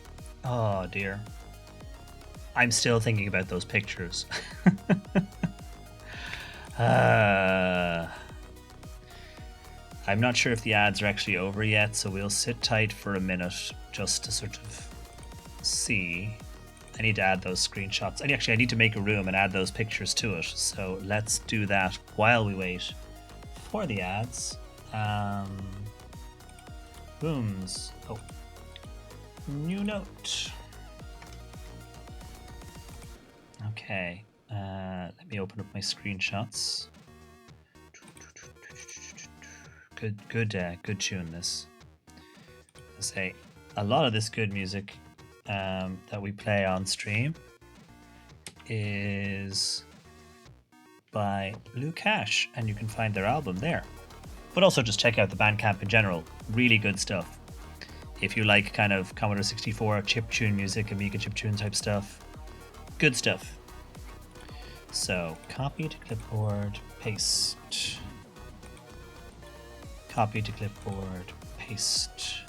Oh dear. I'm still thinking about those pictures. I'm not sure if the ads are actually over yet, so we'll sit tight for a minute just to sort of see. I need to add those screenshots. And actually, I need to make a room and add those pictures to it. So let's do that while we wait for the ads. Booms. Oh. New note. Okay. Let me open up my screenshots. Good tune. This. I say a lot of this good music that we play on stream is by Lukash, and you can find their album there. But also just check out the Bandcamp in general. Really good stuff. If you like kind of Commodore 64 chiptune music, Amiga chiptune type stuff, good stuff. So copy to clipboard, paste. Copy to clipboard, paste.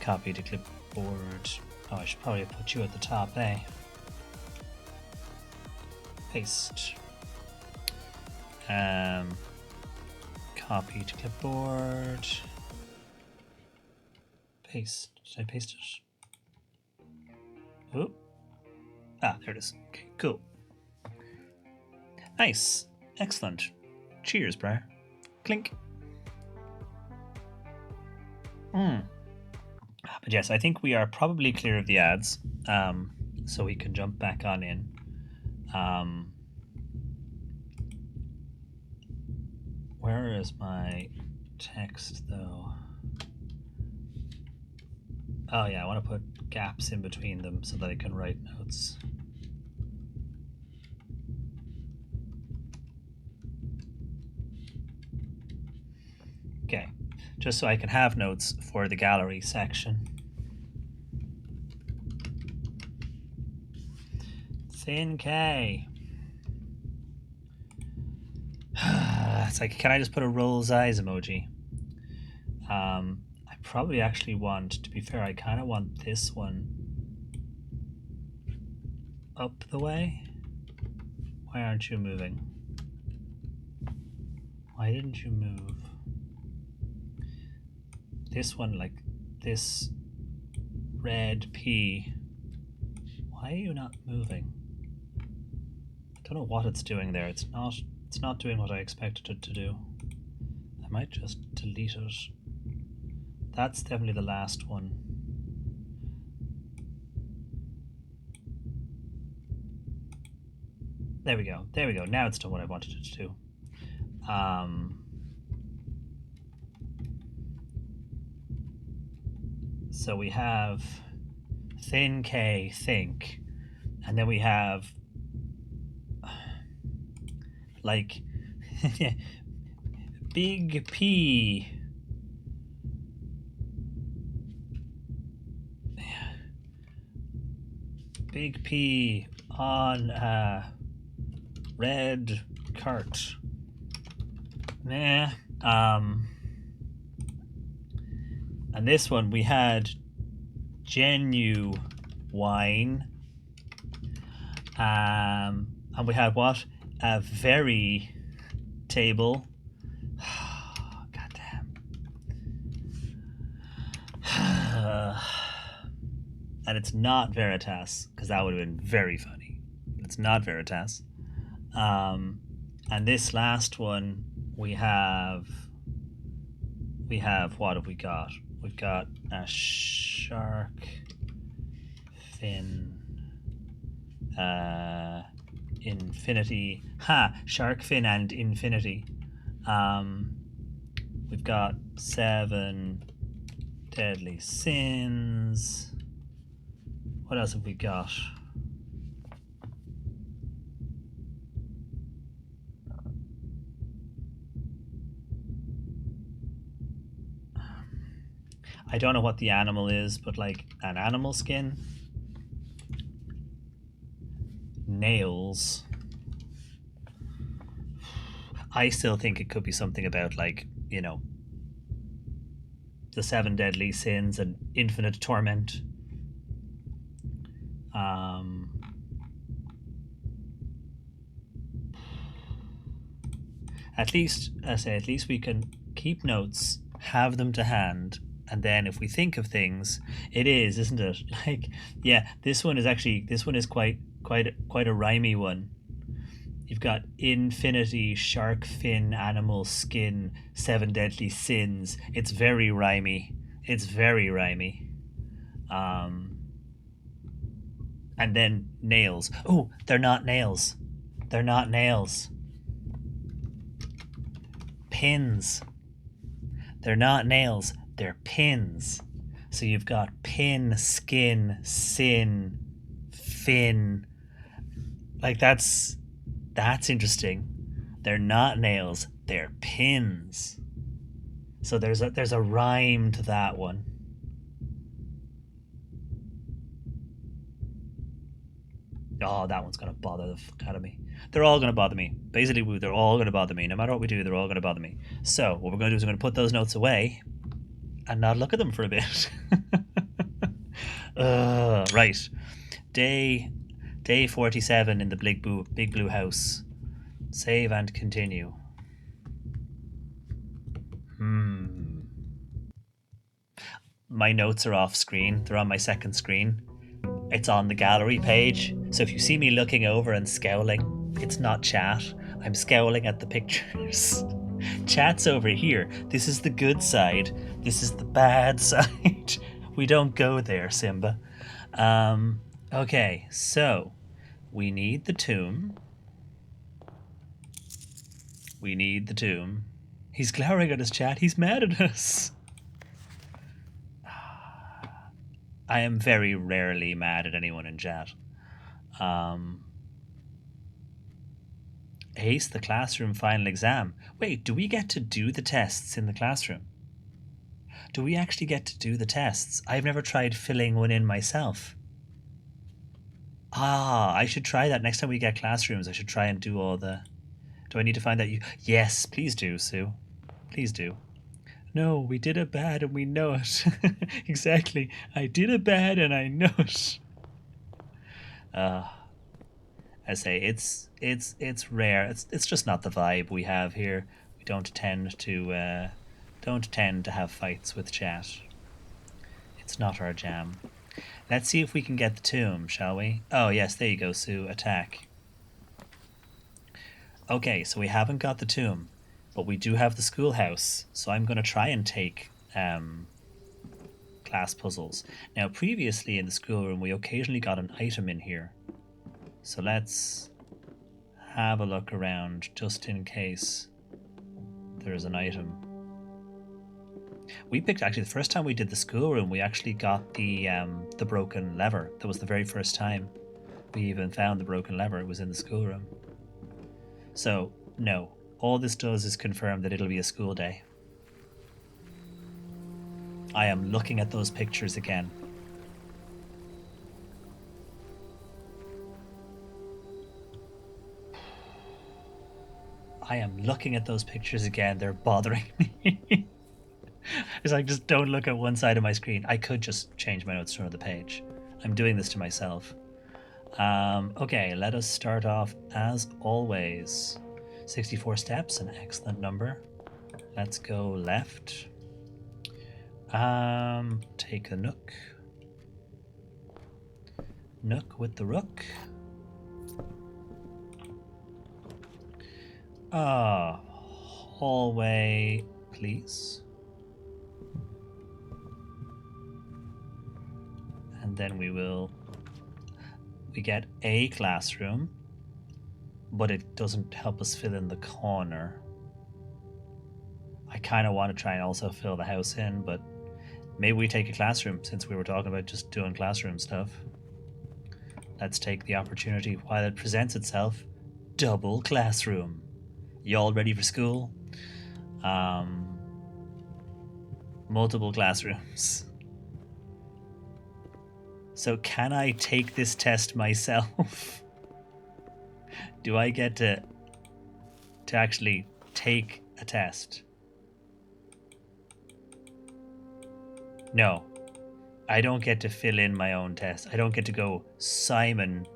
Copy to clipboard. Oh, I should probably put you at the top, eh? Paste. Copy to clipboard. Paste. Did I paste it? Oh. Ah, there it is. Okay, cool. Nice. Excellent. Cheers, Briar. Clink. But yes, I think we are probably clear of the ads, so we can jump back on in. Where is my text though? Oh yeah, I want to put gaps in between them so that I can write notes. Okay, just so I can have notes for the gallery section. Thin K. It's like, can I just put a roll's eyes emoji? I probably actually want, to be fair, I kind of want this one up the way. Why aren't you moving? Why didn't you move? This one, like this red P. Why are you not moving? I don't know what it's doing there. It's not doing what I expected it to do. I might just delete it. That's definitely the last one. There we go. There we go. Now it's done what I wanted it to do. So we have Thin K, think, and then we have like Big P. Big P on a red cart. Nah. And this one we had Genuine. And we had what? A very table. Goddamn. And it's not Veritas, because that would have been very funny. It's not Veritas. And this last one, we have what have we got? We've got a shark fin infinity. Shark fin and infinity. We've got 7 deadly sins. What else have we got? I don't know what the animal is, but like an animal skin. Nails. I still think it could be something about, like, you know, the 7 deadly sins and infinite torment. At least we can keep notes, have them to hand, and then if we think of things, it is, isn't it? Like, yeah, this one is quite a rhymey one. You've got infinity, shark fin, animal skin, 7 deadly sins. It's very rhymey. And then nails. Oh, they're not nails. Pins. They're not nails. They're pins. So you've got pin, skin, sin, fin. Like, that's interesting. They're not nails. They're pins. So there's a rhyme to that one. Oh, that one's gonna bother the fuck out of me. They're all gonna bother me. Basically, they're all gonna bother me. No matter what we do, they're all gonna bother me. So what we're gonna do is we're gonna put those notes away and not look at them for a bit. Right. Day 47 in the big blue house. Save and continue. My notes are off screen. They're on my second screen. It's on the gallery page. So if you see me looking over and scowling, it's not chat. I'm scowling at the pictures. Chat's over here. This is the good side. This is the bad side. We don't go there, Simba. Okay, so we need the tomb. We need the tomb. He's glowering at us, chat. He's mad at us. I am very rarely mad at anyone in chat. Ace the classroom final exam. Wait, do we get to do the tests in the classroom? Do we actually get to do the tests? I've never tried filling one in myself. Ah, I should try that next time we get classrooms. I should try and do all the... Do I need to find that you... Yes, please do, Sue. Please do. No, we did it bad and we know it. Exactly. I did it bad and I know it. I say it's rare. It's just not the vibe we have here. We don't tend to have fights with chat. It's not our jam. Let's see if we can get the tomb, shall we? Oh yes, there you go, Sue. Attack. Okay, so we haven't got the tomb, but we do have the schoolhouse. So I'm going to try and take class puzzles. Now, previously in the schoolroom, we occasionally got an item in here. So let's have a look around just in case there's an item. We picked, actually, the first time we did the schoolroom, we actually got the broken lever. That was the very first time we even found the broken lever. It was in the schoolroom. So, no. All this does is confirm that it'll be a school day. I am looking at those pictures again. I am looking at those pictures again. They're bothering me. It's like, just don't look at one side of my screen. I could just change my notes to another page. I'm doing this to myself. Okay, let us start off as always. 64 steps, an excellent number. Let's go left. Take a nook. Nook with the rook. Hallway, please. And then we get a classroom, but it doesn't help us fill in the corner. I kind of want to try and also fill the house in, but maybe we take a classroom since we were talking about just doing classroom stuff. Let's take the opportunity while it presents itself. Double classroom. You all ready for school? Multiple classrooms. So can I take this test myself? Do I get to actually take a test? No. I don't get to fill in my own test. I don't get to go Simon,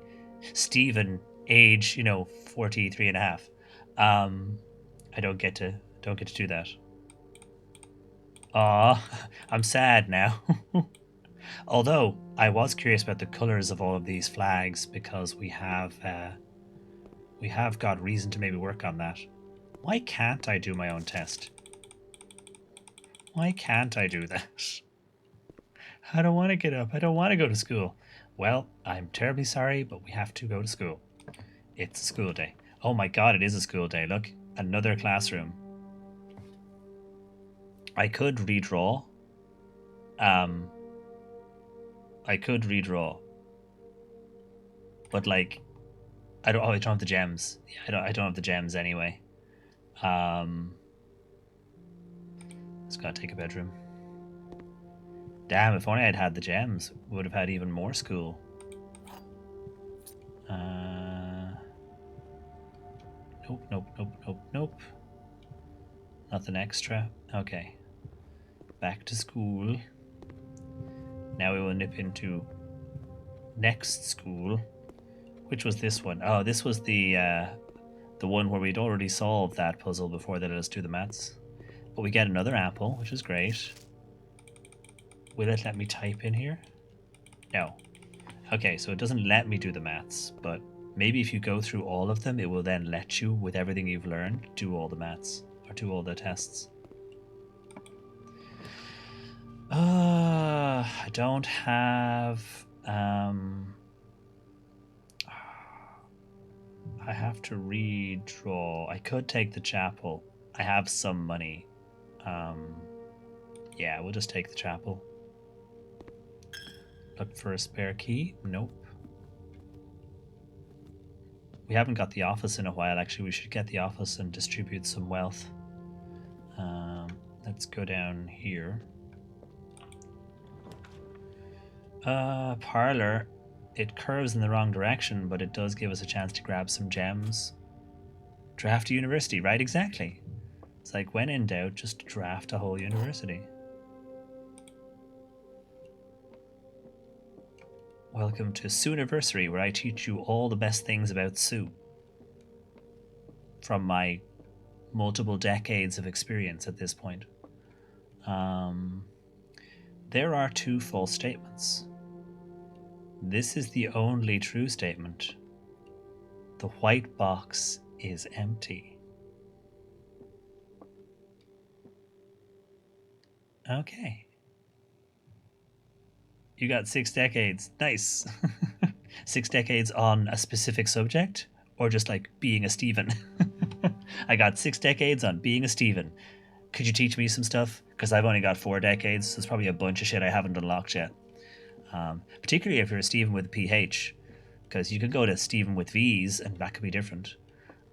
Stephen, age, 43 and a half. I don't get to do that. I'm sad now. Although I was curious about the colors of all of these flags because we have got reason to maybe work on that. Why can't I do my own test? Why can't I do that? I don't want to get up. I don't want to go to school. Well, I'm terribly sorry, but we have to go to school. It's a school day. Oh my god, it is a school day. Look, another classroom. I could redraw. But like, I don't have the gems. Yeah, I don't have the gems anyway. Just gotta take a bedroom. Damn, if only I'd had the gems, we would have had even more school. Nope. Nothing extra. Okay. Back to school. Now we will nip into next school. Which was this one? Oh, this was the one where we'd already solved that puzzle before they let us do the maths. But we get another apple, which is great. Will it let me type in here? No. Okay, so it doesn't let me do the maths, but maybe if you go through all of them, it will then let you, with everything you've learned, do all the maths. or do all the tests. I don't have. I have to redraw. I could take the chapel. I have some money. Yeah, we'll just take the chapel. Look for a spare key. Nope. We haven't got the office in a while, actually. We should get the office and distribute some wealth. Let's go down here. Parlor. It curves in the wrong direction, but it does give us a chance to grab some gems. Draft a university, right? Exactly. It's like, when in doubt, just draft a whole university. Welcome to Sooniversary, where I teach you all the best things about Sue. From my multiple decades of experience at this point. There are 2 false statements. This is the only true statement. The white box is empty. Okay. You got 6 decades. Nice. 6 decades on a specific subject, or just like being a Stephen? I got 6 decades on being a Stephen. Could you teach me some stuff? Because I've only got 4 decades, so there's probably a bunch of shit I haven't unlocked yet. Particularly if you're a Stephen with a PH, because you could go to Stephen with V's, and that could be different.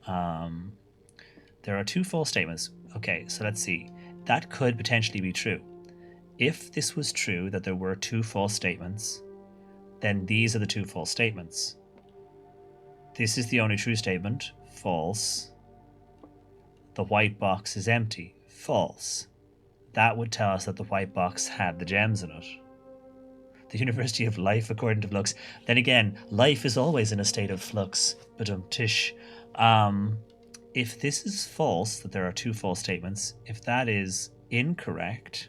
There are 2 false statements. Okay, so let's see. That could potentially be true. If this was true, that there were 2 false statements, then these are the 2 false statements. This is the only true statement. False. The white box is empty. False. That would tell us that the white box had the gems in it. The University of Life, according to Flux. Then again, life is always in a state of flux. Tish. If this is false, that there are 2 false statements, if that is incorrect,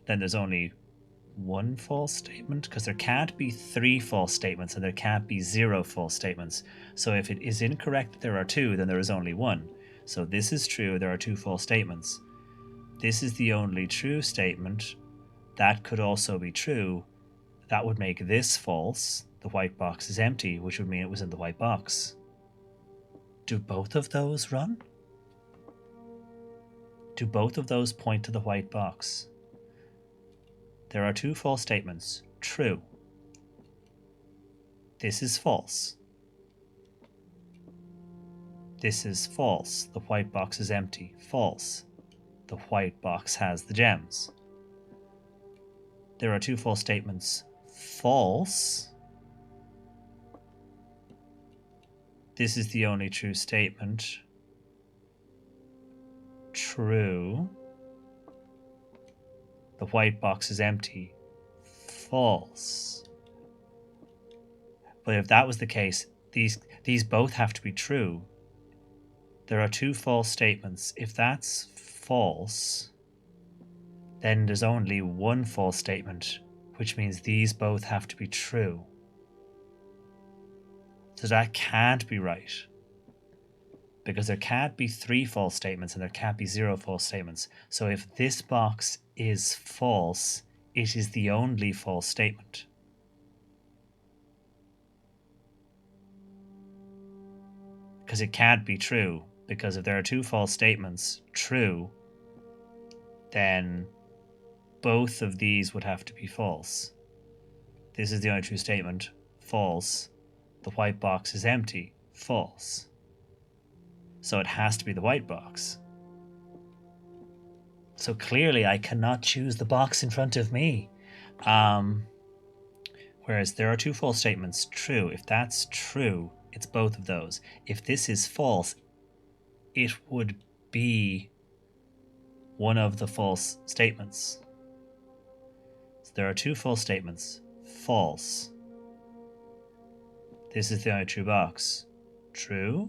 then there's only 1 false statement, because there can't be 3 false statements and there can't be 0 false statements. So if it is incorrect that there are 2, then there is only 1. So this is true, there are 2 false statements. This is the only true statement. That could also be true. That would make this false. The white box is empty, which would mean it was in the white box. Do both of those run? Do both of those point to the white box? There are 2 false statements. True. This is false. This is false. The white box is empty. False. The white box has the gems. There are 2 false statements. False. This is the only true statement. True. The white box is empty. False. But if that was the case, these both have to be true. There are 2 false statements. If that's false, then there's only 1 false statement, which means these both have to be true. So that can't be right. Because there can't be 3 false statements and there can't be 0 false statements. So if this box is false, it is the only false statement. Because it can't be true. Because if there are 2 false statements, true, then both of these would have to be false. This is the only true statement. False. The white box is empty. False. So it has to be the white box. So clearly I cannot choose the box in front of me. Whereas there are 2 false statements. True. If that's true, it's both of those. If this is false, it would be one of the false statements. So there are 2 false statements. False. This is the only true box. True.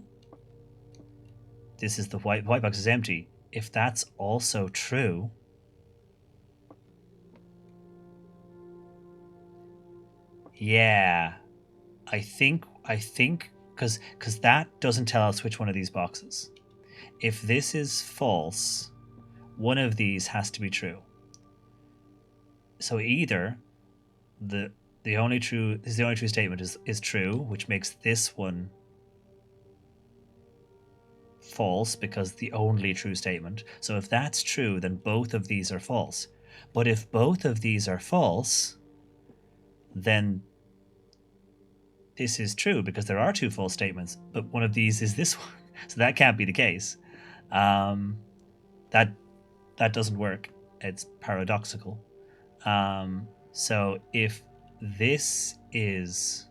This is the white box is empty. If that's also true, yeah, I think because that doesn't tell us which one of these boxes. If this is false, one of these has to be true. So either the only true statement is true, which makes this one false because the only true statement. So if that's true, then both of these are false. But if both of these are false, then this is true because there are two false statements, but one of these is this one. So that can't be the case. That doesn't work. It's paradoxical. So if this is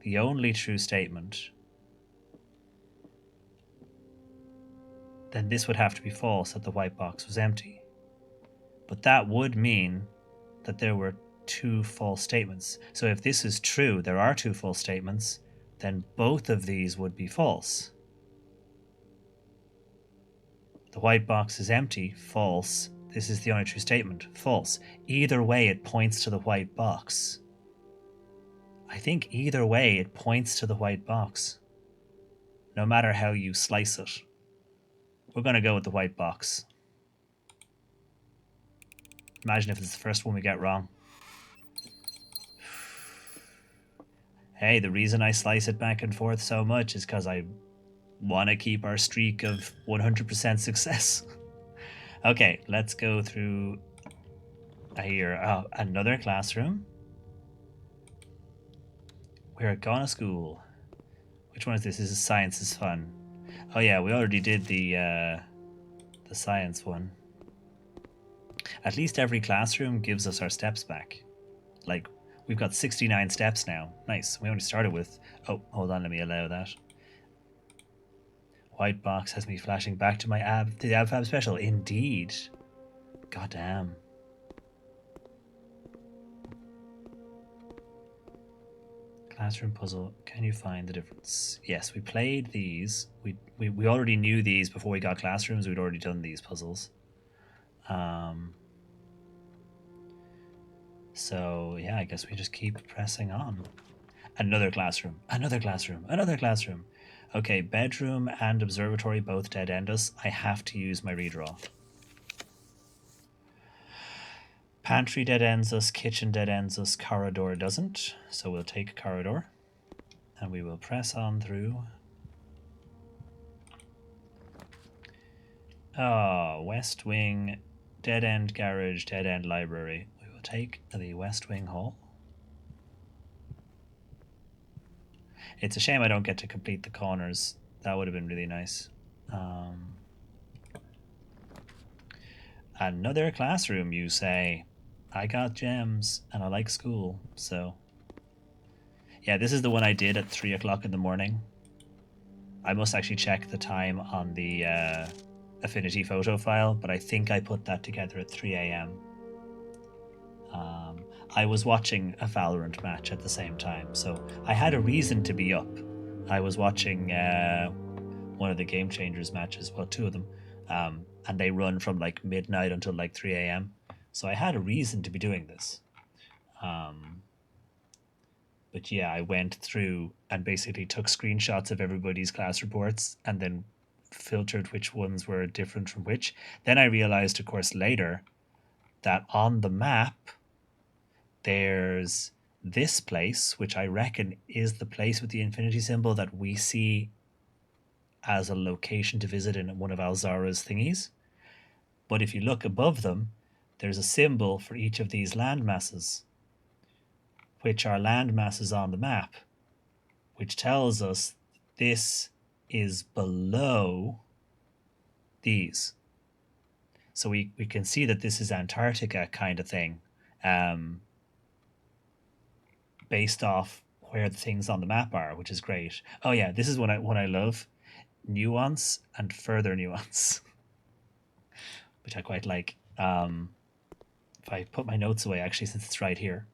the only true statement, then this would have to be false, that the white box was empty. But that would mean that there were two false statements. So if this is true, there are two false statements, then both of these would be false. The white box is empty, false. This is the only true statement, false. Either way, it points to the white box. I think either way, it points to the white box. No matter how you slice it. We're going to go with the white box. Imagine if it's the first one we get wrong. Hey, the reason I slice it back and forth so much is because I want to keep our streak of 100% success. Okay, let's go through here. Oh, another classroom. We're going to school. Which one is this? This is science is fun. Oh yeah, we already did the science one. At least every classroom gives us our steps back. Like, we've got 69 steps now. Nice. We only started with... Oh, hold on, let me allow that. White box has me flashing back to my the AbFab special. Indeed. Goddamn. Classroom puzzle. Can you find the difference? Yes, we played these. We already knew these before we got classrooms. We'd already done these puzzles. So yeah, I guess we just keep pressing on. Another classroom. Another classroom. Another classroom. Okay, bedroom and observatory both dead end us. I have to use my redraw. Pantry dead ends us, kitchen dead ends us, corridor doesn't. So we'll take corridor and we will press on through. Oh, West Wing, dead end garage, dead end library. We will take the West Wing hall. It's a shame I don't get to complete the corners. That would have been really nice. Another classroom, you say? I got gems and I like school, so... Yeah, this is the one I did at 3 o'clock in the morning. I must actually check the time on the Affinity photo file, but I think I put that together at 3 a.m. I was watching a Valorant match at the same time, so I had a reason to be up. I was watching one of the Game Changers matches, well, two of them, and they run from like midnight until like 3 a.m. So I had a reason to be doing this. But yeah, I went through and basically took screenshots of everybody's class reports and then filtered which ones were different from which. Then I realized, of course, later that on the map, there's this place, which I reckon is the place with the infinity symbol that we see as a location to visit in one of Alzara's thingies. But if you look above them, there's a symbol for each of these land masses, which are land masses on the map, which tells us this is below these. So we can see that this is Antarctica kind of thing, based off where the things on the map are, which is great. Oh yeah, this is what I love. Nuance and further nuance, which I quite like. If I put my notes away, actually, since it's right here.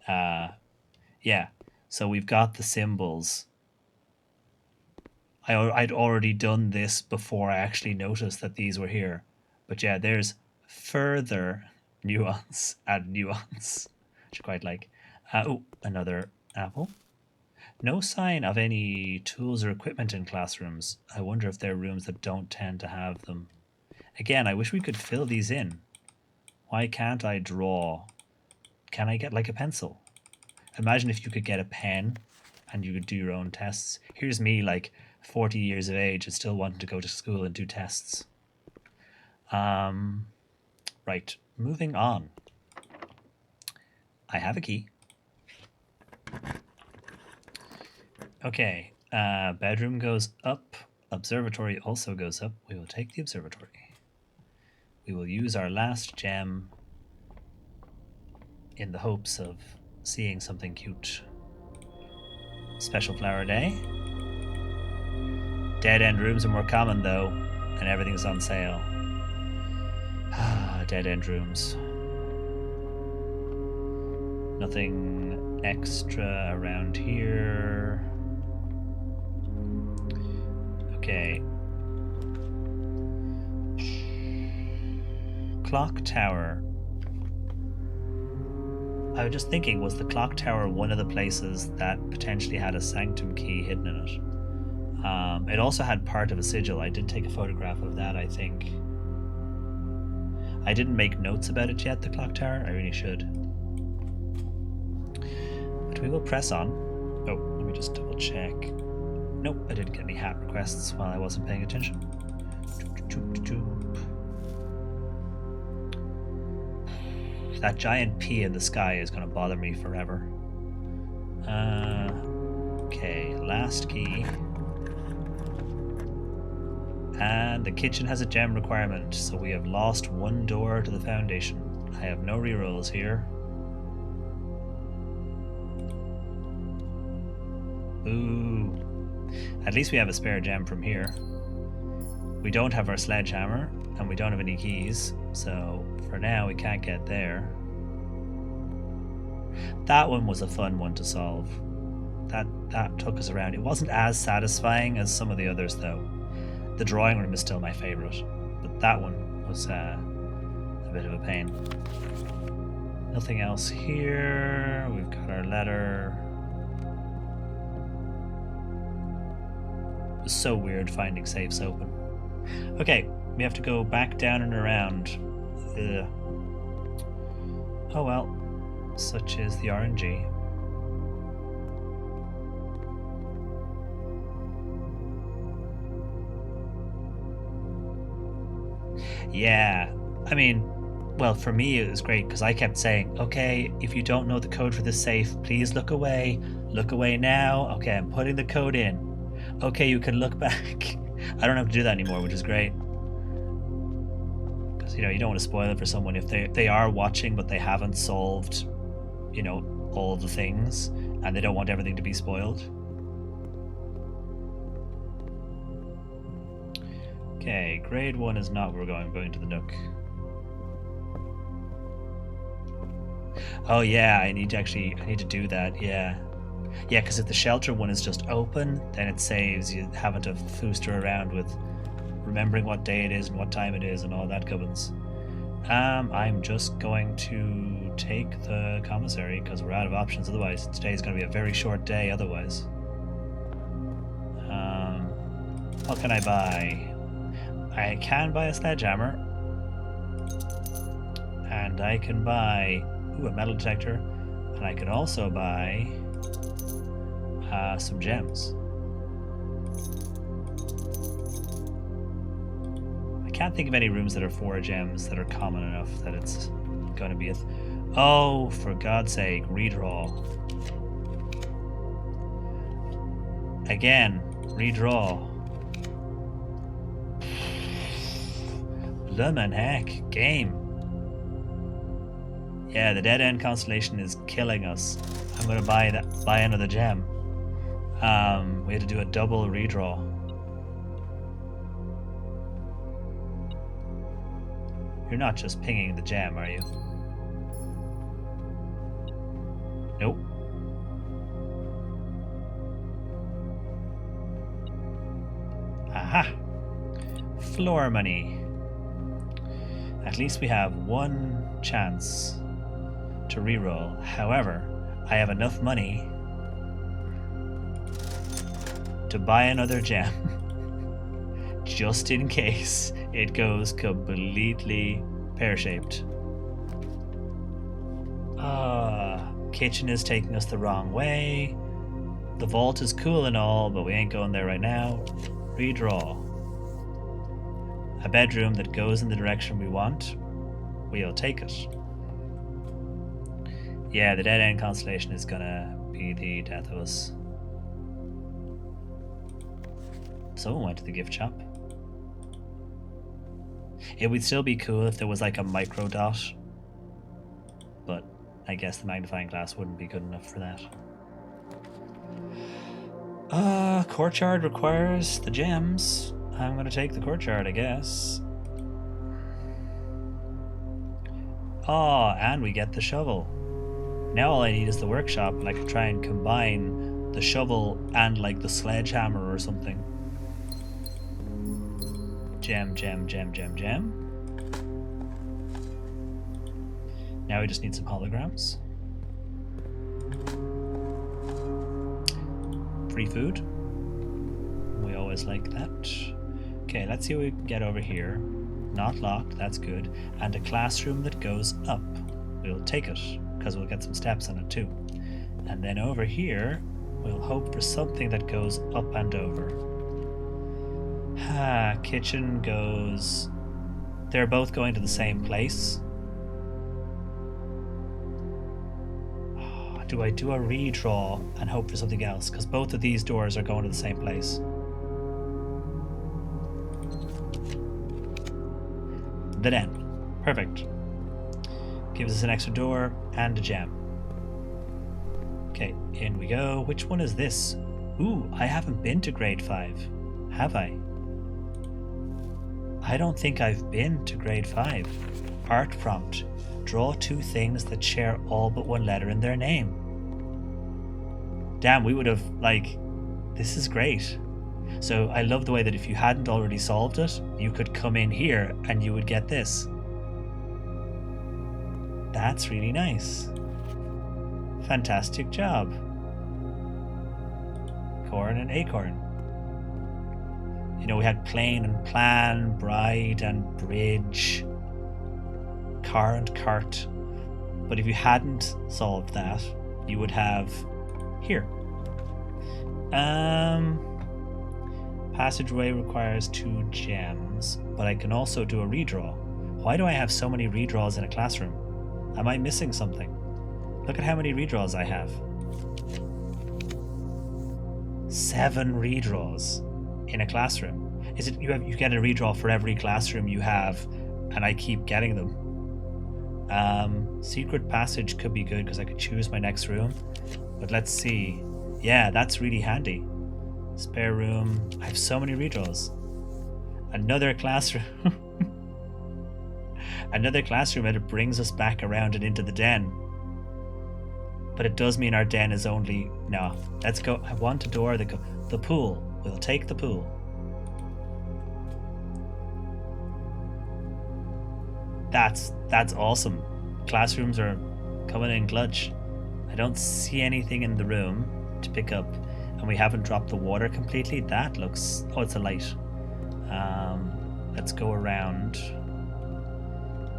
Yeah, so we've got the symbols. I'd already done this before I actually noticed that these were here. But yeah, there's further nuance and nuance, which I quite like. Oh, another apple. No sign of any tools or equipment in classrooms. I wonder if there are rooms that don't tend to have them. Again, I wish we could fill these in. Why can't I draw? Can I get like a pencil? Imagine if you could get a pen and you could do your own tests. Here's me, like 40 years of age and still wanting to go to school and do tests. Right, moving on. I have a key. Okay, bedroom goes up. Observatory also goes up. We will take the observatory. We will use our last gem in the hopes of seeing something cute. Special flower day. Dead end rooms are more common though, and everything's on sale. Dead end rooms. Nothing extra around here. Okay. Clock tower. I was just thinking, was the clock tower one of the places that potentially had a sanctum key hidden in it? It also had part of a sigil. I did take a photograph of that, I think. I didn't make notes about it yet, the clock tower. I really should. But we will press on. Oh, let me just double check. Nope, I didn't get any hat requests while I wasn't paying attention. That giant P in the sky is going to bother me forever. Okay, last key. And the kitchen has a gem requirement, so we have lost one door to the foundation. I have no rerolls here. Ooh. At least we have a spare gem from here. We don't have our sledgehammer, and we don't have any keys, so for now we can't get there. That one was a fun one to solve. That took us around. It wasn't as satisfying as some of the others though. The drawing room is still my favourite, but that one was a bit of a pain. Nothing else here. We've got our letter. It was so weird finding safes open. Okay, we have to go back down and around. Ugh. Oh well, such is the RNG. Yeah, I mean, well, for me it was great because I kept saying, okay, if you don't know the code for this safe, please look away now. Okay, I'm putting the code in. Okay, you can look back. I don't have to do that anymore, which is great. Because, you know, you don't want to spoil it for someone if they are watching but they haven't solved, you know, all the things and they don't want everything to be spoiled. Okay, grade 1 is not where we're going. We're going to the Nook. Oh yeah, I need to do that, yeah. Yeah, because if the shelter one is just open, then it saves you having to fooster around with remembering what day it is and what time it is and all that gubbins. I'm just going to take the commissary because we're out of options otherwise. Today's going to be a very short day otherwise. What can I buy? I can buy a sledgehammer. And I can buy a metal detector. And I can also buy some gems. I can't think of any rooms that are 4 gems that are common enough that it's going to be a... Oh, for God's sake, redraw. Again, redraw. Bloomin' heck, game. Yeah, the dead end constellation is killing us. I'm gonna buy another gem. We had to do a double redraw. You're not just pinging the gem, are you? Nope. Aha! Floor money. At least we have one chance to reroll. However, I have enough money to buy another gem. Just in case it goes completely pear-shaped. Kitchen is taking us the wrong way. The vault is cool and all, but we ain't going there right now. Redraw. A bedroom that goes in the direction we want. We'll take it. Yeah, the dead end constellation is gonna be the death of us. Someone went to the gift shop. It would still be cool if there was like a micro dot, but I guess the magnifying glass wouldn't be good enough for that. Courtyard requires the gems. I'm gonna take the courtyard, I guess. Oh, and we get the shovel. Now all I need is the workshop, and I could try and combine the shovel and like the sledgehammer or something. Gem, gem, gem, gem, gem. Now we just need some holograms. Free food. We always like that. Okay, let's see what we can get over here. Not locked, that's good. And a classroom that goes up. We'll take it, because we'll get some steps on it too. And then over here, we'll hope for something that goes up and over. Kitchen goes... They're both going to the same place. Do I do a redraw and hope for something else? Because both of these doors are going to the same place. The den. Perfect. Gives us an extra door and a gem. Okay, in we go. Which one is this? Ooh, I haven't been to grade 5. Have I? I don't think I've been to grade 5. Art prompt. Draw 2 things that share all but one letter in their name. Damn, we would have, like... This is great. So I love the way that if you hadn't already solved it, you could come in here and you would get this. That's really nice. Fantastic job. Corn and acorn. You know, we had plane and plan, bride and bridge, car and cart. But if you hadn't solved that, you would have here. Passageway requires 2 gems, but I can also do a redraw. Why do I have so many redraws in a classroom? Am I missing something? Look at how many redraws I have. 7 redraws in a classroom. Is it you get a redraw for every classroom you have, and I keep getting them? Secret passage could be good because I could choose my next room. But let's see. Yeah, that's really handy. Spare room. I have so many redraws. Another classroom. Another classroom, and it brings us back around and into the den. But it does mean our den is only... No, let's go. I want a door that the pool. We'll take the pool. That's awesome. Classrooms are coming in clutch. I don't see anything in the room to pick up, and we haven't dropped the water completely. That looks... Oh, it's a light. Let's go around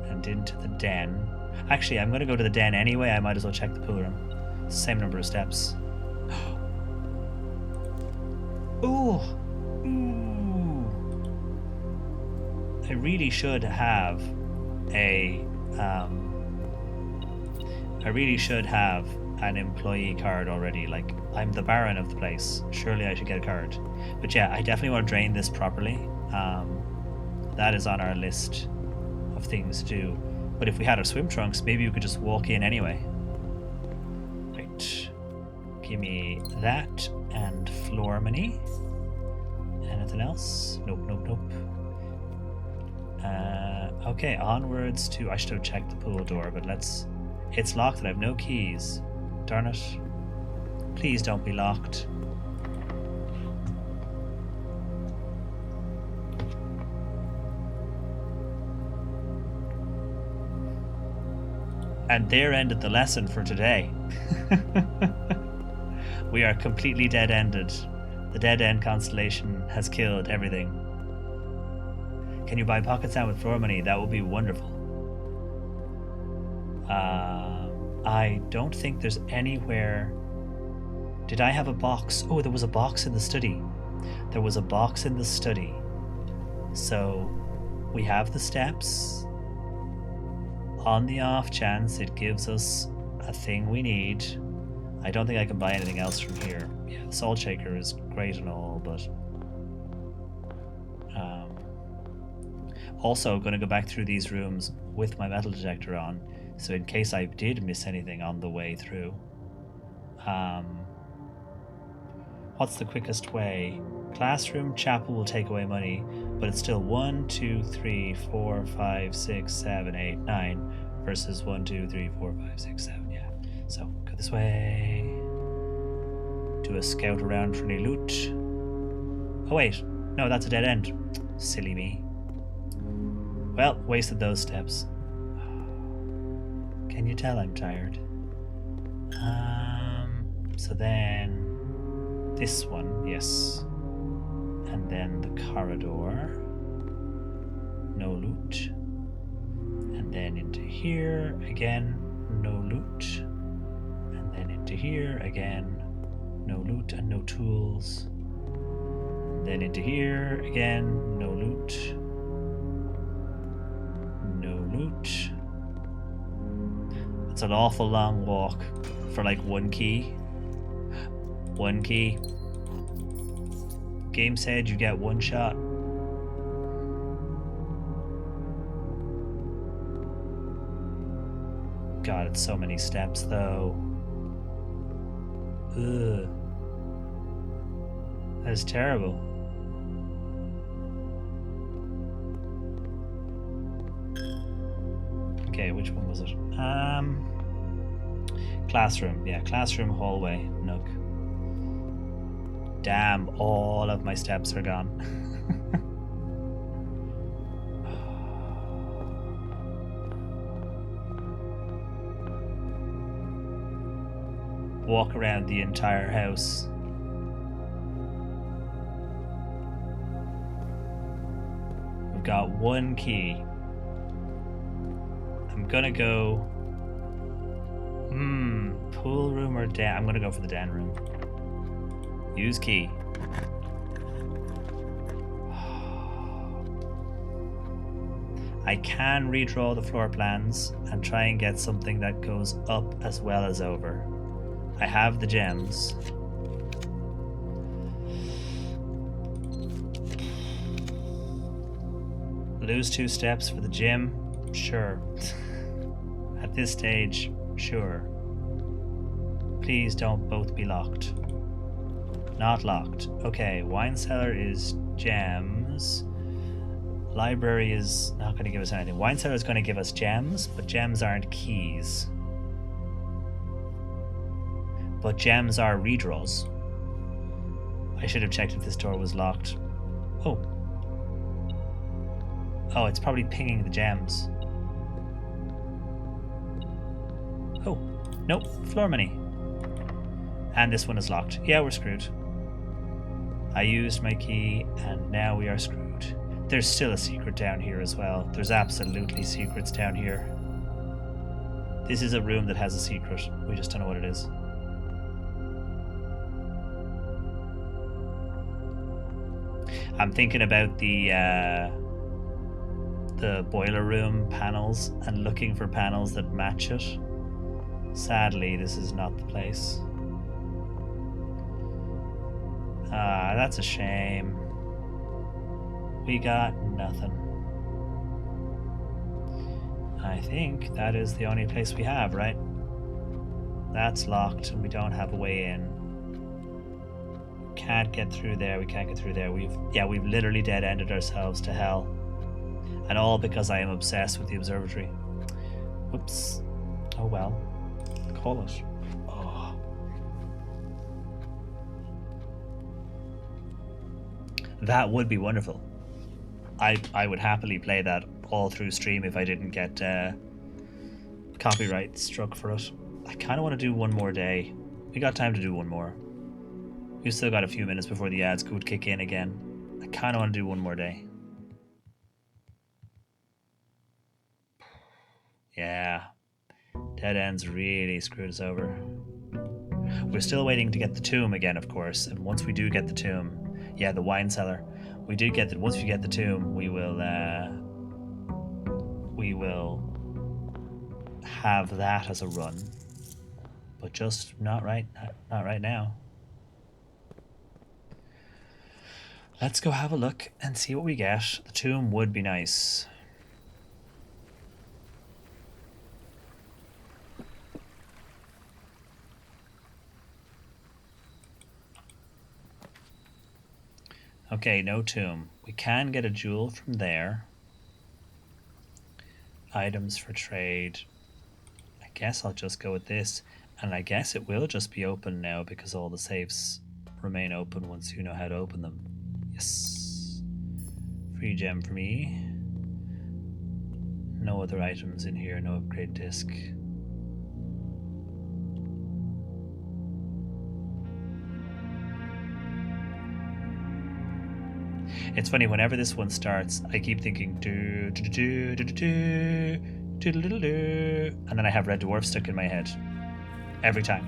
and into the den. Actually, I'm going to go to the den anyway. I might as well check the pool room. It's the same number of steps. Ooh. Ooh. I really should have a... I really should have an employee card already. Like, I'm the Baron of the place. Surely I should get a card. But yeah, I definitely want to drain this properly. That is on our list of things to do. But if we had our swim trunks, maybe we could just walk in anyway. Right. Give me that and floor money. Anything else? Nope, nope, nope. Okay, onwards to... I should have checked the pool door, but let's... It's locked and I have no keys. Darn it. Please don't be locked. And there ended the lesson for today. We are completely dead-ended. The dead end constellation has killed everything. Can you buy pocket sand with floor money? That would be wonderful. I don't think there's anywhere. Did I have a box? Oh, there was a box in the study. There was a box in the study. So we have the steps. On the off chance it gives us a thing we need. I don't think I can buy anything else from here. Yeah, the salt shaker is great and all, but also going to go back through these rooms with my metal detector on, so in case I did miss anything on the way through. What's the quickest way? Classroom, chapel will take away money, but it's still 1, 2, 3, 4, 5, 6, 7, 8, 9 versus 1, 2, 3, 4, 5, 6, 7. Yeah. So go this way. Do a scout around for any loot. Oh wait, no, that's a dead end. Silly me. Well, wasted those steps. Can you tell I'm tired? So then this one, yes. And then the corridor. No loot. And then into here again, no loot. And then into here again, no loot and no tools. And then into here again, no loot. No loot. It's an awful long walk for like one key. One key. Game said you get one shot. God, it's so many steps though. Ugh. That's terrible. Okay, which one was it? Classroom. Yeah, classroom, hallway, nook. Damn, all of my steps are gone. Walk around the entire house. We've got one key. I'm gonna go... pool room or den? I'm gonna go for the den room. Use key. I can redraw the floor plans and try and get something that goes up as well as over. I have the gems. Lose 2 steps for the gym? Sure. At this stage, sure. Please don't both be locked. Not locked. Okay, wine cellar is gems. Library is not going to give us anything. Wine cellar is going to give us gems, but gems aren't keys. But gems are redraws. I should have checked if this door was locked. Oh. Oh, it's probably pinging the gems. Oh, nope, floor money. And this one is locked. Yeah, we're screwed. I used my key and now we are screwed. There's still a secret down here as well. There's absolutely secrets down here. This is a room that has a secret. We just don't know what it is. I'm thinking about the boiler room panels and looking for panels that match it. Sadly, this is not the place. That's a shame. We got nothing. I think that is the only place we have, right? That's locked and we don't have a way in. Can't get through there, we can't get through there. We've literally dead-ended ourselves to hell. And all because I am obsessed with the observatory. Whoops. Oh well. Call it. Oh. That would be wonderful. I would happily play that all through stream if I didn't get copyright struck for it. I kind of want to do one more day. We got time to do one more. We've still got a few minutes before the ads could kick in again. I kind of want to do one more day. Yeah. Dead ends really screwed us over. We're still waiting to get the tomb again, of course. And once we do get the tomb, yeah, the wine cellar. We did get that. Once we get the tomb, we will have that as a run. But just not right now. Let's go have a look and see what we get. The tomb would be nice. Okay, no tomb. We can get a jewel from there. Items for trade. I guess I'll just go with this. And I guess it will just be open now because all the safes remain open once you know how to open them. Yes. Free gem for me. No other items in here, no upgrade disc. It's funny, whenever this one starts, I keep thinking do do do do do do do do do, and then I have Red Dwarf stuck in my head. Every time.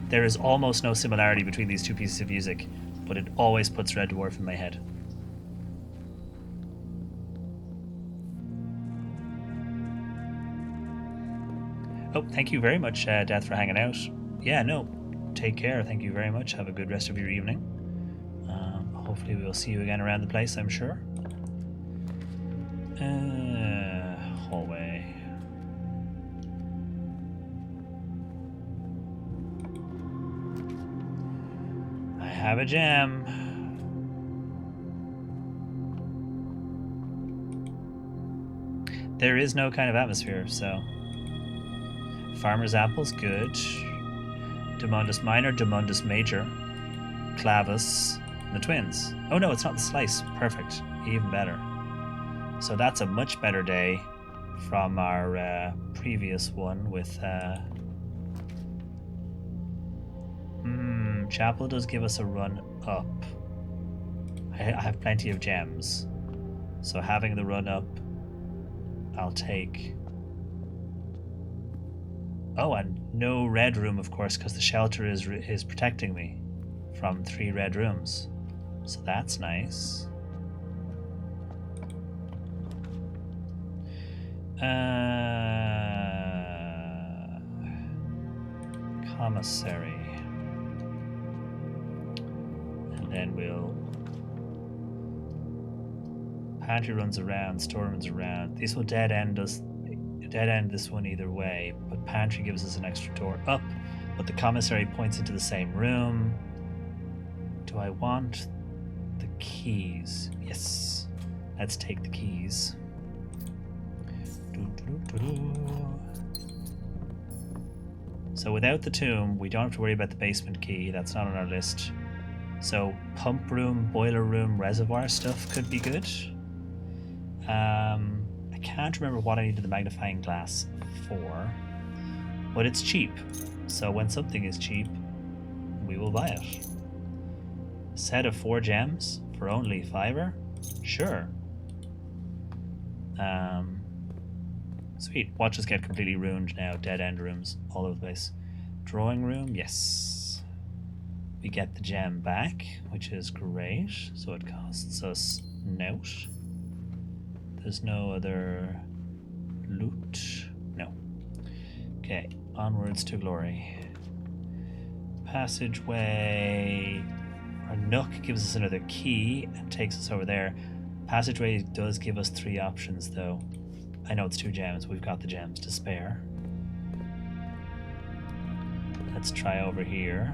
There is almost no similarity between these two pieces of music, but it always puts Red Dwarf in my head. Oh, thank you very much, Death, for hanging out. Yeah, no, take care. Thank you very much. Have a good rest of your evening. Hopefully we'll see you again around the place, I'm sure. Hallway. I have a gem. There is no kind of atmosphere, so... Farmer's Apple's good. Demondus Minor, Demondus Major. Clavis. The twins. Oh no, it's not the slice. Perfect. Even better. So that's a much better day from our previous one with... Chapel does give us a run up. I have plenty of gems. So having the run up, I'll take... Oh, and no red room, of course, because the shelter is protecting me from 3 red rooms. So that's nice. Commissary. And then we'll... Pantry runs around, store runs around. This will dead end this one either way, but pantry gives us an extra door up, but the commissary points into the same room. Do I want the keys? Yes. Let's take the keys. So without the tomb, we don't have to worry about the basement key. That's not on our list. So pump room, boiler room, reservoir stuff could be good. I can't remember what I needed the magnifying glass for, but it's cheap. So when something is cheap, we will buy it. Set of 4 gems for only $5? Sure. Sweet. Watch us get completely ruined now. Dead end rooms all over the place. Drawing room, yes. We get the gem back, which is great. So it costs us note. There's no other loot. No. Okay, onwards to glory. Passageway. Our nook gives us another key and takes us over there. Passageway does give us 3 options, though. I know it's 2 gems. We've got the gems to spare. Let's try over here.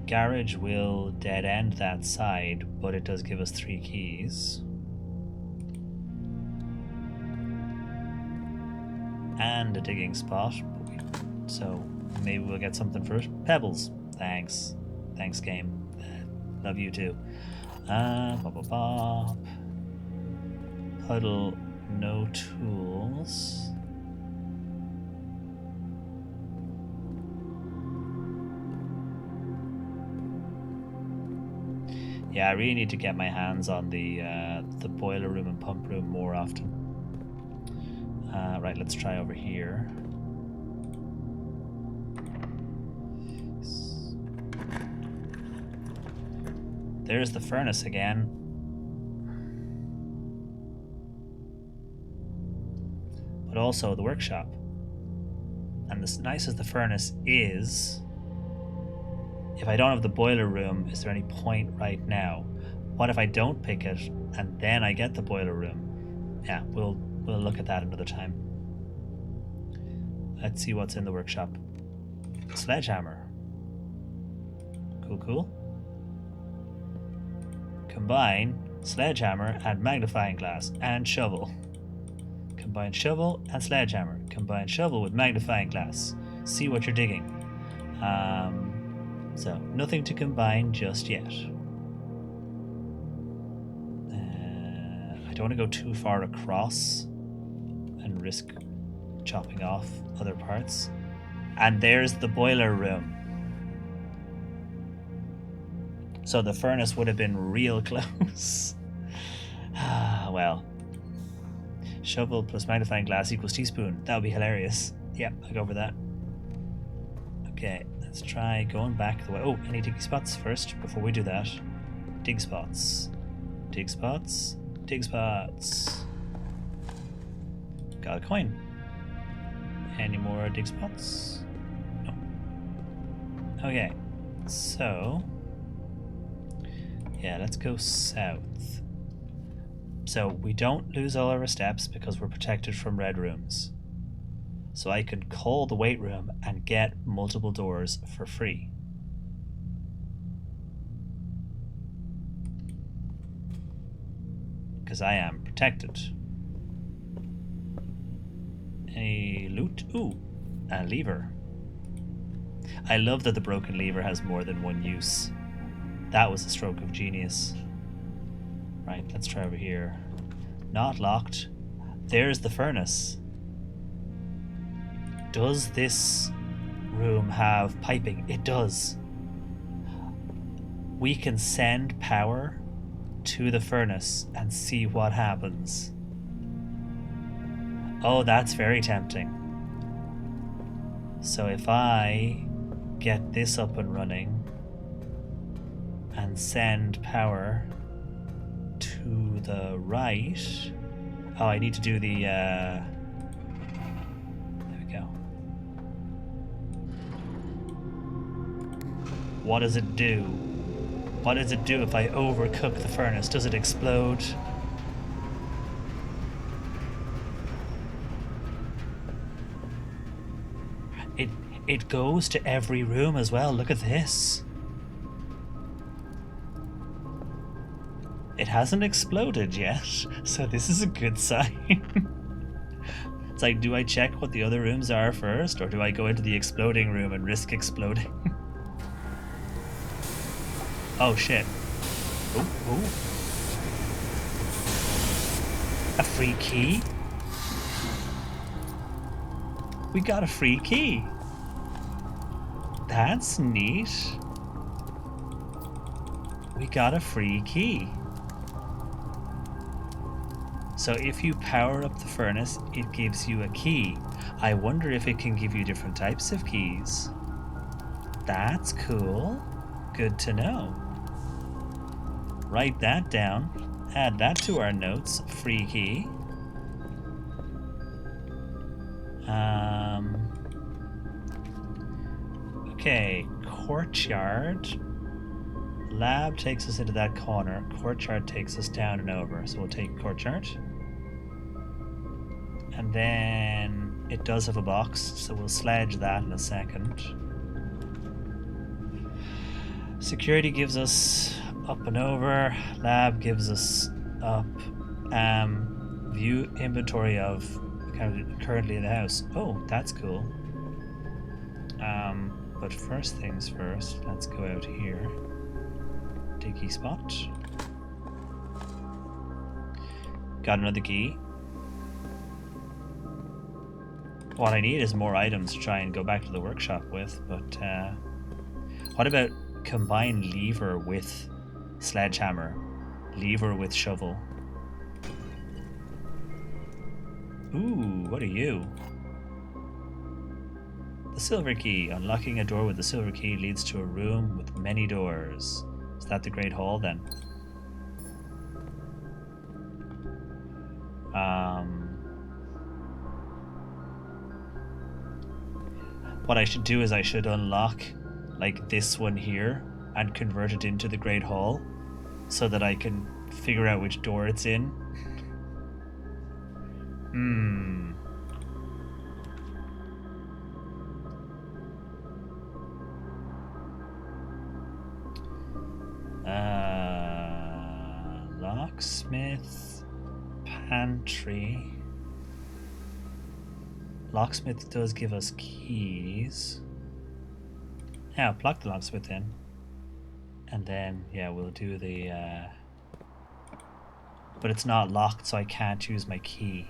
Garage will dead end that side, but it does give us 3 keys. And a digging spot. So maybe we'll get something first. Pebbles. Thanks. Thanks, game. Love you too. Puddle, no tools. Yeah, I really need to get my hands on the boiler room and pump room more often. Right, let's try over here. There's the furnace again. But also the workshop. And as nice as the furnace is, if I don't have the boiler room, is there any point right now? What if I don't pick it and then I get the boiler room? Yeah, we'll look at that another time. Let's see what's in the workshop. Sledgehammer. Cool, cool. Combine sledgehammer and magnifying glass and shovel. Combine shovel and sledgehammer. Combine shovel with magnifying glass. See what you're digging. So, nothing to combine just yet. I don't want to go too far across and risk chopping off other parts. And there's the boiler room. So the furnace would have been real close. Well. Shovel plus magnifying glass equals teaspoon. That would be hilarious. Yeah, I'll go for that. Okay, let's try going back the way. Oh, any diggy spots first before we do that? Dig spots. Dig spots. Dig spots. Got a coin. Any more dig spots? No. Okay, so yeah, let's go south. So we don't lose all our steps because we're protected from red rooms. So I could call the weight room and get multiple doors for free. Because I am protected. Any loot? Ooh, a lever. I love that the broken lever has more than one use. That was a stroke of genius. Right, let's try over here. Not locked. There's the furnace. Does this room have piping? It does. We can send power to the furnace and see what happens. Oh, that's very tempting. So if I get this up and running and send power to the right. Oh, I need to do the there we go. What does it do? What does it do if I overcook the furnace? Does it explode? It goes to every room as well. Look at this. It hasn't exploded yet, so this is a good sign. It's like, do I check what the other rooms are first, or do I go into the exploding room and risk exploding? Oh shit. Ooh. A free key? We got a free key. That's neat. We got a free key. So if you power up the furnace, it gives you a key. I wonder if it can give you different types of keys. That's cool. Good to know. Write that down. Add that to our notes. Free key. Okay, courtyard. Lab takes us into that corner. Courtyard takes us down and over. So we'll take courtyard. And then it does have a box, so we'll sledge that in a second. Security gives us up and over. Lab gives us up. View inventory of currently in the house. Oh, that's cool. But first things first, let's go out here. Diggy spot. Got another key. What I need is more items to try and go back to the workshop with, but what about combine lever with sledgehammer. Lever with shovel. Ooh, what are you? The silver key. Unlocking a door with the silver key leads to a room with many doors. Is that the Great Hall then? What I should do is I should unlock like this one here and convert it into the Great Hall so that I can figure out which door it's in. Locksmith, pantry. Locksmith does give us keys. Yeah, I'll pluck the locksmith in. And then, yeah, we'll do the... But it's not locked, so I can't use my key.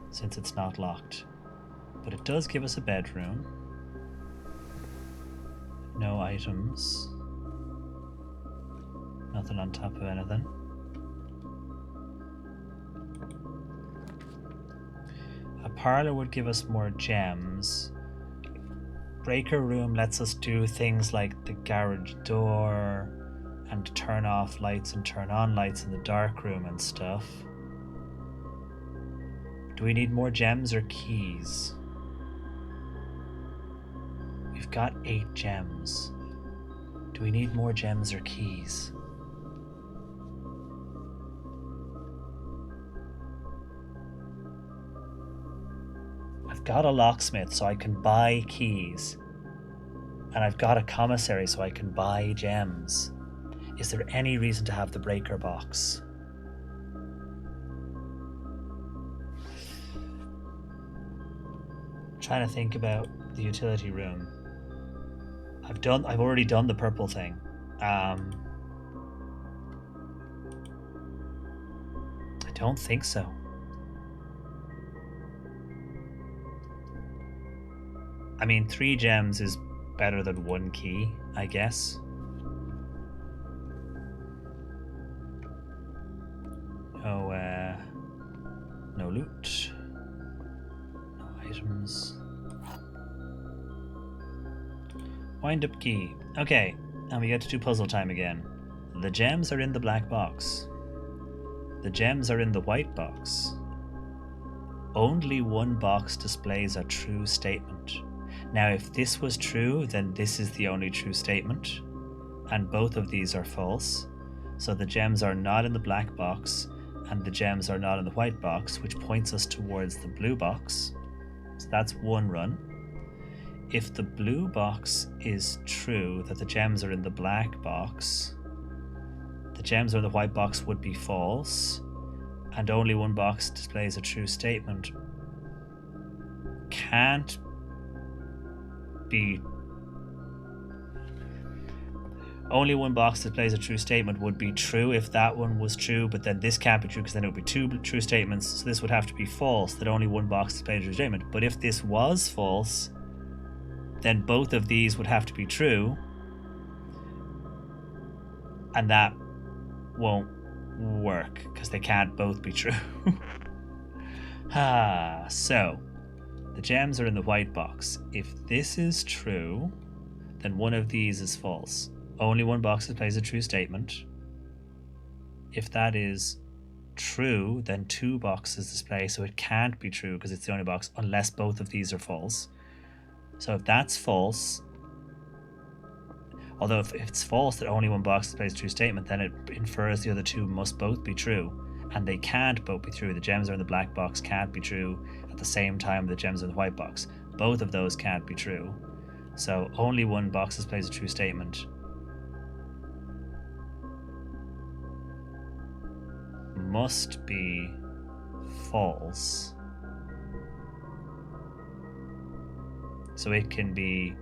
Since it's not locked. But it does give us a bedroom. No items. Nothing on top of anything. A parlor would give us more gems. Breaker room lets us do things like the garage door and turn off lights and turn on lights in the dark room and stuff. Do we need more gems or keys? We've got 8 gems. Do we need more gems or keys? I've got a locksmith, so I can buy keys. And I've got a commissary, so I can buy gems. Is there any reason to have the breaker box? I'm trying to think about the utility room. I've already done the purple thing. I don't think so. I mean, 3 gems is better than 1 key, I guess. No loot. No items. Wind up key. Okay, and we get to do puzzle time again. The gems are in the black box. The gems are in the white box. Only one box displays a true statement. Now, if this was true, then this is the only true statement, and both of these are false. So the gems are not in the black box, and the gems are not in the white box, which points us towards the blue box. So that's one run. If the blue box is true, that the gems are in the black box, the gems are in the white box would be false, and only one box displays a true statement. Can't be. Only one box displays a true statement would be true if that one was true, but then this can't be true because then it would be 2 true statements, so this would have to be false, that only one box displays a true statement. But if this was false, then both of these would have to be true, and that won't work because they can't both be true. So the gems are in the white box. If this is true, then one of these is false. Only one box displays a true statement. If that is true, then 2 boxes display, so it can't be true because it's the only box unless both of these are false. So if that's false, although if it's false that only one box displays a true statement, then it infers the other 2 must both be true, and they can't both be true. The gems are in the black box can't be true at the same time the gems are in the white box. Both of those can't be true. So only one box displays a true statement. Must be false. So it can be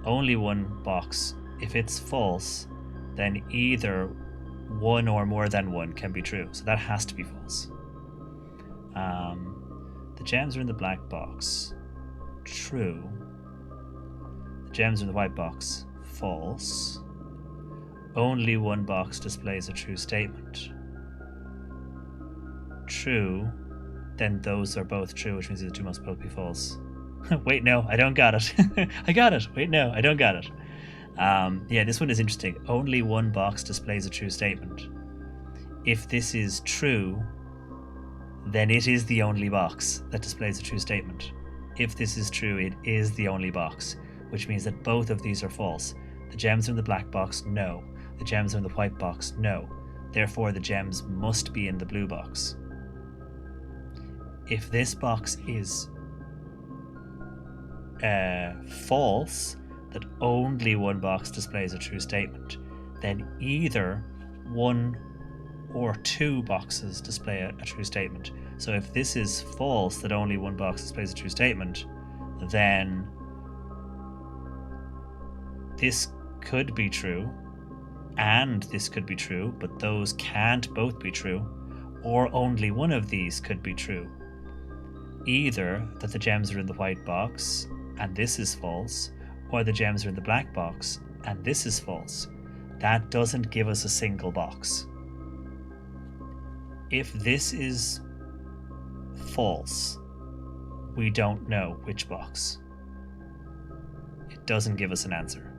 only one box. If it's false, then either one or more than one can be true. So that has to be false. The gems are in the black box. True. The gems are in the white box. False. Only one box displays a true statement. True, then those are both true, which means the two must both be false. Wait, no, I don't got it. I got it. Wait, no, I don't got it. Yeah, this one is interesting. Only one box displays a true statement. If this is true, then it is the only box that displays a true statement. If this is true, it is the only box, which means that both of these are false. The gems are in the black box, no. The gems are in the white box, no. Therefore, the gems must be in the blue box. If this box is false, that only one box displays a true statement, then either one or two boxes display a true statement. So if this is false, that only one box displays a true statement, then this could be true, and this could be true, but those can't both be true, or only one of these could be true. Either that the gems are in the white box, and this is false, or the gems are in the black box, and this is false. That doesn't give us a single box. If this is false, we don't know which box. It doesn't give us an answer.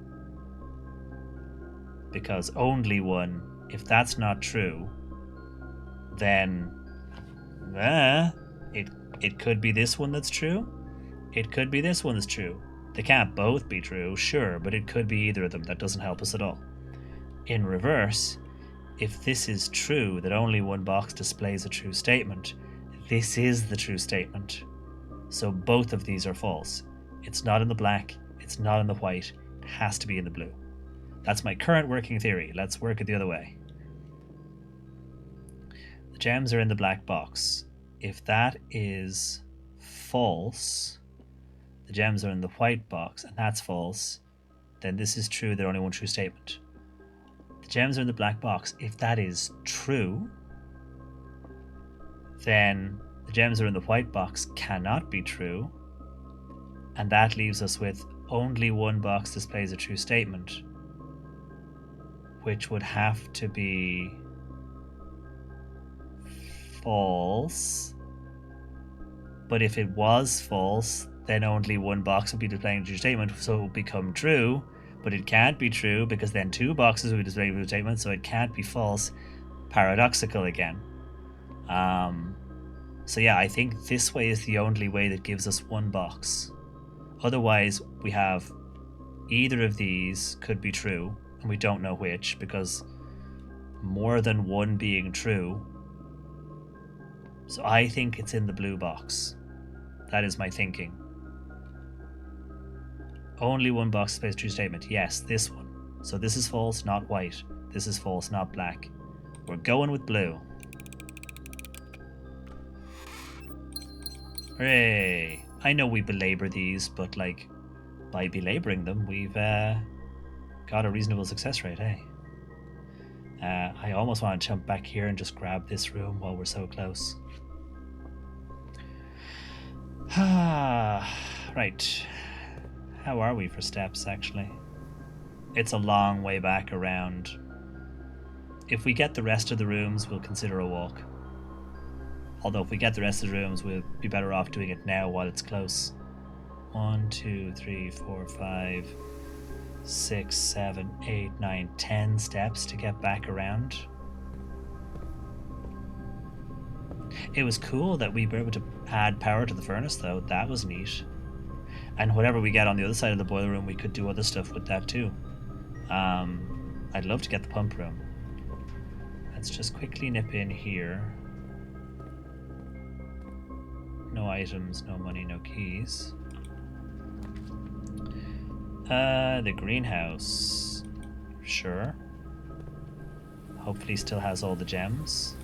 Because only one, if that's not true, then it could be this one that's true. It could be this one that's true. They can't both be true, sure, but it could be either of them. That doesn't help us at all. In reverse, if this is true, that only one box displays a true statement, this is the true statement. So both of these are false. It's not in the black, it's not in the white, it has to be in the blue. That's my current working theory. Let's work it the other way. The gems are in the black box. If that is false, the gems are in the white box, and that's false, then this is true, there's only one true statement. The gems are in the black box. If that is true, then the gems are in the white box cannot be true, and that leaves us with only one box displays a true statement, which would have to be false. But if it was false, then only one box would be displaying a true statement, so it would become true. But it can't be true because then two boxes would be displaying a true statement, so it can't be false. Paradoxical again. So yeah, I think this way is the only way that gives us one box. Otherwise, we have either of these could be true, and we don't know which, because more than one being true. So I think it's in the blue box. That is my thinking. Only one box displays true statement. Yes, this one. So this is false, not white. This is false, not black. We're going with blue. Hooray! I know we belabor these, but like, by belaboring them, we've got a reasonable success rate, eh? I almost want to jump back here and just grab this room while we're so close. Right. How are we for steps, actually? It's a long way back around. If we get the rest of the rooms, we'll consider a walk. Although if we get the rest of the rooms, we'll be better off doing it now while it's close. 1, 2, 3, 4, 5, 6, 7, 8, 9, 10 steps to get back around. It was cool that we were able to add power to the furnace, though. That was neat. And whatever we get on the other side of the boiler room, we could do other stuff with that too. I'd love to get the pump room. Let's just quickly nip in here. No items, no money, no keys. The greenhouse. Sure. Hopefully still has all the gems.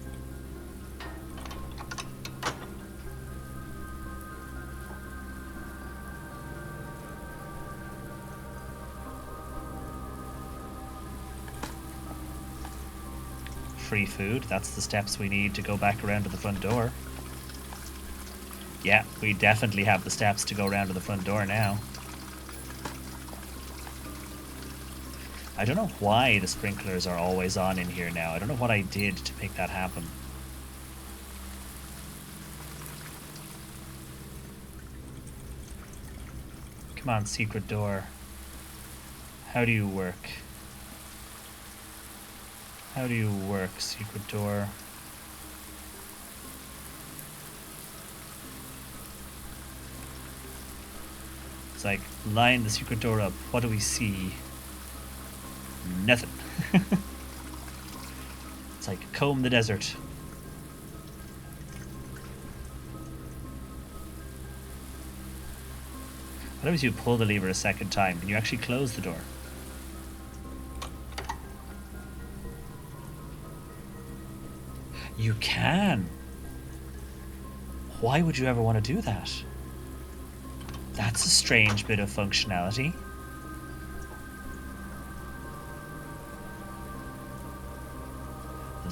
Free food. That's the steps we need to go back around to the front door. Yeah, we definitely have the steps to go around to the front door now. I don't know why the sprinklers are always on in here now. I don't know what I did to make that happen. Come on, secret door. How do you work? How do you work, secret door? It's like, line the secret door up. What do we see? Nothing. It's like comb the desert. What happens if you pull the lever a second time? Can you actually close the door? You can! Why would you ever want to do that? That's a strange bit of functionality.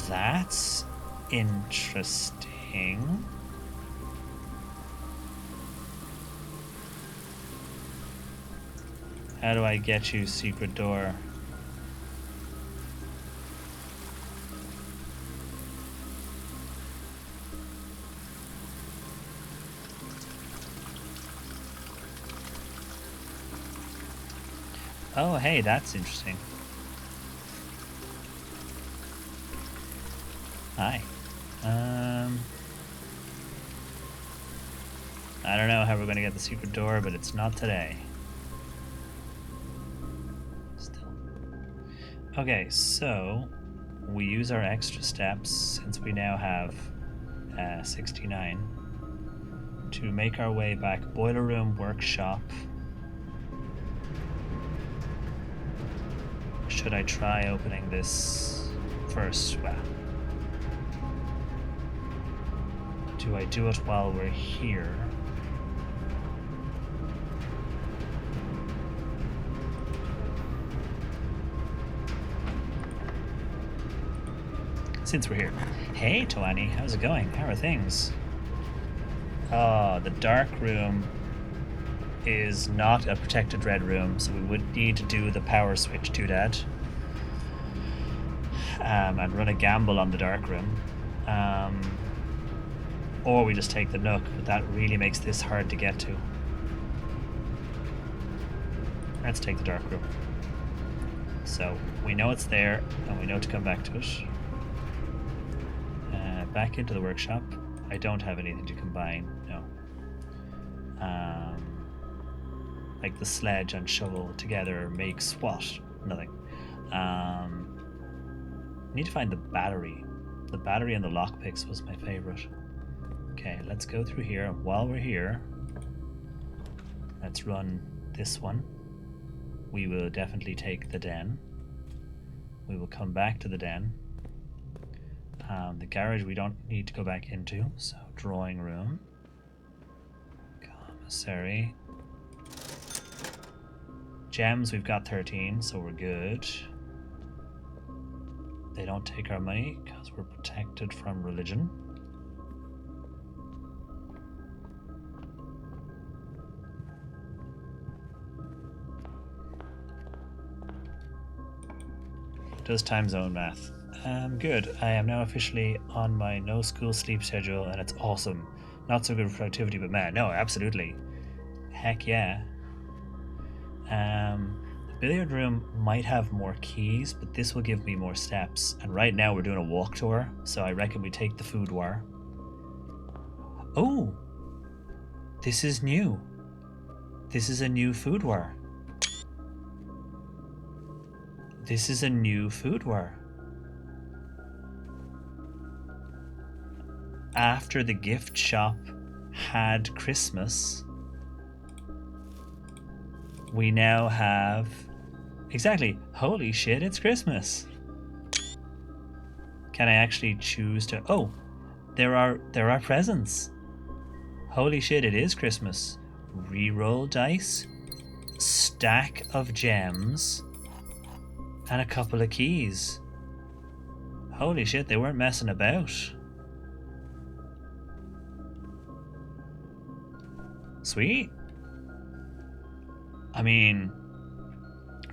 That's interesting. How do I get you, secret door? Oh, hey, that's interesting. Hi. I don't know how we're going to get the secret door, but it's not today. Still. Okay, so we use our extra steps, since we now have 69, to make our way back. Boiler room, workshop. Should I try opening this first? Well, do I do it while we're here? Since we're here. Hey, Toani, how's it going? How are things? Oh, the dark room is not a protected red room, so we would need to do the power switch to that. And run a gamble on the dark room. Or we just take the Nook, but that really makes this hard to get to. Let's take the dark room. So we know it's there, and we know to come back to it. Back into the workshop. I don't have anything to combine, no. Like the sledge and shovel together makes what? Nothing. Need to find the battery. The battery and the lockpicks was my favorite. Okay, let's go through here. While we're here, let's run this one. We will definitely take the den. We will come back to the den. The garage we don't need to go back into, so drawing room. Commissary. Gems, we've got 13, so we're good. They don't take our money because we're protected from religion. Does time zone math. Good. I am now officially on my no school sleep schedule, and it's awesome. Not so good for productivity, but man, no, absolutely. Heck yeah. The billiard room might have more keys, but this will give me more steps. And right now we're doing a walk tour, so I reckon we take the food war. Oh! This is new. This is a new food war. This is a new food war. After the gift shop had Christmas, we now have... Exactly. Holy shit, it's Christmas. Can I actually choose to... Oh, there are presents. Holy shit, it is Christmas. Reroll dice, stack of gems, and a couple of keys. Holy shit, they weren't messing about. Sweet. I mean,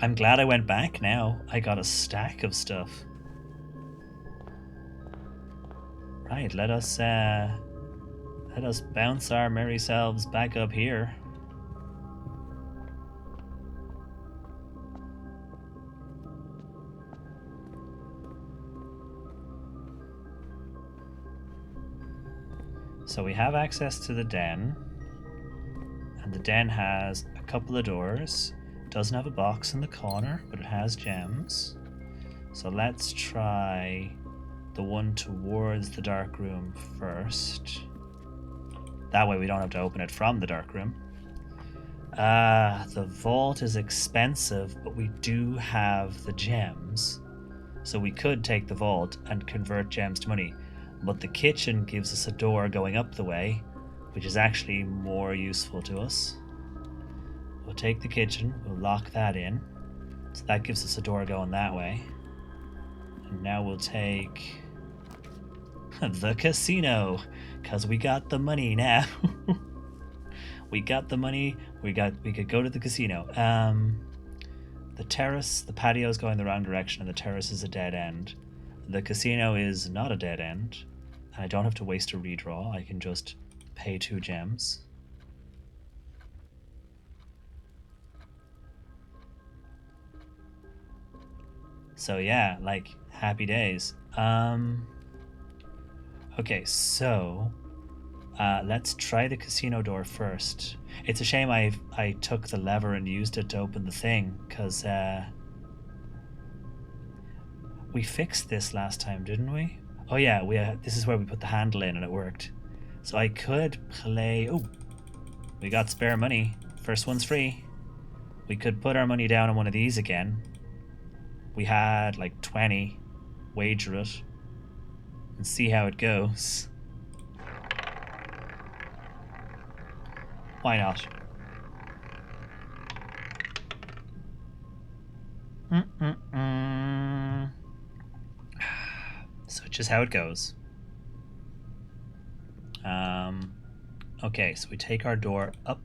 I'm glad I went back now. I got a stack of stuff. Right, let us bounce our merry selves back up here. So we have access to the den, and the den has a couple of doors. It doesn't have a box in the corner, but it has gems. So let's try the one towards the dark room first. That way we don't have to open it from the dark room. The vault is expensive, but we do have the gems. So we could take the vault and convert gems to money. But the kitchen gives us a door going up the way, which is actually more useful to us. We'll take the kitchen, we'll lock that in. So that gives us a door going that way. And now we'll take the casino, because we got the money now. We got the money, we could go to the casino. The terrace, the patio is going the wrong direction, and the terrace is a dead end. The casino is not a dead end, and I don't have to waste a redraw. I can just pay 2 gems. So yeah, like, happy days. Okay, so let's try the casino door first. It's a shame I took the lever and used it to open the thing, because we fixed this last time, didn't we? Oh yeah, this is where we put the handle in and it worked. So I could play... Oh, we got spare money. First one's free. We could put our money down on one of these again. We had like 20. Wager it. And see how it goes. Why not? So just how it goes. Okay, so we take our door up.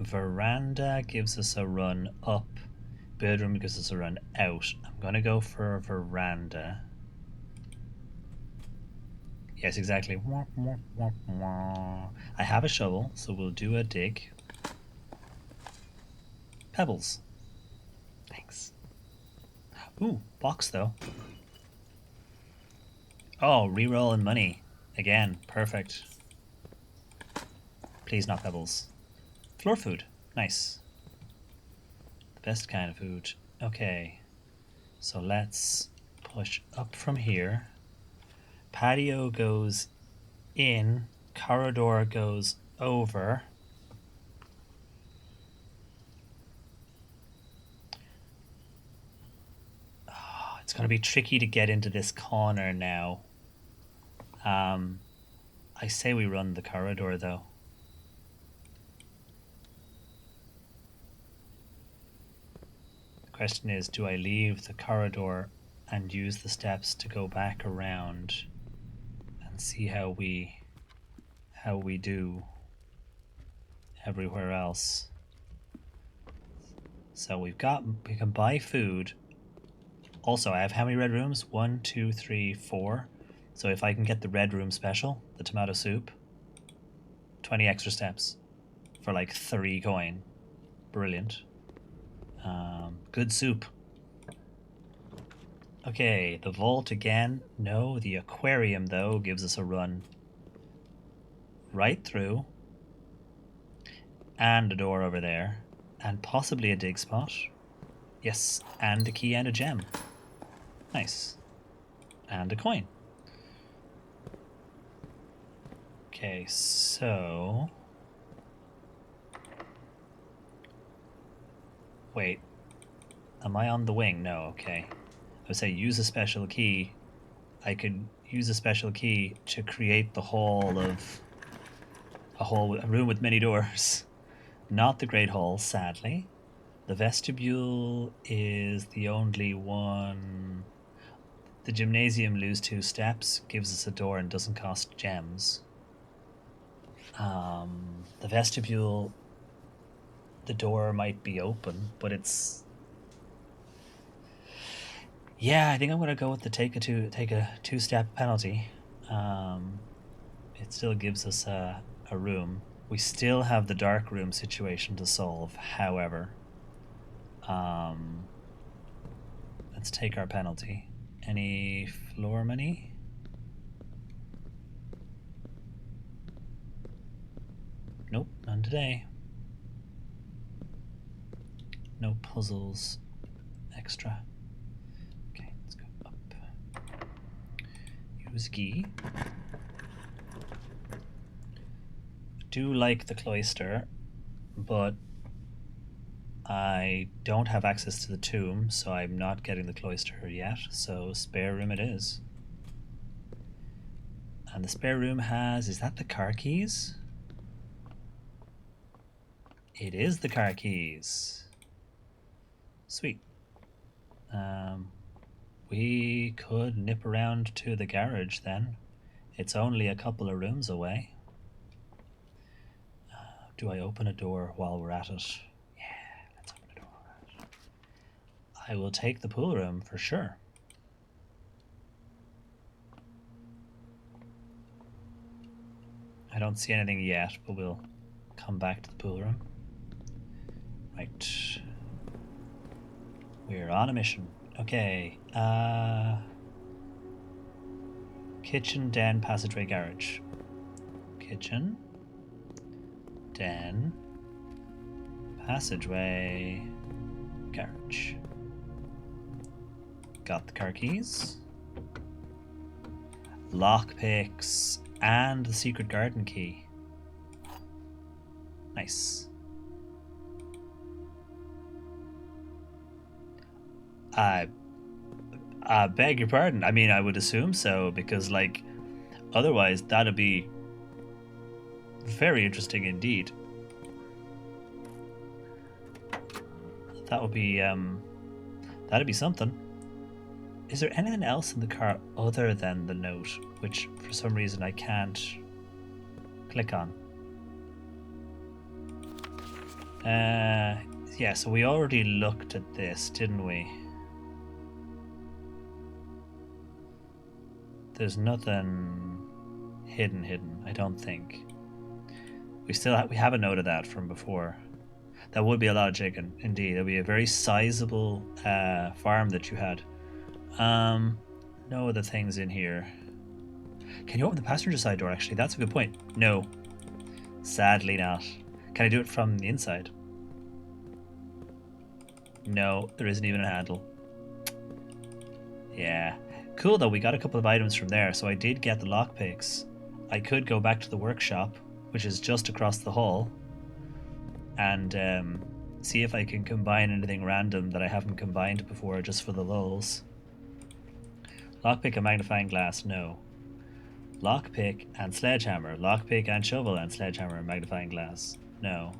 Veranda gives us a run up. Bedroom gives us a run out. I'm gonna go for veranda. Yes, exactly. I have a shovel, so we'll do a dig. Pebbles. Thanks. Ooh, box though. Oh, reroll and money. Again, perfect. Please not pebbles. Floor food. Nice. The best kind of food. Okay. So let's push up from here. Patio goes in. Corridor goes over. Oh, it's going to be tricky to get into this corner now. I say we run the corridor though. The question is, do I leave the corridor and use the steps to go back around and see how we do everywhere else? So we can buy food. Also, I have how many red rooms? 1, 2, 3, 4. So if I can get the red room special, the tomato soup, 20 extra steps for like 3 coin. Brilliant. Good soup. Okay, the vault again. No, the aquarium though gives us a run right through. And a door over there. And possibly a dig spot. Yes, and a key and a gem. Nice. And a coin. Okay, so... Wait. Am I on the wing? No, okay. I would say use a special key. I could use a special key to create the hall of... a room with many doors. Not the Great Hall, sadly. The vestibule is the only one... The gymnasium lose 2 steps, gives us a door and doesn't cost gems. The vestibule the door might be open, but it's... Yeah, I think I'm gonna go with the take a two-step penalty. It still gives us a room. We still have the dark room situation to solve, however. Let's take our penalty. Any floor money? Nope, none today. No puzzles extra. Okay, let's go up. Use key. Do like the cloister, but I don't have access to the tomb, so I'm not getting the cloister yet, so spare room it is. And the spare room has... is that the car keys? It is the car keys. Sweet. We could nip around to the garage then. It's only a couple of rooms away. Do I open a door while we're at it? Yeah, let's open a door while we're at it. I will take the pool room for sure. I don't see anything yet, but we'll come back to the pool room. Right. We're on a mission. Okay. Kitchen, den, passageway, garage. Kitchen, den, passageway, garage. Got the car keys, lockpicks, and the secret garden key. Nice. I beg your pardon. I mean, I would assume so, because, like, otherwise that'd be very interesting indeed. That would be, that'd be something. Is there anything else in the car other than the note, which for some reason I can't click on? Yeah, so we already looked at this, didn't we? There's nothing hidden, I don't think. We have a note of that from before. That would be a lot of chicken, indeed. It would be a very sizable farm that you had. No other things in here. Can you open the passenger side door, actually? That's a good point. No. Sadly not. Can I do it from the inside? No, there isn't even a handle. Yeah. Cool, though. We got a couple of items from there, so I did get the lockpicks. I could go back to the workshop, which is just across the hall, and see if I can combine anything random that I haven't combined before, just for the lulz. Lockpick and magnifying glass, no. Lockpick and sledgehammer. Lockpick and shovel and sledgehammer and magnifying glass, no.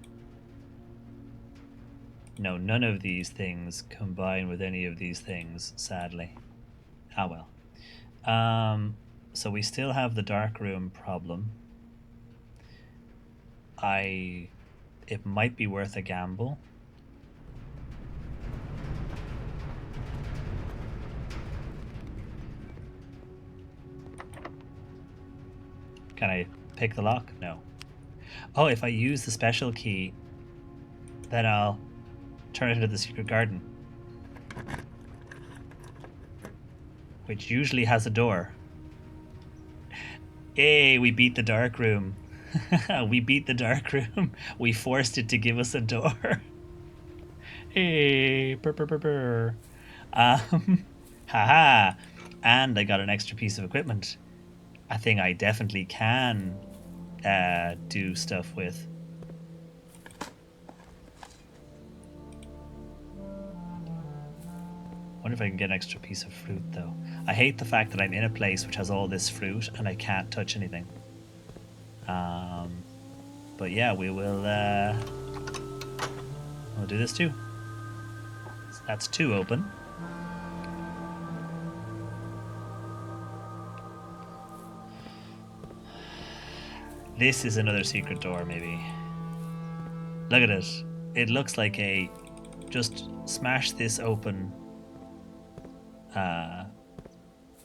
No, none of these things combine with any of these things, sadly. Ah well. So we still have the dark room problem. It might be worth a gamble. Can I pick the lock? No. Oh, if I use the special key, then I'll turn it into the secret garden, which usually has a door. Hey, we beat the dark room. We beat the dark room. We forced it to give us a door. Hey, burr, burr, burr, burr. Haha. And I got an extra piece of equipment. A thing I definitely can do stuff with. Wonder if I can get an extra piece of fruit, though. I hate the fact that I'm in a place which has all this fruit and I can't touch anything. But yeah, we'll do this too. So that's 2 open. This is another secret door, maybe. Look at it. it looks like a just smash this open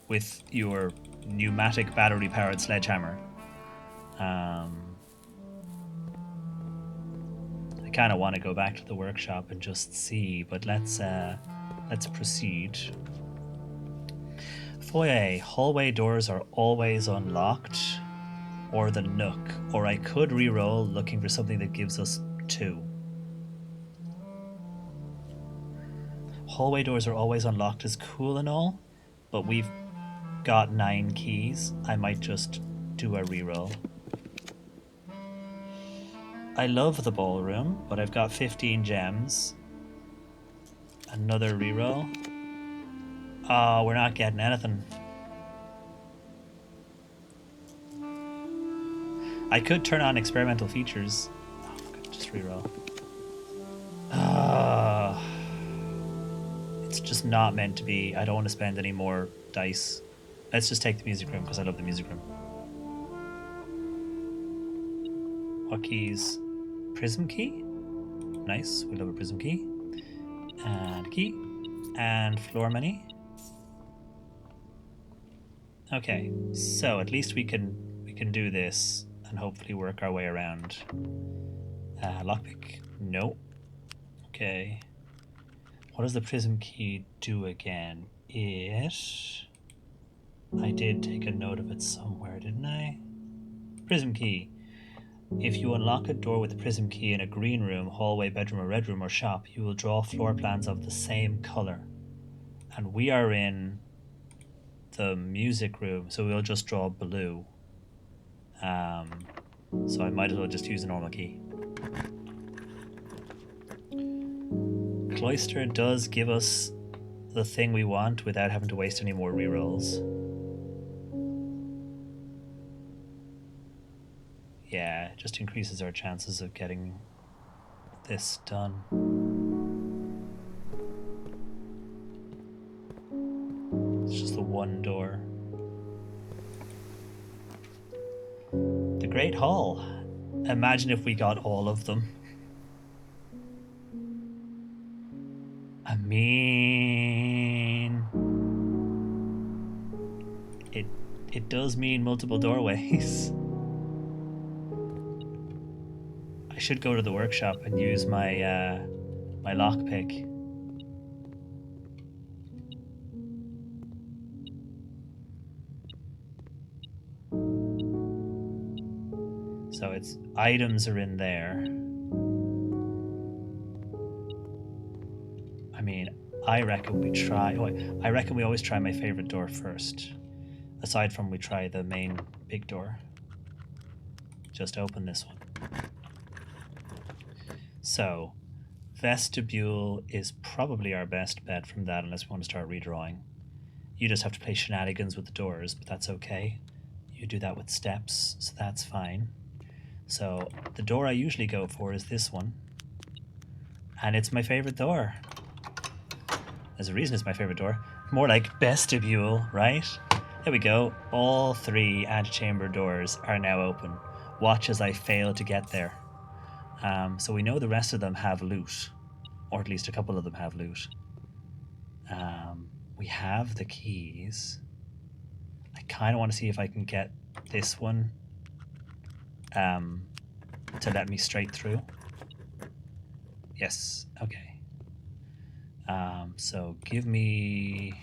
with your pneumatic battery powered sledgehammer. I kind of want to go back to the workshop and just see, but let's proceed. Foyer. Hallway doors are always unlocked, or the nook, or I could re-roll looking for something that gives us 2. Hallway doors are always unlocked is cool and all, but we've got 9 keys. I might just do a re-roll. I love the ballroom, but I've got 15 gems. Another reroll. Oh, we're not getting anything. I could turn on experimental features. Oh, fuck, just reroll. It's just not meant to be. I don't want to spend any more dice. Let's just take the music room because I love the music room. What keys? Prism key? Nice, we love a prism key. And key. And floor money. Okay, so at least we can do this and hopefully work our way around. Lockpick? No. Okay. What does the prism key do again? I did take a note of it somewhere, didn't I? Prism key. If you unlock a door with the prism key in a green room, hallway, bedroom, or red room, or shop, you will draw floor plans of the same color. And we are in the music room, so we'll just draw blue. So I might as well just use a normal key. Cloister does give us the thing we want without having to waste any more rerolls. Yeah, it just increases our chances of getting this done. It's just the one door. The Great Hall. Imagine if we got all of them. I mean, it does mean multiple doorways. I should go to the workshop and use my my lockpick. So it's items are in there. I mean, I reckon we try. Oh, I reckon we always try my favorite door first. Aside from we try the main big door. Just open this one. So, vestibule is probably our best bet from that unless we want to start redrawing. You just have to play shenanigans with the doors, but that's okay. You do that with steps, so that's fine. So, the door I usually go for is this one. And it's my favorite door. There's a reason it's my favorite door. More like vestibule, right? There we go. All 3 antechamber doors are now open. Watch as I fail to get there. So we know the rest of them have loot. Or at least a couple of them have loot. We have the keys. I kind of want to see if I can get this one to let me straight through. Yes, okay. So give me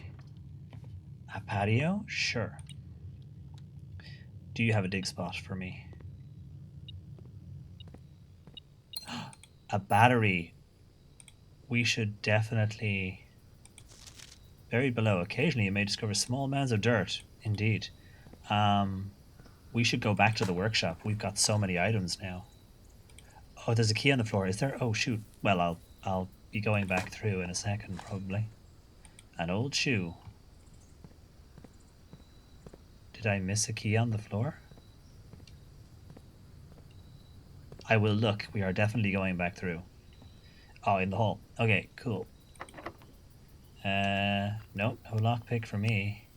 a patio? Sure. Do you have a dig spot for me? A battery. We should definitely... Buried below. Occasionally you may discover small mounds of dirt. Indeed. We should go back to the workshop. We've got so many items now. Oh, there's a key on the floor. Is there? Oh, shoot. Well, I'll be going back through in a second, probably. An old shoe. Did I miss a key on the floor? I will look. We are definitely going back through. Oh, in the hall. Okay, cool. Nope, no lockpick for me.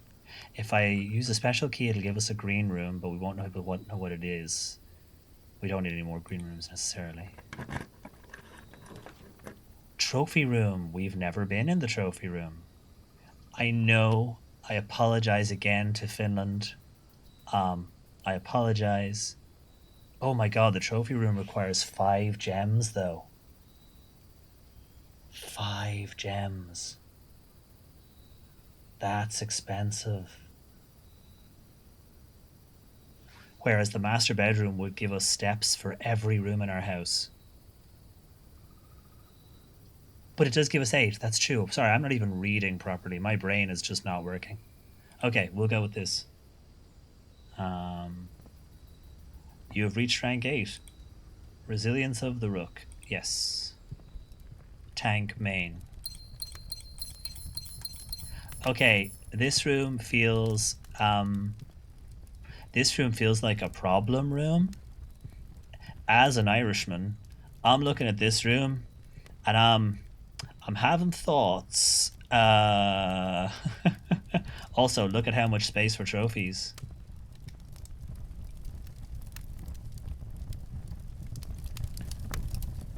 If I use a special key, it'll give us a green room, but we won't know what it is. We don't need any more green rooms necessarily. trophy room. We've never been in the trophy room. I know. I apologize again to Finland. I apologize. Oh my god, the trophy room requires 5 gems, though. 5 gems. That's expensive. Whereas the master bedroom would give us steps for every room in our house. But it does give us 8. That's true. Sorry, I'm not even reading properly. My brain is just not working. Okay, we'll go with this. You have reached rank 8. Resilience of the Rook. Yes. Tank main. Okay, this room feels like a problem room. As an Irishman, I'm looking at this room and I'm having thoughts. Also, look at how much space for trophies.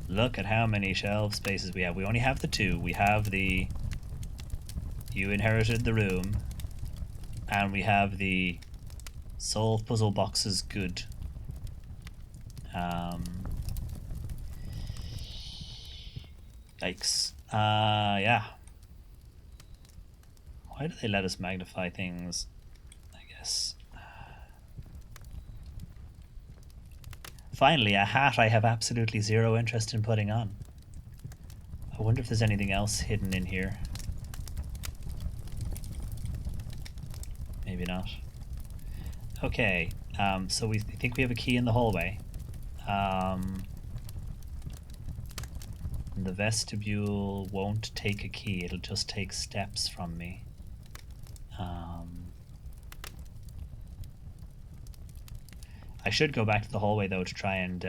Look at how many shelf spaces we have. We only have the 2. We have the you inherited the room, and we have the solve puzzle boxes good. Yikes. Yeah. Why do they let us magnify things? I guess. Finally, a hat I have absolutely zero interest in putting on. I wonder if there's anything else hidden in here. Maybe not. Okay, so we think we have a key in the hallway. The vestibule won't take a key, it'll just take steps from me. I should go back to the hallway though to try and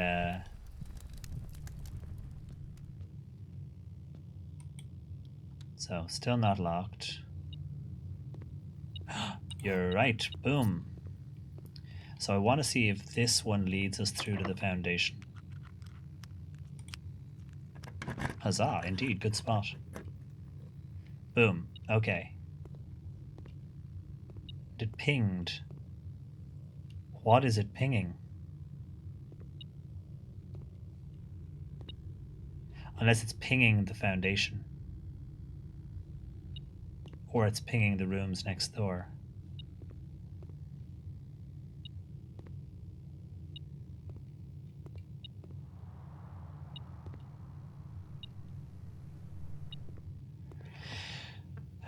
so still not locked. You're right. Boom. So I want to see if this one leads us through to the foundation. Huzzah, indeed, good spot. Boom. Okay. It pinged. What is it pinging? Unless it's pinging the foundation. Or it's pinging the rooms next door.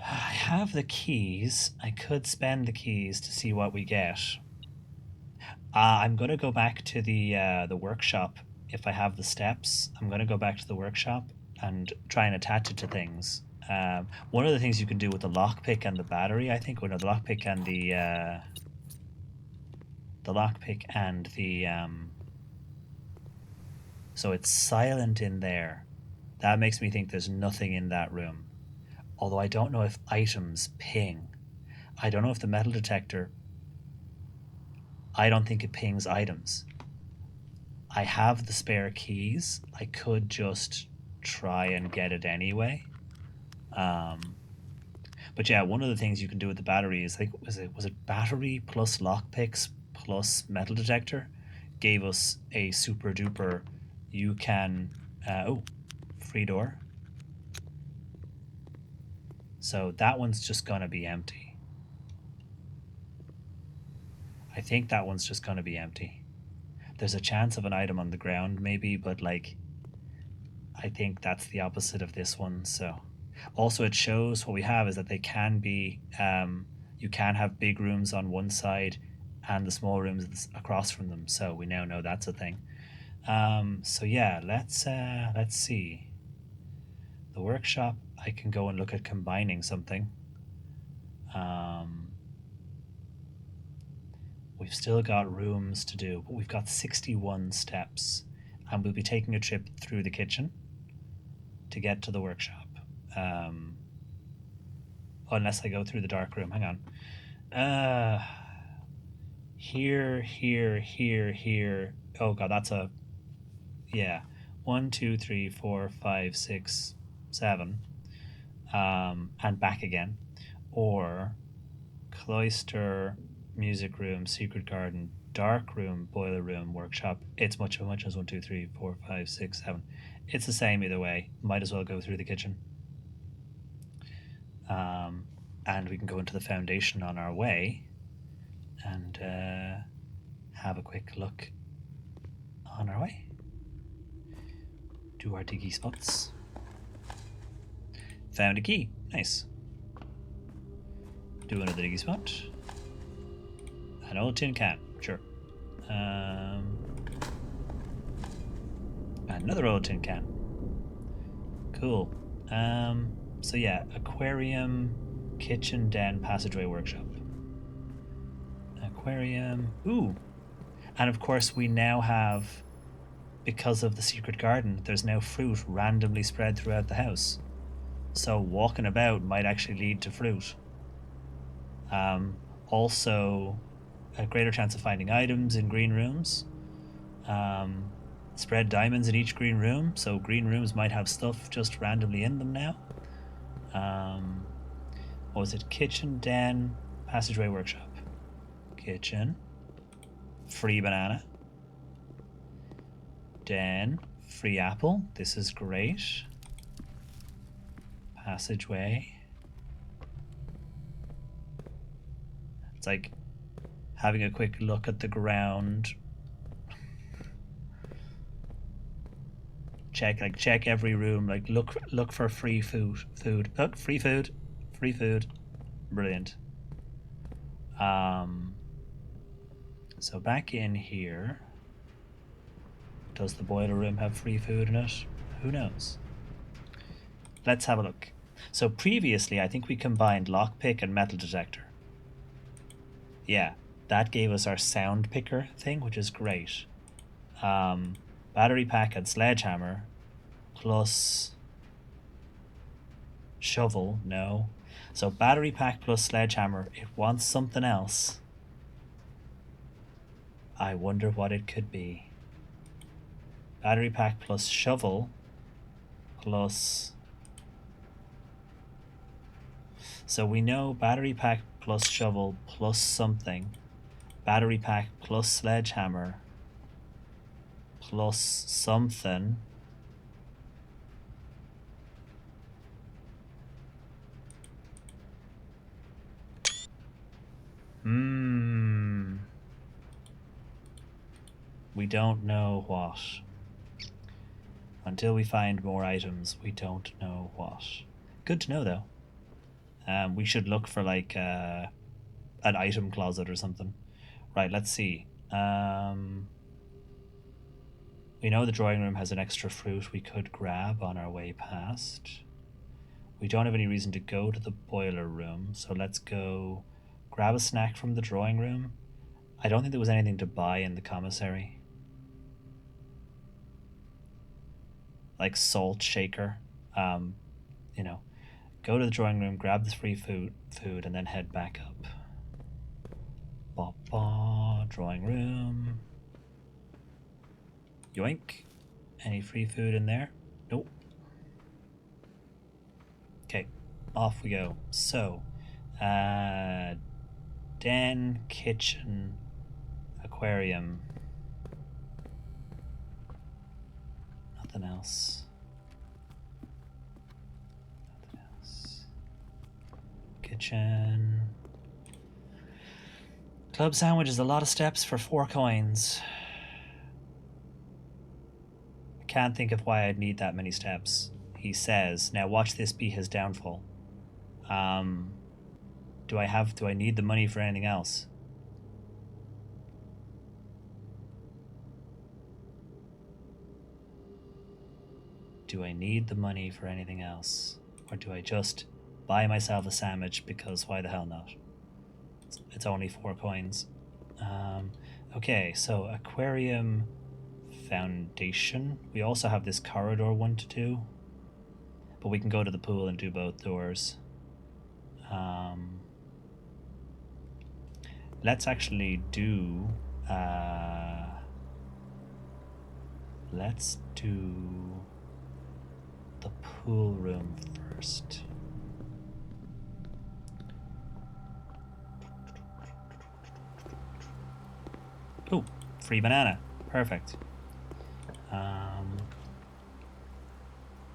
I have the keys. I could spend the keys to see what we get. I'm going to go back to the workshop if I have the steps. I'm going to go back to the workshop and try and attach it to things. One of the things you can do with the lockpick and the battery, I think, the lockpick and the so it's silent in there. That makes me think there's nothing in that room. Although I don't know if items ping. I don't know if the metal detector, I don't think it pings items. I have the spare keys. I could just try and get it anyway. But yeah, one of the things you can do with the battery is, like, was it battery plus lockpicks plus metal detector gave us a super duper. You can oh, free door. So that one's just gonna be empty. I think that one's just gonna be empty. There's a chance of an item on the ground maybe, but like I think that's the opposite of this one. So also it shows what we have is that they can be you can have big rooms on one side and the small rooms across from them. So we now know that's a thing. So yeah, let's see. The workshop, I can go and look at combining something. We've still got rooms to do, but we've got 61 steps, and we'll be taking a trip through the kitchen to get to the workshop. Unless I go through the dark room. Hang on. Here, here, here, here. Oh god, that's a... Yeah. 1, 2, 3, 4, 5, 6, 7, and back again, or cloister, music room, secret garden, dark room, boiler room, workshop. It's much as 1, 2, 3, 4, 5, 6, 7. It's the same either way. Might as well go through the kitchen. And we can go into the foundation on our way and have a quick look on our way. Do our diggy spots. Found a key. Nice. Do another diggy spot. An old tin can. Sure. Another old tin can. Cool. So yeah, aquarium, kitchen, den, passageway, workshop. Aquarium. Ooh. And of course we now have, because of the secret garden, there's now fruit randomly spread throughout the house. So walking about might actually lead to fruit. Also, a greater chance of finding items in green rooms. Spread diamonds in each green room, so green rooms might have stuff just randomly in them now. What was it? Kitchen, den, passageway, workshop. Kitchen. Free banana. Den. Free apple. This is great. Passageway. It's like having a quick look at the ground. Check every room. Like look for free food. Oh, free food. Brilliant. So back in here, does the boiler room have free food in it? Who knows? Let's have a look. So previously, I think we combined lockpick and metal detector. Yeah, that gave us our sound picker thing, which is great. Battery pack and sledgehammer plus shovel, no. So battery pack plus sledgehammer, it wants something else. I wonder what it could be. Battery pack plus shovel plus... So we know battery pack plus shovel plus something. Battery pack plus sledgehammer plus something. We don't know what. Until we find more items, we don't know what. Good to know, though. We should look for, like, an item closet or something. Right, let's see. We know the drawing room has an extra fruit we could grab on our way past. We don't have any reason to go to the boiler room, so let's go grab a snack from the drawing room. I don't think there was anything to buy in the commissary. Like salt shaker. You know, go to the drawing room, grab the free food, and then head back up. Drawing room. Yoink. Any free food in there? Nope. Okay, off we go. So, den, kitchen, aquarium. Nothing else. Kitchen. Club sandwich is a lot of steps for 4 coins. I can't think of why I'd need that many steps. He says, now watch this be his downfall. Do I need the money for anything else? Do I need the money for anything else? Or do I just buy myself a sandwich because why the hell not? It's only 4 coins. Okay, so aquarium foundation. We also have this corridor one to do. But we can go to the pool and do both doors. Let's actually do... let's do... the pool room first. Oh, free banana. Perfect.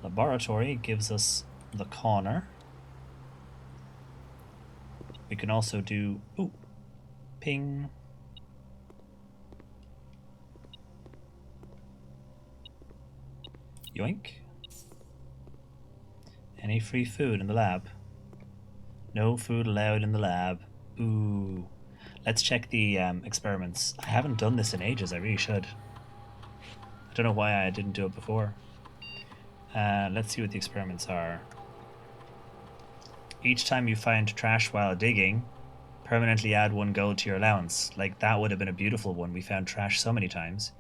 Laboratory gives us the corner. We can also do... Ooh, ping. Yoink. Any free food in the lab? No food allowed in the lab. Ooh. Let's check the experiments. I haven't done this in ages. I really should. I don't know why I didn't do it before. Let's see what the experiments are. Each time you find trash while digging, permanently add 1 gold to your allowance. Like, that would have been a beautiful one. We found trash so many times.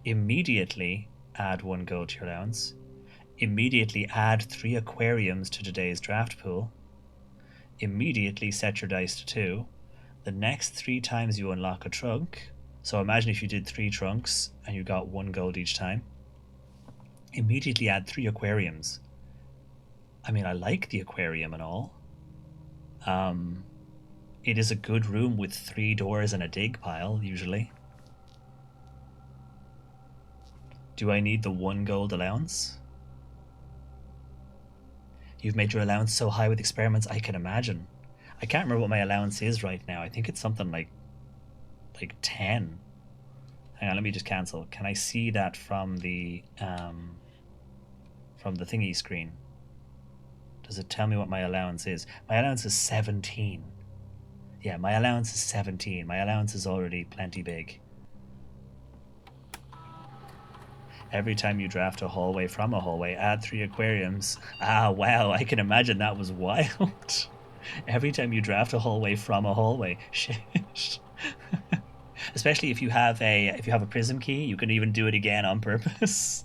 Immediately add 1 gold to your allowance. Immediately add 3 aquariums to today's draft pool. Immediately set your dice to 2. The next 3 times you unlock a trunk, so imagine if you did 3 trunks and you got 1 gold each time, immediately add 3 aquariums. I mean, I like the aquarium and all. It is a good room with 3 doors and a dig pile, usually. Do I need the 1 gold allowance? You've made your allowance so high with experiments, I can imagine. I can't remember what my allowance is right now. I think it's something like 10. Hang on, let me just cancel. Can I see that from the thingy screen? Does it tell me what my allowance is? My allowance is 17. Yeah, my allowance is 17. My allowance is already plenty big. Every time you draft a hallway from a hallway, add 3 aquariums. Ah, wow, I can imagine that was wild. Every time you draft a hallway from a hallway. Shit. Especially if you have a prism key, you can even do it again on purpose.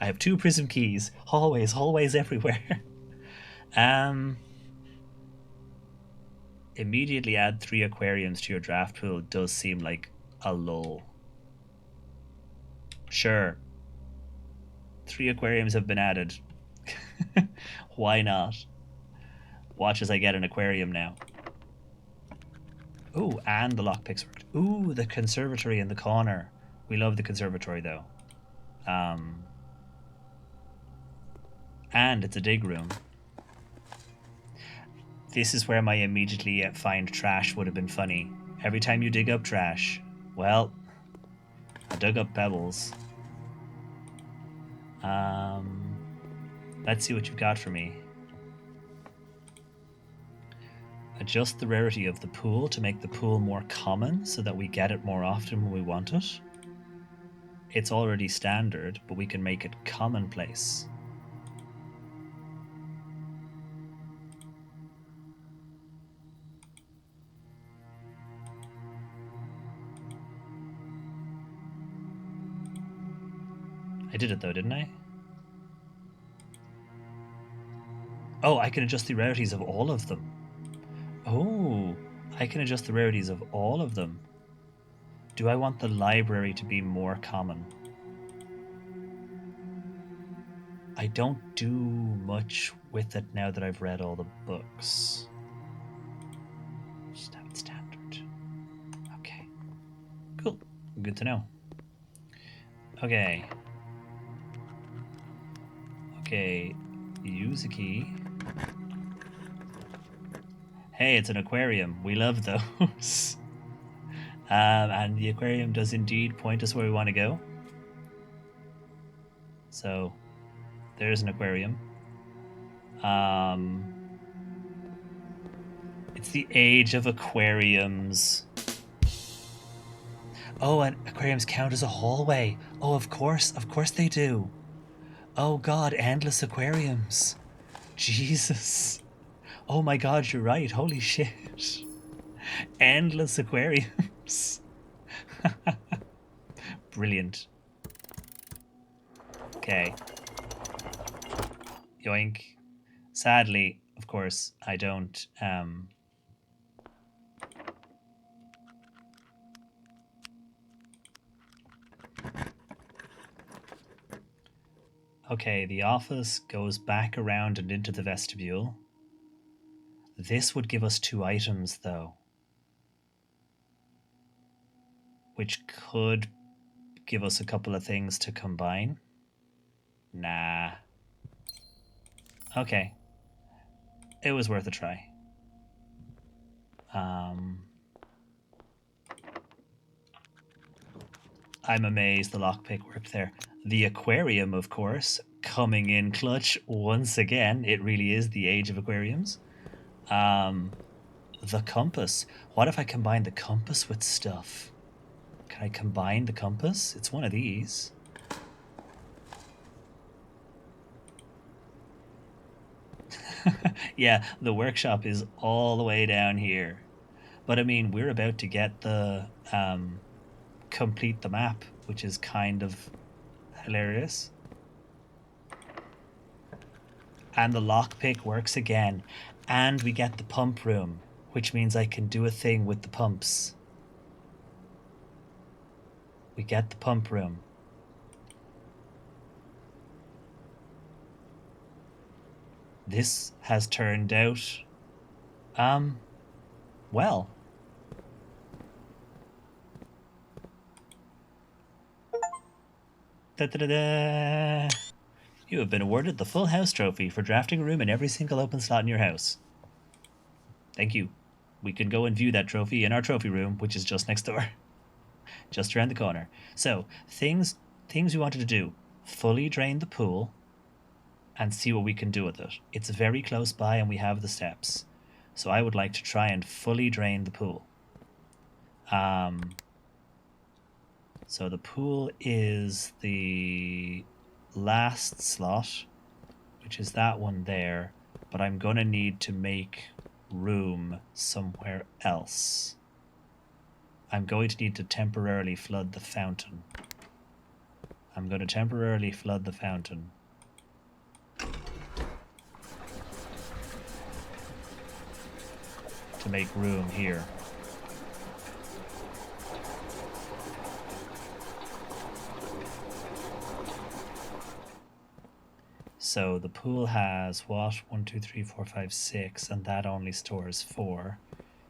I have 2 prism keys. Hallways everywhere. Immediately add 3 aquariums to your draft pool does seem like a lull. Sure. 3 aquariums have been added. Why not? Watch as I get an aquarium now. Ooh, and the lockpicks worked. Ooh, the conservatory in the corner. We love the conservatory, though. And it's a dig room. This is where my immediately find trash would have been funny. Every time you dig up trash, well, I dug up pebbles. Let's see what you've got for me. Adjust the rarity of the pool to make the pool more common so that we get it more often when we want it. It's already standard, but we can make it commonplace. I did it though, didn't I? Oh, I can adjust the rarities of all of them. Oh, I can adjust the rarities of all of them. Do I want the library to be more common? I don't do much with it now that I've read all the books. Just have it standard. Okay. Cool. Good to know. Okay. Okay. Use a key. Hey, it's an aquarium. We love those. And the aquarium does indeed point us where we want to go. So, there's an aquarium. It's the age of aquariums. Oh, and aquariums count as a hallway. Oh, of course they do. Oh god, endless aquariums. Jesus. Oh my god, you're right. Holy shit. Endless aquariums. Brilliant. Okay. Yoink. Sadly, of course, I don't Okay, the office goes back around and into the vestibule. This would give us 2 items, though, which could give us a couple of things to combine. Nah. Okay. It was worth a try. I'm amazed the lockpick worked there. The aquarium, of course, coming in clutch once again. It really is the age of aquariums. The compass. What if I combine the compass with stuff? Can I combine the compass? It's one of these. Yeah, the workshop is all the way down here. But I mean, we're about to get the complete the map, which is kind of hilarious. And the lockpick works again. And we get the pump room, which means I can do a thing with the pumps. We get the pump room. This has turned out, well. Da-da-da-da. You have been awarded the Full House Trophy for drafting a room in every single open slot in your house. Thank you. We can go and view that trophy in our trophy room, which is just next door. Just around the corner. So, things we wanted to do. Fully drain the pool and see what we can do with it. It's very close by and we have the steps. So I would like to try and fully drain the pool. So the pool is the last slot, which is that one there, but I'm going to need to make room somewhere else. I'm going to need to temporarily flood the fountain. I'm going to temporarily flood the fountain. To make room here. So the pool has what? 1, 2, 3, 4, 5, 6, and that only stores 4.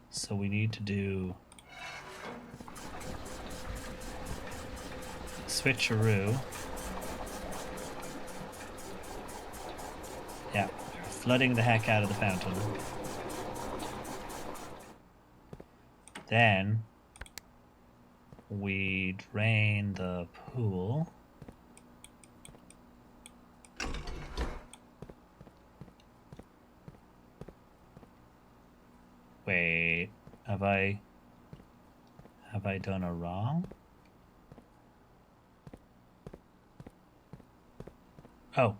So we need to do switcheroo. Yeah, we're flooding the heck out of the fountain. Then we drain the pool. Wait, have I done a wrong? Oh.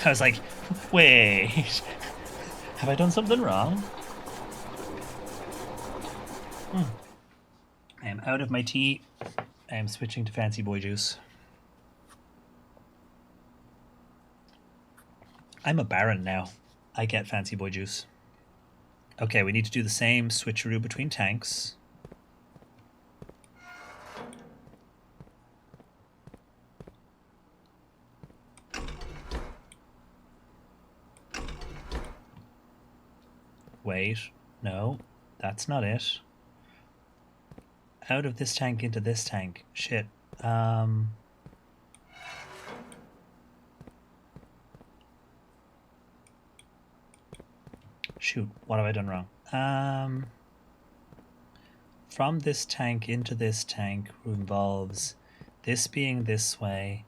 I was like, wait, have I done something wrong? I am out of my tea. I am switching to Fancy Boy Juice. I'm a baron now. I get Fancy Boy Juice. Okay, we need to do the same switcheroo between tanks. Wait, no, that's not it. Out of this tank into this tank. Shit. Shoot, what have I done wrong? From this tank into this tank involves this being this way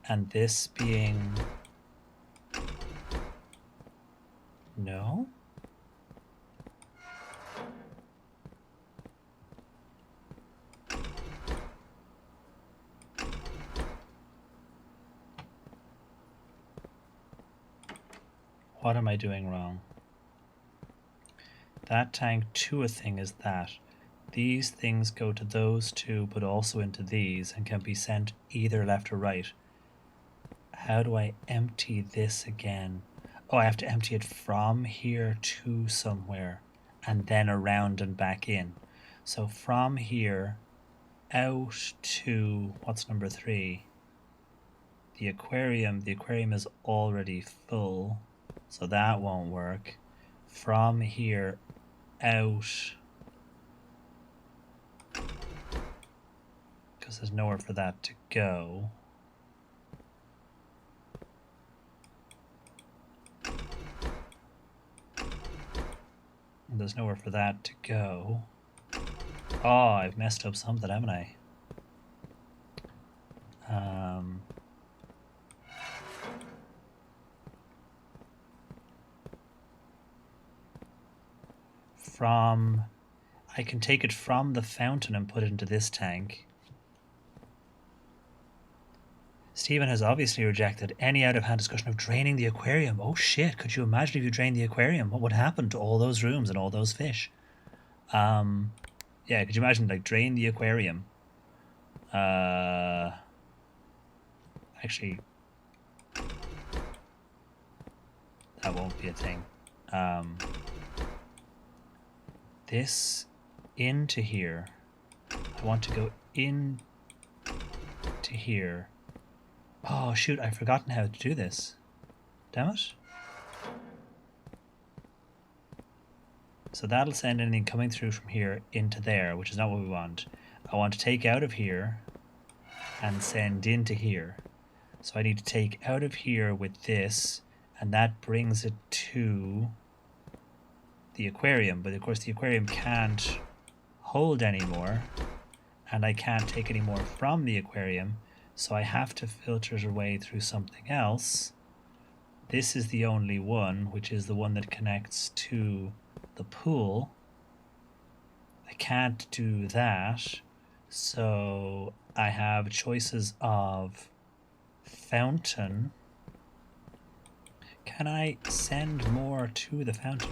and this being... No? What am I doing wrong? That tank to a thing is that. These things go to those two, but also into these, and can be sent either left or right. How do I empty this again? Oh, I have to empty it from here to somewhere. and then around and back in. So from here out to, what's number 3? The aquarium is already full, so that won't work. From here out, because there's nowhere for that to go. There's nowhere for that to go. Oh, I've messed up something, haven't I? I can take it from the fountain and put it into this tank. Stephen has obviously rejected any out-of-hand discussion of draining the aquarium. Oh shit, could you imagine if you drained the aquarium? What would happen to all those rooms and all those fish? Yeah, could you imagine, like, drain the aquarium? Actually, that won't be a thing. This into here. I want to go in to here. Oh shoot, I've forgotten how to do this. Damn it. So that'll send anything coming through from here into there, which is not what we want. I want to take out of here and send into here. So I need to take out of here with this, and that brings it to the aquarium. But of course the aquarium can't hold anymore, and I can't take any more from the aquarium, so I have to filter it away through something else. This is the only one, which is the one that connects to the pool. I can't do that, so I have choices of fountain. Can I send more to the fountain?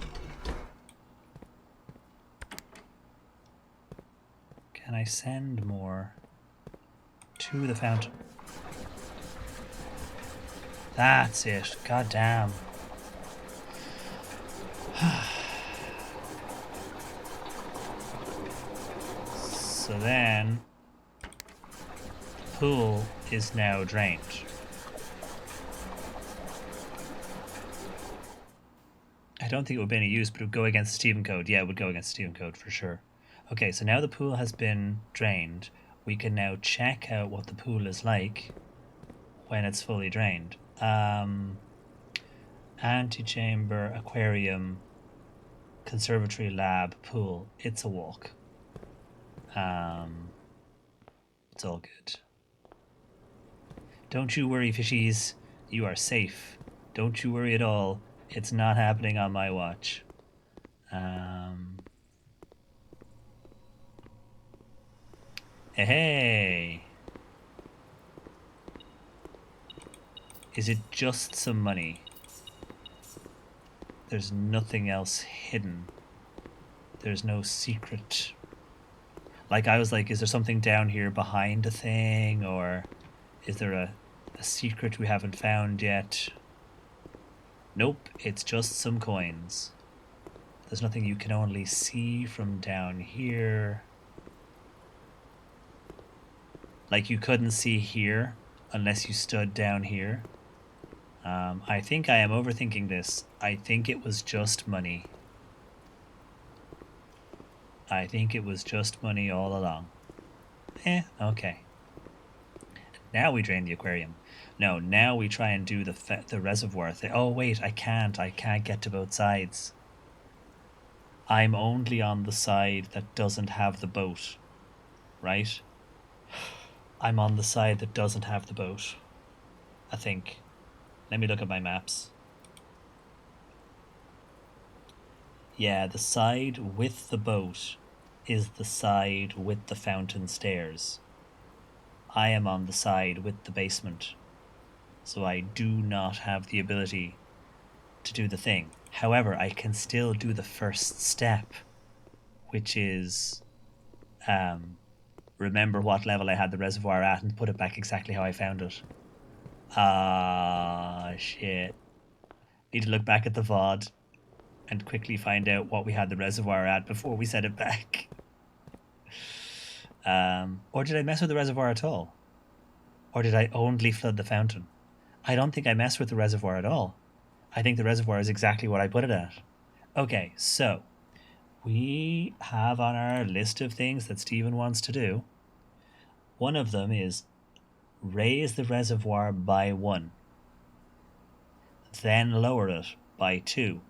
Can I send more to the fountain? That's it. God damn. So then, the pool is now drained. I don't think it would be any use, but it would go against the Stephen code. Yeah, it would go against the Stephen code for sure. Okay, so now the pool has been drained. We can now check out what the pool is like when it's fully drained. Antechamber, aquarium, conservatory, lab, pool. It's a walk. It's all good. Don't you worry, fishies. You are safe. Don't you worry at all. It's not happening on my watch. Hey. Is it just some money? There's nothing else hidden. There's no secret. Like, I was like, is there something down here behind a thing? Or is there a secret we haven't found yet? Nope, it's just some coins. There's nothing you can only see from down here. Like, you couldn't see here unless you stood down here. I think I am overthinking this. I think it was just money. I think it was just money all along. Okay. Now we drain the aquarium. No, now we try and do the reservoir thing. Oh wait, I can't get to both sides. I'm only on the side that doesn't have the boat, right? I'm on the side that doesn't have the boat, I think. Let me look at my maps. Yeah, the side with the boat is the side with the fountain stairs. I am on the side with the basement, so I do not have the ability to do the thing. However, I can still do the first step, which is remember what level I had the reservoir at and put it back exactly how I found it. Ah, shit. Need to look back at the VOD. and quickly find out what we had the reservoir at before we set it back. Or did I mess with the reservoir at all? Or did I only flood the fountain? I don't think I messed with the reservoir at all. I think the reservoir is exactly what I put it at. Okay, so we have on our list of things that Stephen wants to do. One of them is raise the reservoir by 1, then lower it by 2,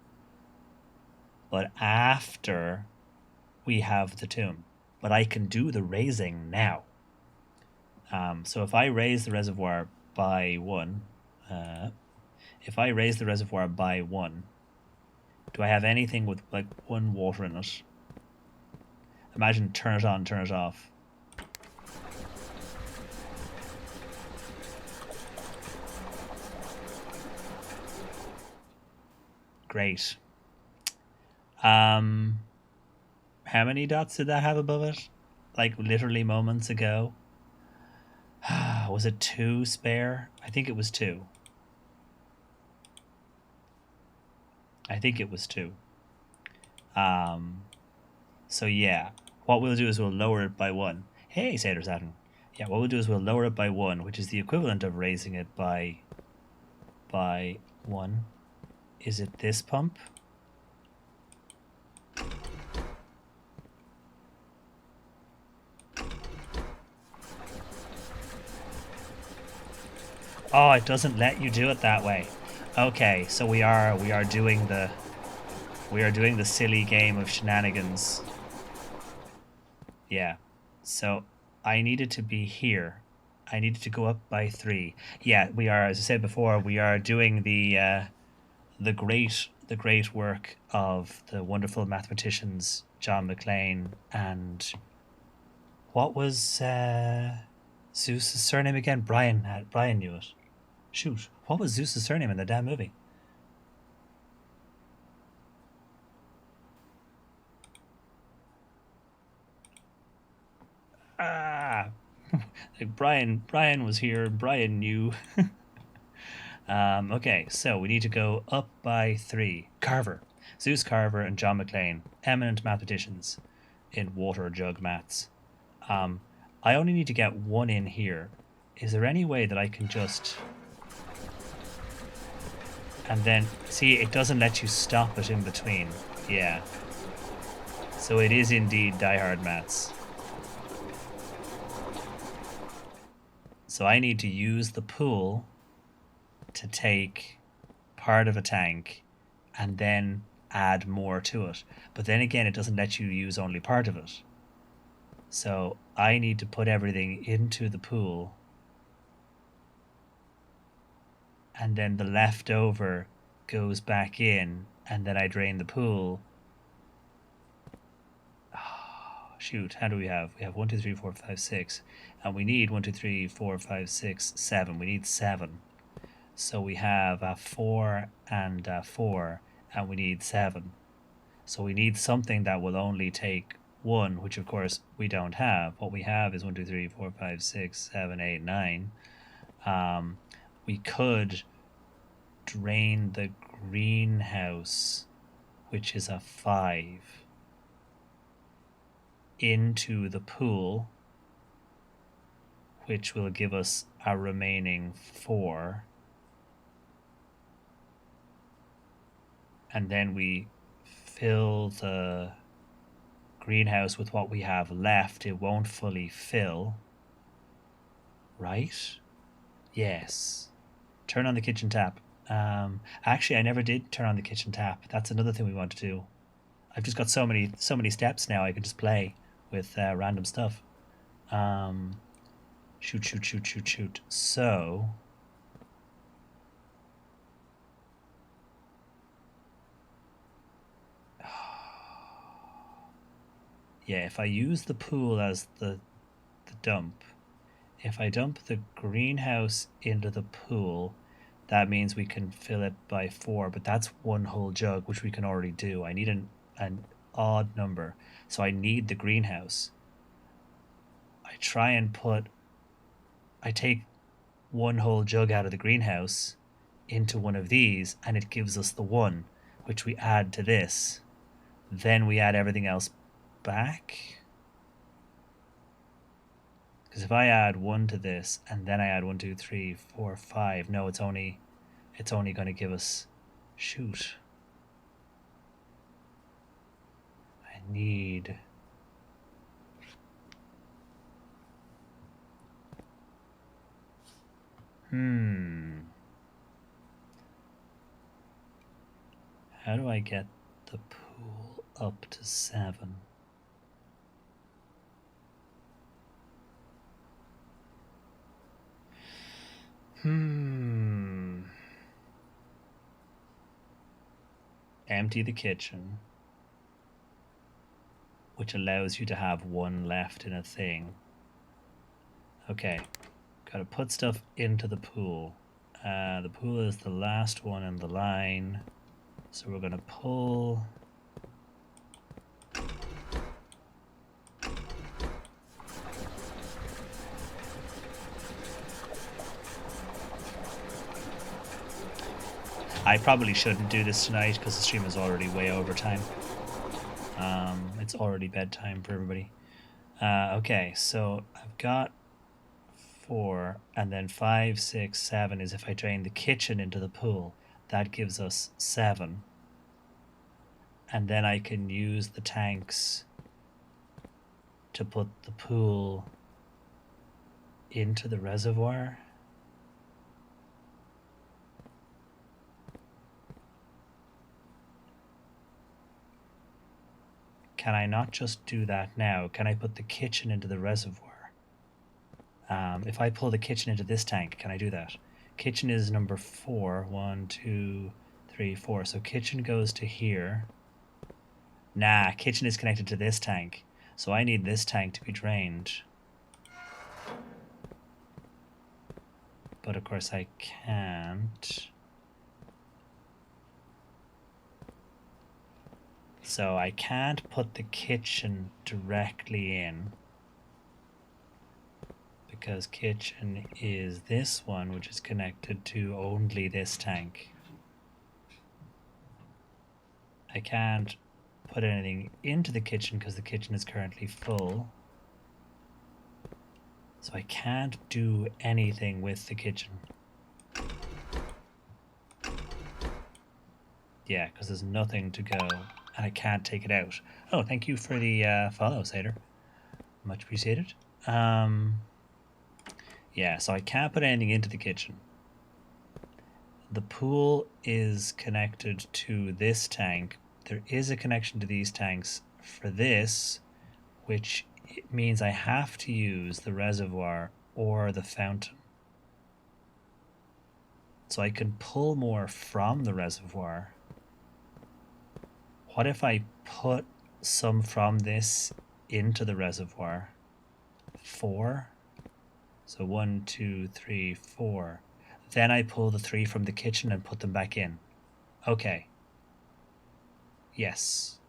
but after we have the tomb. But I can do the raising now. So if I raise the reservoir by 1, if I raise the reservoir by 1, do I have anything with like 1 water in it? Imagine turn it on, turn it off. Great. How many dots did that have above it? Like literally moments ago. Was it 2 spare? I think it was 2. I think it was 2. So yeah, what we'll do is we'll lower it by 1. Hey, Sailor Saturn. Yeah, what we'll do is we'll lower it by 1, which is the equivalent of raising it by 1. Is it this pump? Oh, it doesn't let you do it that way. Okay, so we are doing the silly game of shenanigans. Yeah. So I needed to be here. I needed to go up by 3. Yeah, we are, as I said before, we are doing the great work of the wonderful mathematicians John McClane and what was Zeus's surname again? Brian knew it. Shoot, what was Zeus's surname in the damn movie? Like Brian was here. Brian knew. Okay, so we need to go up by 3. Carver, Zeus Carver, and John McClane, eminent mathematicians in water jug maths. I only need to get 1 in here. Is there any way that I can just... And then, see, it doesn't let you stop it in between. Yeah. So it is indeed Die Hard maths. So I need to use the pool to take part of a tank and then add more to it. But then again, it doesn't let you use only part of it. So I need to put everything into the pool, and then the leftover goes back in, and then I drain the pool. Oh, shoot, how do we have? We have 1, 2, 3, 4, 5, 6. And we need 1, 2, 3, 4, 5, 6, 7. We need 7. So we have a 4 and a 4, and we need 7. So we need something that will only take 1, which of course we don't have. What we have is 1, 2, 3, 4, 5, 6, 7, 8, 9. We could drain the greenhouse, which is a 5, into the pool, which will give us a remaining 4. And then we fill the greenhouse with what we have left. It won't fully fill. Right? Yes. Turn on the kitchen tap. Actually, I never did turn on the kitchen tap. That's another thing we want to do. I've just got so many steps now. I can just play with random stuff. Shoot. So yeah, if I use the pool as the dump, if I dump the greenhouse into the pool, that means we can fill it by 4, but that's 1 whole jug, which we can already do. I need an odd number, so I need the greenhouse. I take 1 whole jug out of the greenhouse into one of these, and it gives us the 1. which we add to this, then we add everything else back. Because if I add 1 to this and then I add 1, 2, 3, 4, 5, no, it's only going to give us, shoot. I need, how do I get the pool up to 7? Empty the kitchen, which allows you to have 1 left in a thing. Okay, gotta put stuff into the pool. The pool is the last one in the line, so we're gonna pull. I probably shouldn't do this tonight because the stream is already way over time. It's already bedtime for everybody. Okay, so I've got 4, and then 5, 6, 7 is if I drain the kitchen into the pool. That gives us 7. And then I can use the tanks to put the pool into the reservoir. Can I not just do that now? Can I put the kitchen into the reservoir? If I pull the kitchen into this tank, can I do that? Kitchen is number 4. 1, 2, 3, 4. So kitchen goes to here. Nah, kitchen is connected to this tank. So I need this tank to be drained. But of course I can't. So I can't put the kitchen directly in, because kitchen is this one, which is connected to only this tank. I can't put anything into the kitchen because the kitchen is currently full. So I can't do anything with the kitchen. Yeah, because there's nothing to go, and I can't take it out. Oh, thank you for the follow, Sater. Much appreciated. Yeah, so I can't put anything into the kitchen. The pool is connected to this tank. There is a connection to these tanks for this, which means I have to use the reservoir or the fountain. So I can pull more from the reservoir. What if I put some from this into the reservoir? 4. So 1, 2, 3, 4. Then I pull the 3 from the kitchen and put them back in. Okay. Yes.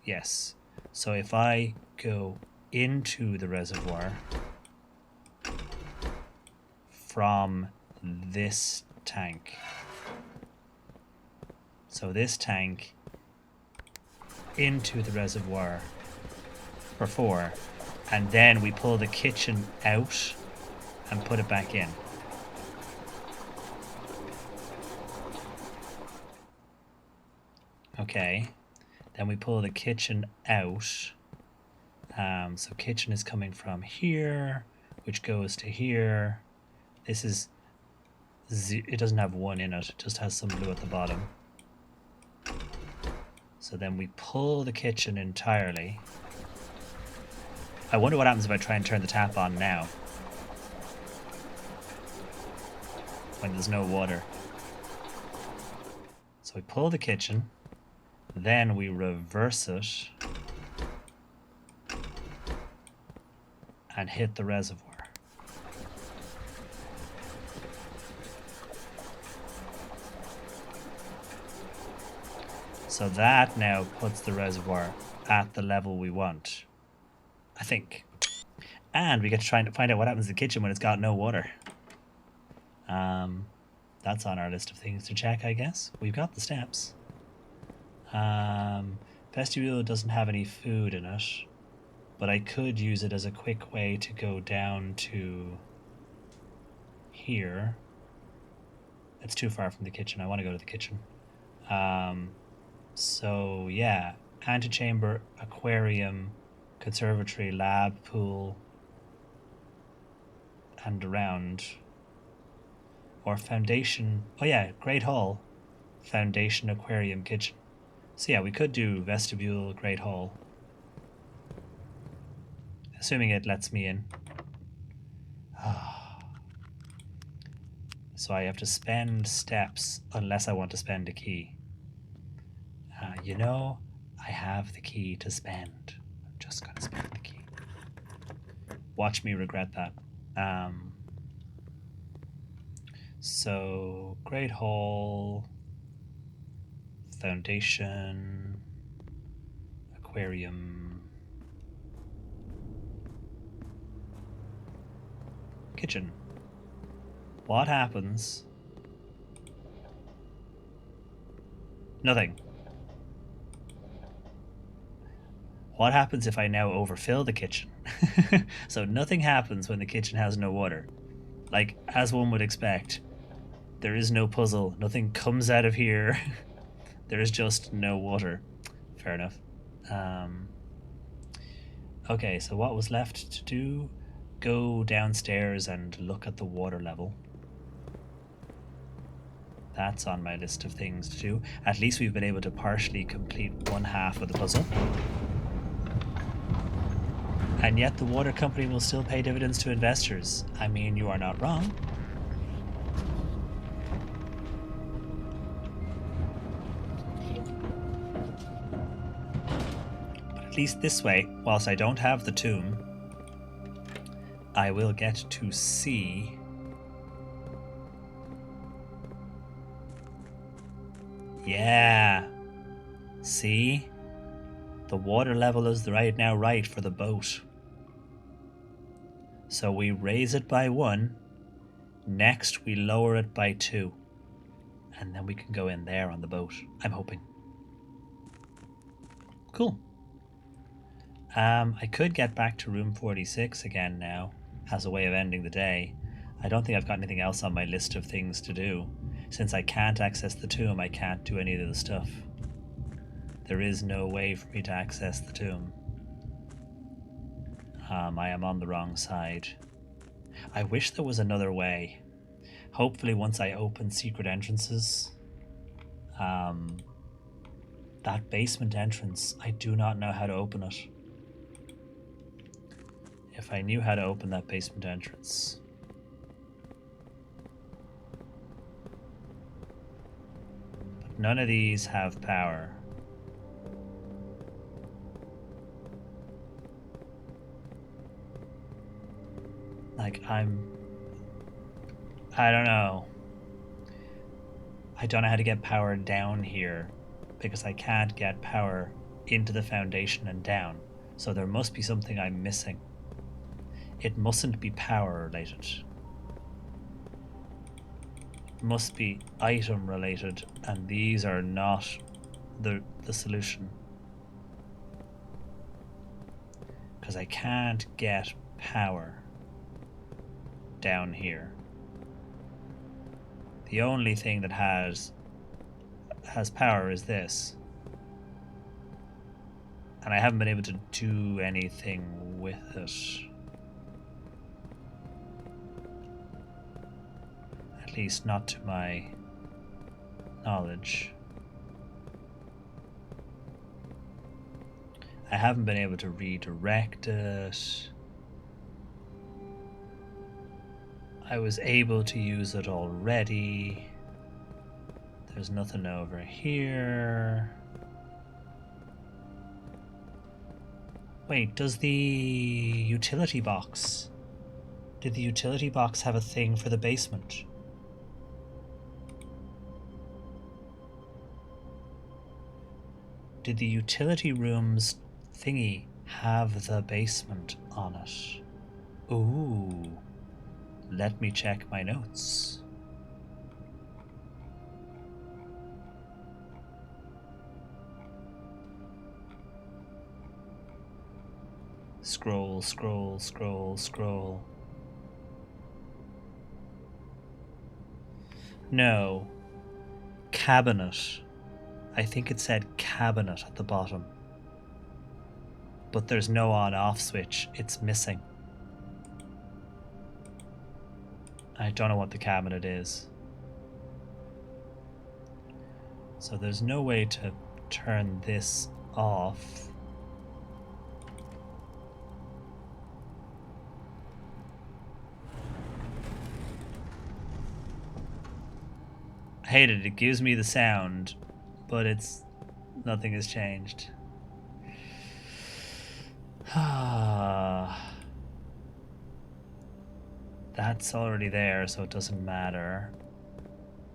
Yes. So if I go into the reservoir from this tank. So this tank into the reservoir for 4, and then we pull the kitchen out and put it back in. Okay, then we pull the kitchen out. So kitchen is coming from here, which goes to here. This is, it doesn't have 1 in it, it just has some blue at the bottom. So then we pull the kitchen entirely. I wonder what happens if I try and turn the tap on now, when there's no water. So we pull the kitchen, then we reverse it and hit the reservoir. So that now puts the reservoir at the level we want, I think. And we get to try and find out what happens in the kitchen when it's got no water. That's on our list of things to check, I guess. We've got the steps. Um, Vestibule doesn't have any food in it, but I could use it as a quick way to go down to here. It's too far from the kitchen. I want to go to the kitchen. So yeah, antechamber, aquarium, conservatory, lab, pool, and around. Or foundation. Oh yeah, Great Hall, foundation, aquarium, kitchen. So yeah, we could do vestibule, Great Hall. Assuming it lets me in. So I have to spend steps unless I want to spend a key. You know, I have the key to spend. I'm just gonna spend the key. Watch me regret that. So, Great Hall, foundation, aquarium, kitchen. What happens? Nothing. What happens if I now overfill the kitchen? So nothing happens when the kitchen has no water. Like, as one would expect, there is no puzzle. Nothing comes out of here. There is just no water. Fair enough. Okay, so what was left to do? Go downstairs and look at the water level. That's on my list of things to do. At least we've been able to partially complete one half of the puzzle. And yet the water company will still pay dividends to investors. I mean, you are not wrong. But at least this way, whilst I don't have the tomb, I will get to see... Yeah. See? The water level is right now right for the boat. So we raise it by 1. Next, we lower it by 2. And then we can go in there on the boat. I'm hoping. Cool. I could get back to room 46 again now, as a way of ending the day. I don't think I've got anything else on my list of things to do. Since I can't access the tomb, I can't do any of the stuff. There is no way for me to access the tomb. I am on the wrong side. I wish there was another way. Hopefully once I open secret entrances, that basement entrance, I do not know how to open it. If I knew how to open that basement entrance. But none of these have power. Like, I don't know. I don't know how to get power down here because I can't get power into the foundation and down. So there must be something I'm missing. It mustn't be power related. It must be item related, and these are not the solution. Because I can't get power down here. The only thing that has power is this. And I haven't been able to do anything with it. At least not to my knowledge. I haven't been able to redirect it. I was able to use it already. There's nothing over here. Wait, does the utility box... Did the utility box have a thing for the basement? Did the utility room's thingy have the basement on it? Ooh. Let me check my notes. Scroll, scroll, scroll, scroll. No. Cabinet. I think it said cabinet at the bottom. But there's no on-off switch. It's missing. I don't know what the cabinet is. So there's no way to turn this off. I hate it. It gives me the sound, but nothing has changed. That's already there, so it doesn't matter.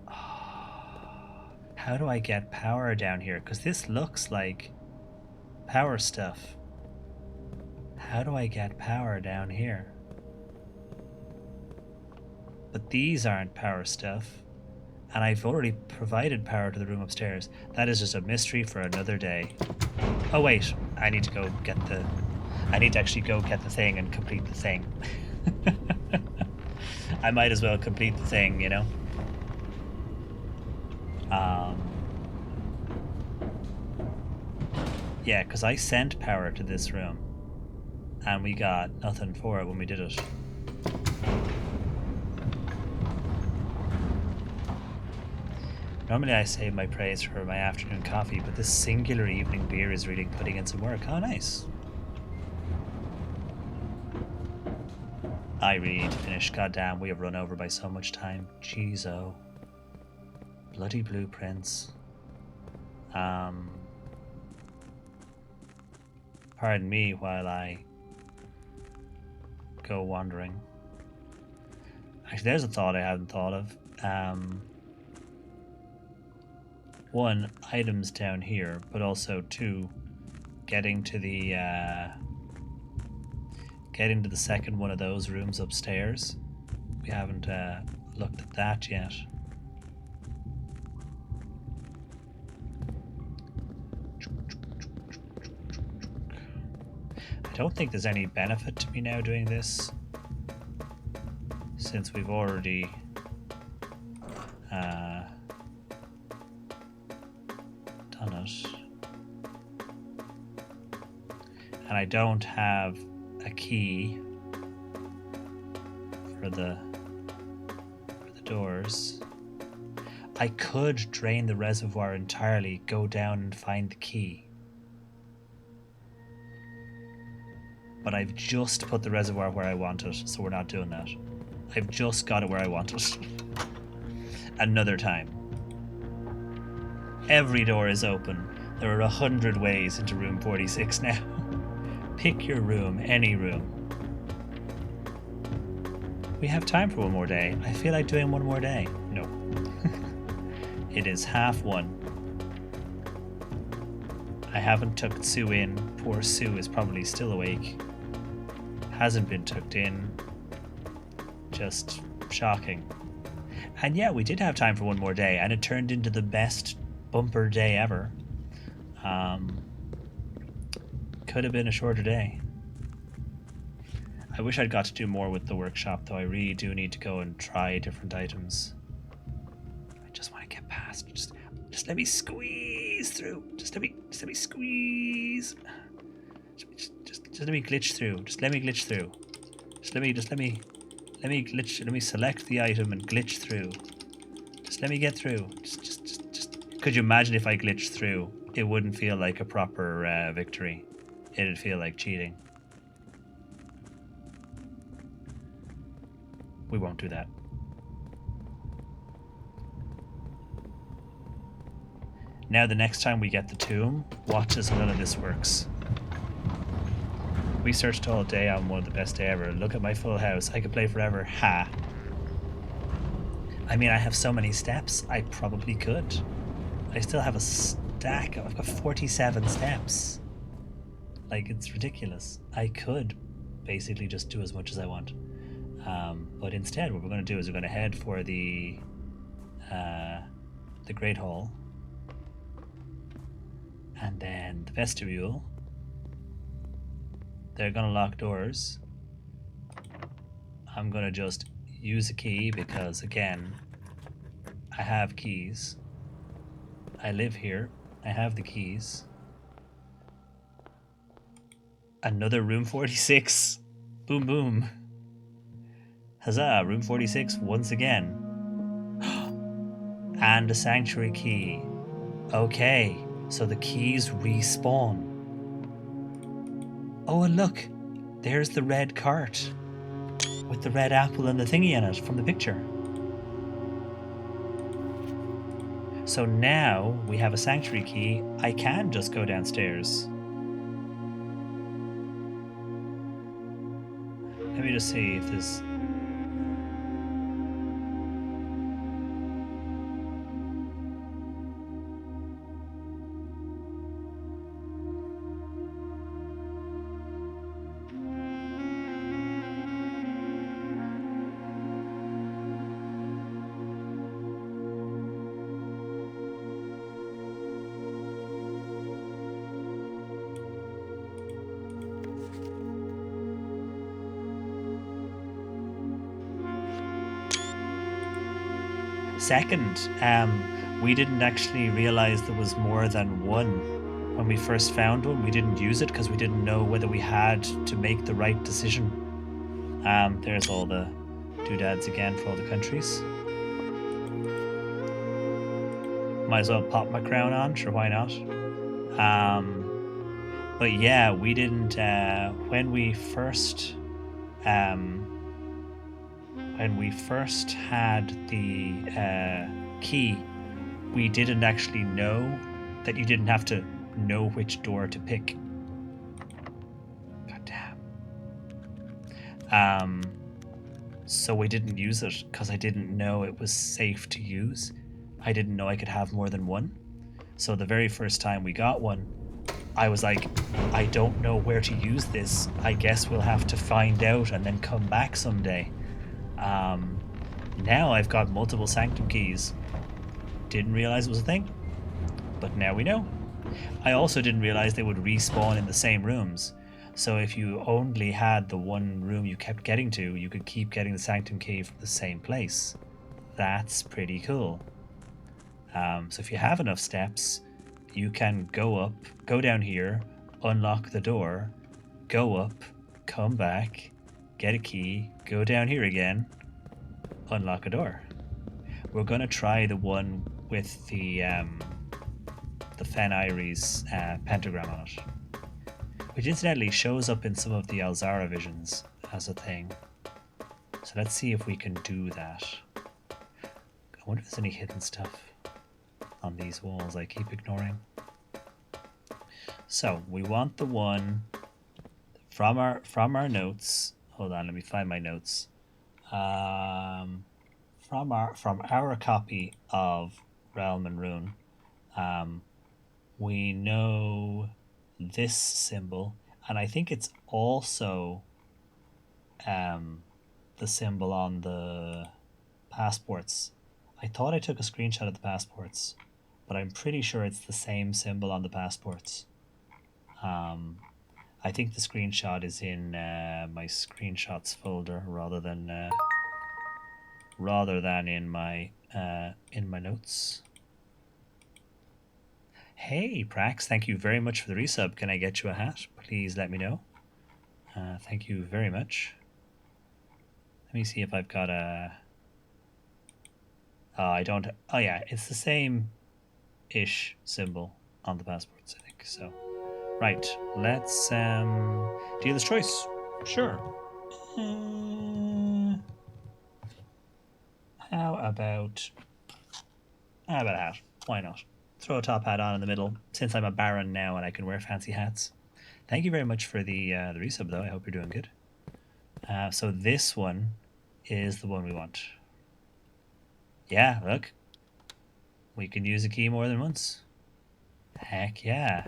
How do I get power down here? Because this looks like power stuff. How do I get power down here? But these aren't power stuff. And I've already provided power to the room upstairs. That is just a mystery for another day. Oh wait, I need to go get the... I need to actually go get the thing and complete the thing. I might as well complete the thing, you know? Yeah, because I sent power to this room. And we got nothing for it when we did it. Normally I save my praise for my afternoon coffee, but this singular evening beer is really putting in some work. Oh, nice. I read, finish. Goddamn, we have run over by so much time. Jeez-o. Bloody blueprints. Pardon me while I go wandering. Actually, there's a thought I hadn't thought of. One, items down here, but also two, getting to the second one of those rooms upstairs. We haven't looked at that yet. I don't think there's any benefit to me now doing this, since we've already done it. And I don't have a key for the doors. I could drain the reservoir entirely, go down and find the key. But I've just put the reservoir where I want it, so we're not doing that. I've just got it where I want it. Another time. Every door is open. There are 100 ways into room 46 now. Pick your room, any room. We have time for one more day. I feel like doing one more day. No. It is 1:30. I haven't tucked Sue in. Poor Sue is probably still awake. Hasn't been tucked in. Just shocking. And yeah, we did have time for one more day, and it turned into the best bumper day ever. Could have been a shorter day. I wish I'd got to do more with the workshop, though. I really do need to go and try different items. I just want to get past. Just let me squeeze through. Just let me squeeze. Just let me glitch through. Just let me glitch through. Let me glitch. Let me select the item and glitch through. Just let me get through. Just. Could you imagine if I glitched through? It wouldn't feel like a proper victory. It'd feel like cheating. We won't do that. Now the next time we get the tomb, watch as none of this works. We searched all day on one of the best day ever. Look at my full house. I could play forever. Ha. I mean, I have so many steps. I probably could. I still have a stack. I've got 47 steps. Like, it's ridiculous. I could basically just do as much as I want. But instead, what we're going to do is we're going to head for the Great Hall. And then the vestibule. they're gonna lock doors. I'm gonna just use a key because, again, I have keys. I live here. I have the keys. Another room 46. Boom, boom. Huzzah, room 46 once again. And a sanctuary key. Okay, so the keys respawn. Oh, and look, there's the red cart with the red apple and the thingy in it from the picture. So now we have a sanctuary key. I can just go downstairs. Let me just see if there's... Second, we didn't actually realize there was more than one. When we first found one, we didn't use it because we didn't know whether we had to make the right decision. There's all the doodads again for all the countries. Might as well pop my crown on, sure, why not? But yeah, we didn't, when we first had the key, we didn't actually know that you didn't have to know which door to pick. God damn. So we didn't use it because I didn't know it was safe to use. I didn't know I could have more than one. So the very first time we got one, I was like, I don't know where to use this. I guess we'll have to find out and then come back someday. Now I've got multiple Sanctum keys. Didn't realize it was a thing, but now we know. I also didn't realize they would respawn in the same rooms. So if you only had the one room you kept getting to, you could keep getting the Sanctum key from the same place. That's pretty cool. So if you have enough steps, you can go down here, unlock the door, go up, come back, get a key, go down here again, unlock a door. We're going to try the one with the Fen Iris pentagram on it, which incidentally shows up in some of the Alzara visions as a thing. So let's see if we can do that. I wonder if there's any hidden stuff on these walls I keep ignoring. So we want the one from our notes. Hold on, let me find my notes. From our copy of Realm and Rune, we know this symbol, and I think it's also the symbol on the passports. I thought I took a screenshot of the passports, but I'm pretty sure it's the same symbol on the passports. I think the screenshot is in my screenshots folder rather than in my notes. Hey Prax, thank you very much for the resub. Can I get you a hat? Please let me know. Thank you very much. Let me see if I've got a... I don't... Oh yeah, it's the same-ish symbol on the passports, I think. So, right, let's dealer's choice. Sure. How about a hat? Why not? Throw a top hat on in the middle, since I'm a baron now and I can wear fancy hats. Thank you very much for the resub, though. I hope you're doing good. So this one is the one we want. Yeah, look. We can use a key more than once. Heck yeah.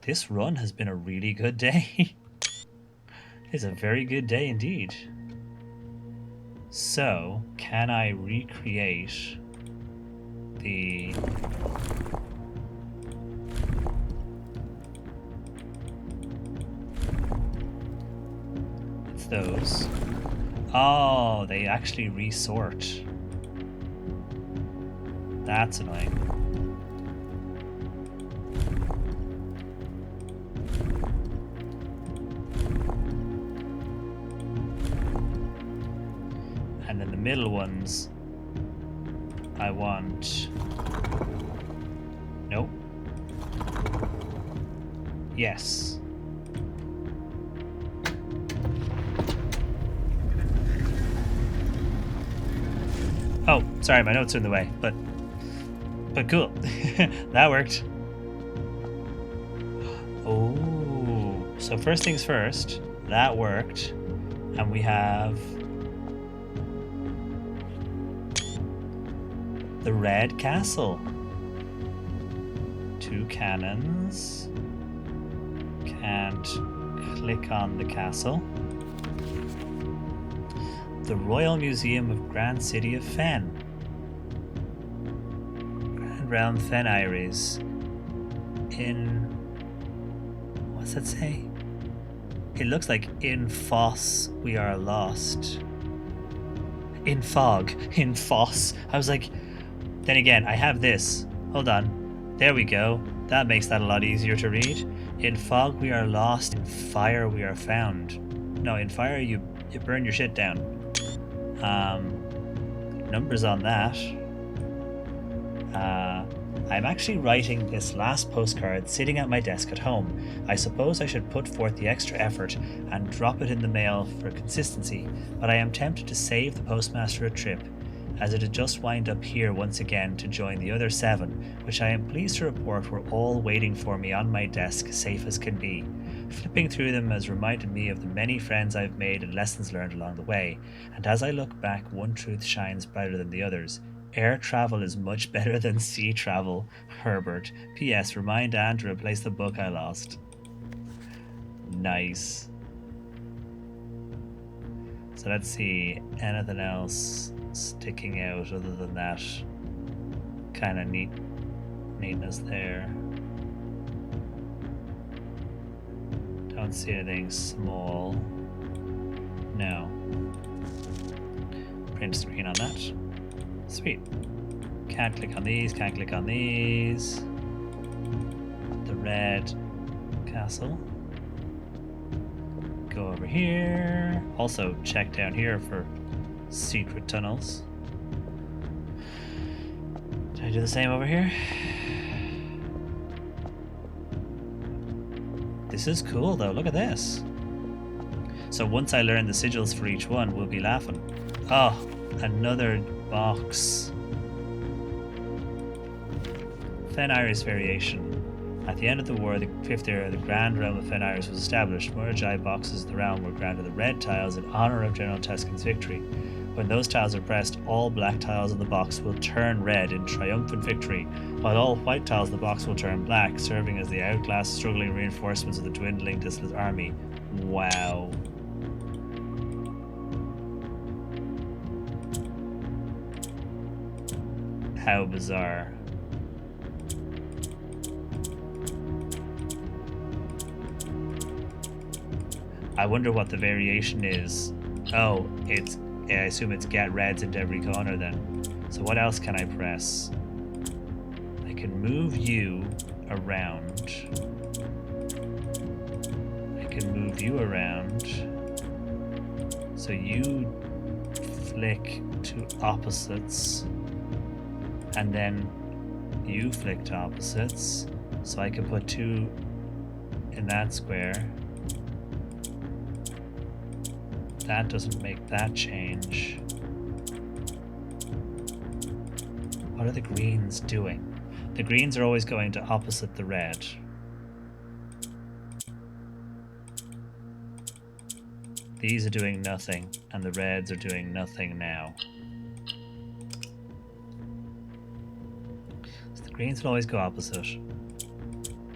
This run has been a really good day. It's a very good day indeed. So, can I recreate the... with those. Oh, they actually resort. That's annoying. And then the middle ones, I want... Nope. Yes. Oh, sorry, my notes are in the way, but cool. That worked. Oh, so first things first, that worked, and we have the red castle. 2 cannons. Can't click on the castle. The Royal Museum of Grand City of Fen. Grand Realm Fen Iris. In... what's that say? It looks like in Foss we are lost. In fog. In Foss. I was like... Then again, I have this. Hold on. There we go. That makes that a lot easier to read. In fog we are lost. In fire we are found. No, in fire you burn your shit down. Numbers on that. I'm actually writing this last postcard sitting at my desk at home. I suppose I should put forth the extra effort and drop it in the mail for consistency, but I am tempted to save the postmaster a trip, as it'd just wind up here once again to join the other 7, which I am pleased to report were all waiting for me on my desk, safe as can be. Flipping through them has reminded me of the many friends I've made and lessons learned along the way, and as I look back, one truth shines brighter than the others. Air travel is much better than sea travel. Herbert. P.S. Remind Anne to replace the book I lost. Nice. So let's see. Anything else sticking out other than that kind of neatness there? Don't see anything small. No. Print screen on that. Sweet. Can't click on these, can't click on these. The red castle. Go over here. Also check down here for secret tunnels. Did I do the same over here? This is cool though, look at this. So once I learn the sigils for each one, we'll be laughing. Oh, another box. Fen Iris variation. At the end of the war, the 5th era, the Grand Realm of Fen Iris was established. Murjai boxes of the realm were granted the red tiles in honor of General Teskin's victory. When those tiles are pressed, all black tiles in the box will turn red in triumphant victory, while all white tiles in the box will turn black, serving as the outclassed, struggling reinforcements of the dwindling distant army. Wow. How bizarre. I wonder what the variation is. Oh, I assume it's get reds into every corner then. So what else can I press? I can move you around. I can move you around. So you flick to opposites. And then you flick to opposites. So I can put 2 in that square. That doesn't make that change. What are the greens doing? The greens are always going to opposite the red. These are doing nothing, and the reds are doing nothing now. So the greens will always go opposite.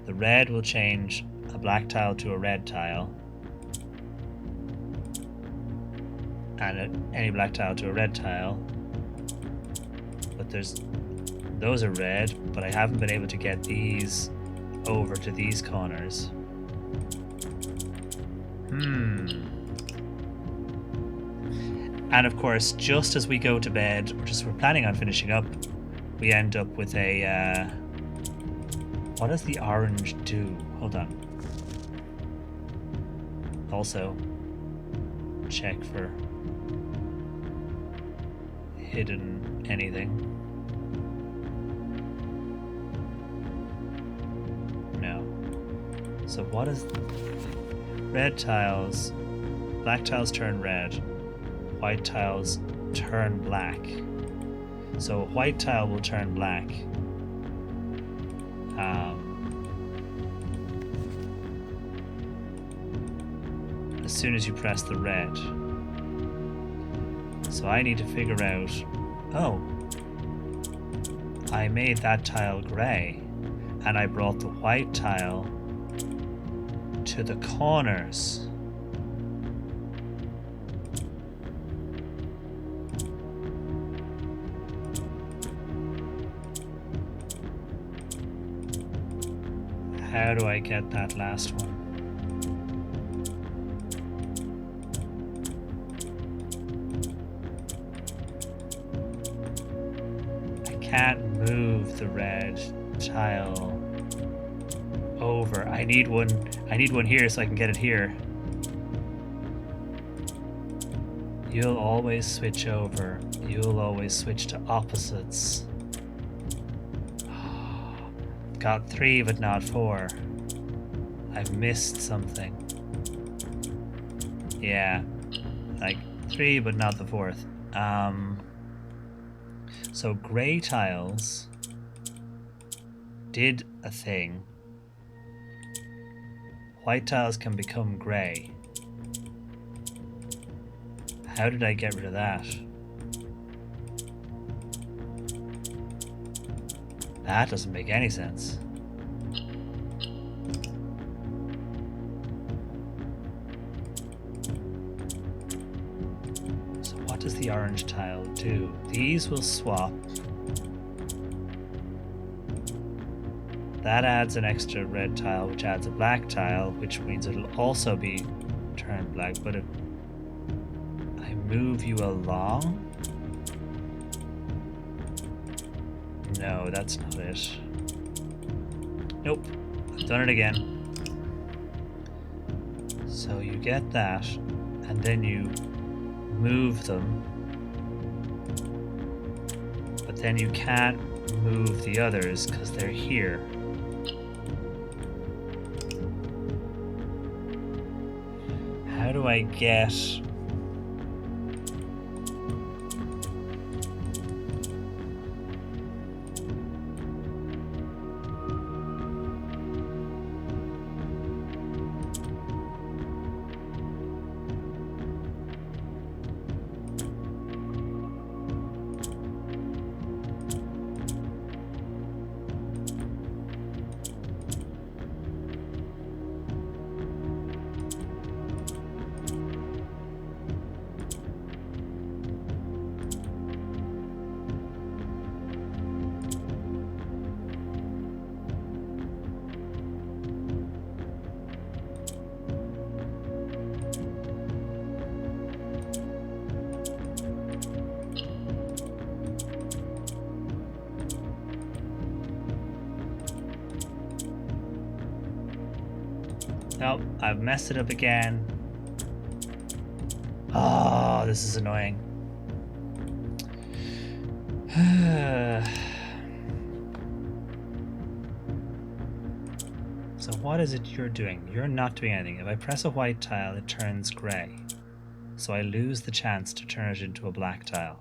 The red will change a black tile to a red tile. And any black tile to a red tile. But those are red, but I haven't been able to get these over to these corners. And of course, just as we go to bed, or just we're planning on finishing up, we end up with a... what does the orange do? Hold on. Also, check for hidden anything. No. So what is... red tiles, black tiles turn red, white tiles turn black. So a white tile will turn black. As soon as you press the red. So I need to figure out, oh, I made that tile grey, and I brought the white tile to the corners. How do I get that last one? I can't move the red tile over. I need one here so I can get it here. You'll always switch over. You'll always switch to opposites. Got 3 but not 4. I've missed something. Yeah, like 3 but not the 4th. So grey tiles did a thing. White tiles can become grey. How did I get rid of that? That doesn't make any sense. So what does the orange tile do? These will swap. That adds an extra red tile, which adds a black tile, which means it'll also be turned black, but if I move you along... No, that's not it. Nope, I've done it again. So you get that, and then you move them, but then you can't move the others because they're here. How do I get... Nope, I've messed it up again. Oh, this is annoying. So what is it you're doing? You're not doing anything. If I press a white tile, it turns grey. So I lose the chance to turn it into a black tile.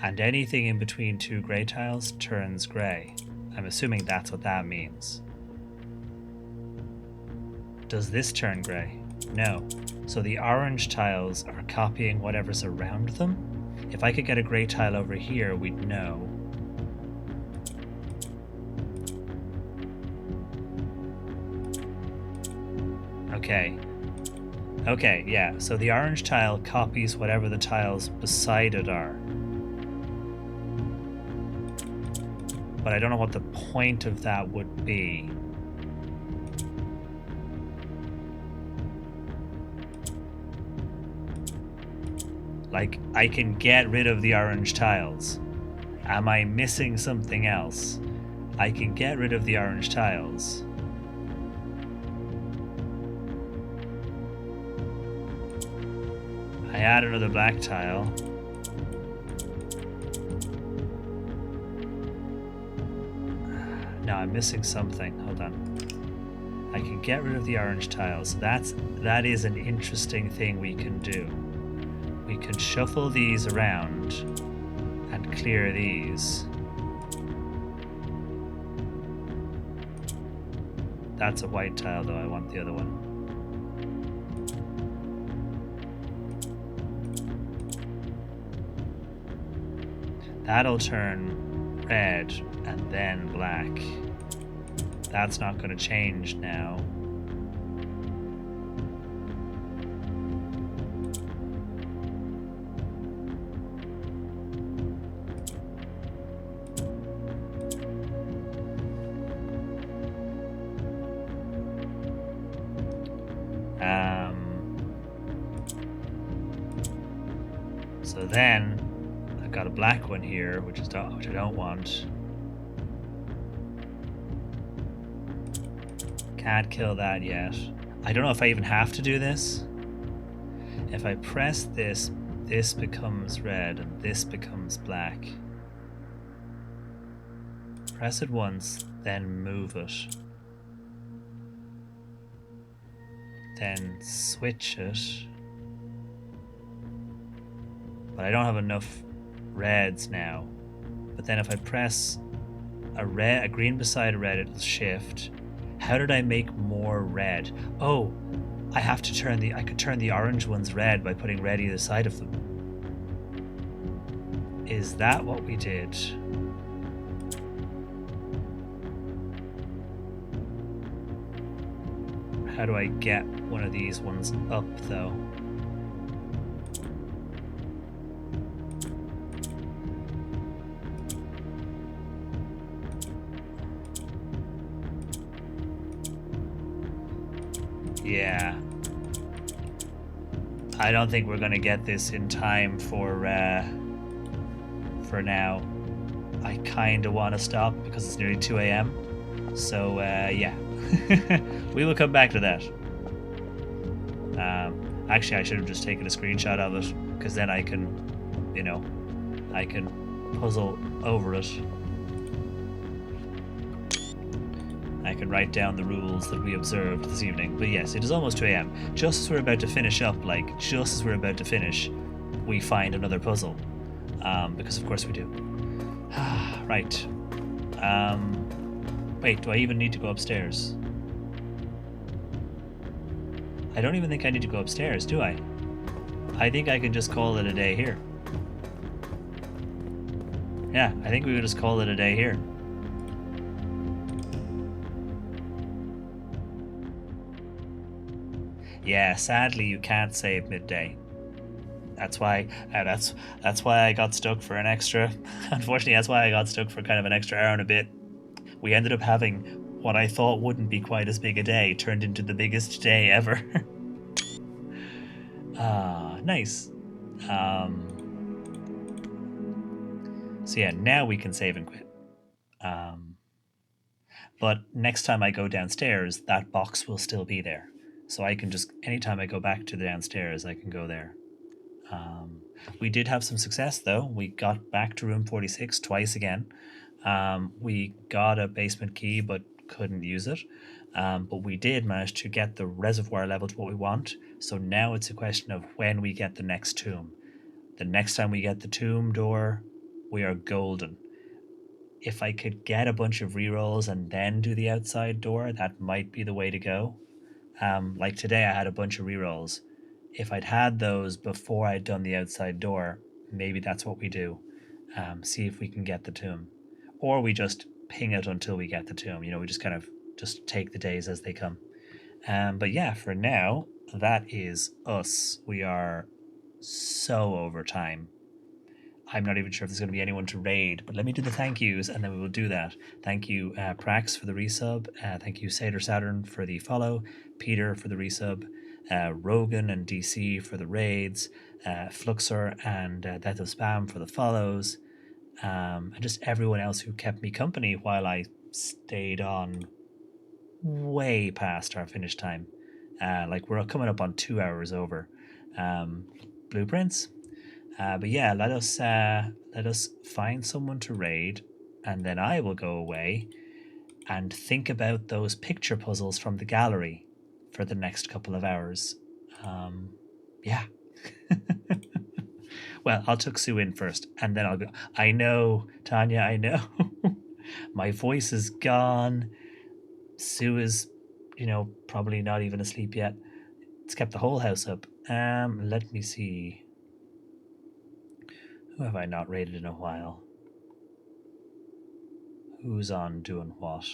And anything in between 2 grey tiles turns grey. I'm assuming that's what that means. Does this turn grey? No. So the orange tiles are copying whatever's around them. If I could get a grey tile over here, we'd know. Okay. Okay, yeah. So the orange tile copies whatever the tiles beside it are. But I don't know what the point of that would be. Like, I can get rid of the orange tiles. Am I missing something else? I can get rid of the orange tiles. I add another black tile. No, I'm missing something. Hold on. I can get rid of the orange tiles. That is an interesting thing we can do. We can shuffle these around and clear these. That's a white tile, though. I want the other one. That'll turn red and then black. That's not going to change now. So then I've got a black one here, which I don't want. Can't kill that yet. I don't know if I even have to do this. If I press this, this becomes red and this becomes black. Press it once, then move it. Then switch it. But I don't have enough reds now. But then if I press a green beside a red, it'll shift. How did I make more red? Oh, I have to I could turn the orange ones red by putting red either side of them. Is that what we did? How do I get one of these ones up though? Yeah. I don't think we're gonna get this in time for now. I kinda wanna stop because it's nearly 2 a.m. So yeah. We will come back to that. Actually I should have just taken a screenshot of it, because then I can, you know, I can puzzle over it. I can write down the rules that we observed this evening. But yes, it is almost 2 a.m. Just as we're about to finish up, we find another puzzle. Because of course we do. Right. Wait, do I even need to go upstairs? I don't even think I need to go upstairs, do I? I think I can just call it a day here. Yeah, I think we would just call it a day here. Yeah, sadly you can't save midday. That's why I got stuck for an extra. Unfortunately, that's why I got stuck for kind of an extra hour and a bit. We ended up having what I thought wouldn't be quite as big a day turned into the biggest day ever. Nice. So yeah, now we can save and quit. But next time I go downstairs, that box will still be there. So I can just, anytime I go back to the downstairs, I can go there. We did have some success though. We got back to room 46 twice again. We got a basement key but couldn't use it. But we did manage to get the reservoir level to what we want. So now it's a question of when we get the next tomb. The next time we get the tomb door, we are golden. If I could get a bunch of rerolls and then do the outside door, that might be the way to go. Like today I had a bunch of rerolls. If I'd had those before I'd done the outside door, maybe that's what we do. See if we can get the tomb. Or we just ping it until we get the tomb. You know, we just kind of just take the days as they come. But yeah, for now, that is us. We are so over time. I'm not even sure if there's going to be anyone to raid, but let me do the thank yous and then we will do that. Thank you, Prax, for the resub. Thank you, Satyr Saturn, for the follow. Peter for the resub, Rogan and DC for the raids, Fluxor and Death of Spam for the follows, and just everyone else who kept me company while I stayed on way past our finish time. Like we're coming up on 2 hours over blueprints. But yeah, let us find someone to raid, and then I will go away and think about those picture puzzles from the gallery for the next couple of hours. Yeah. Well, I'll tuck Sue in first, and then I'll go. I know, Tanya, I know. My voice is gone. Sue is, probably not even asleep yet. It's kept the whole house up. Let me see. Who have I not raided in a while? Who's on doing what?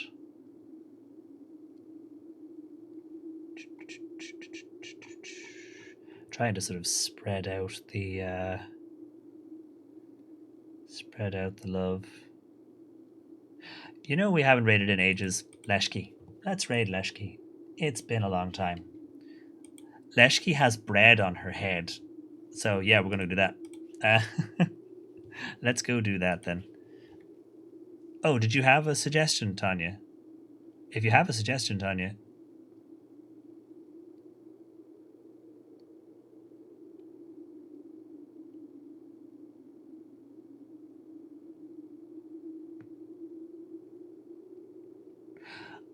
Trying to sort of spread out the love. We haven't raided in ages. Leshki. Let's raid Leshki. It's been a long time. Leshki has bread on her head. So yeah, we're gonna do that. Let's go do that then. Oh, did you have a suggestion, Tanya? If you have a suggestion, Tanya.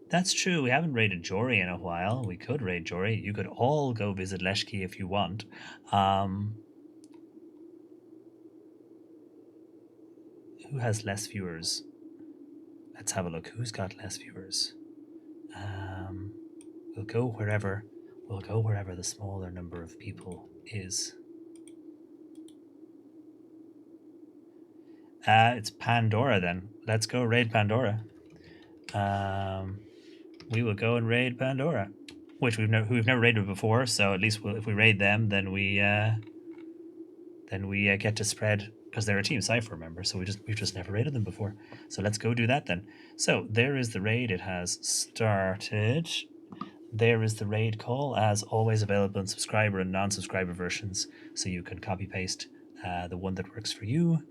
That's true. We haven't raided Jory in a while. We could raid Jory. You could all go visit Leshki if you want. Who has less viewers? Let's have a look. Who's got less viewers? We'll go wherever the smaller number of people is. It's Pandora then. Let's go raid Pandora. We will go and raid Pandora, which we've never raided before. So at least if we raid them, then we get to spread, because they're a Team Cypher member. So we've just never raided them before. So let's go do that then. So there is the raid. It has started. There is the raid call, as always available in subscriber and non-subscriber versions, so you can copy paste the one that works for you.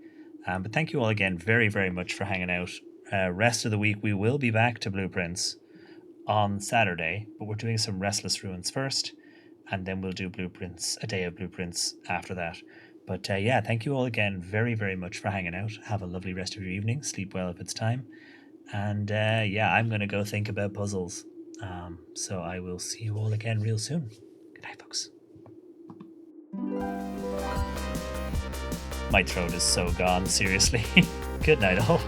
But thank you all again very, very much for hanging out. Rest of the week we will be back to Blueprints on Saturday, but we're doing some Restless Ruins first, and then we'll do Blueprints, a day of Blueprints after that. But yeah, thank you all again very, very much for hanging out. Have a lovely rest of your evening. Sleep well if it's time. And yeah, I'm going to go think about puzzles. So I will see you all again real soon. Good night, folks. My throat is so gone, seriously. Good night, all.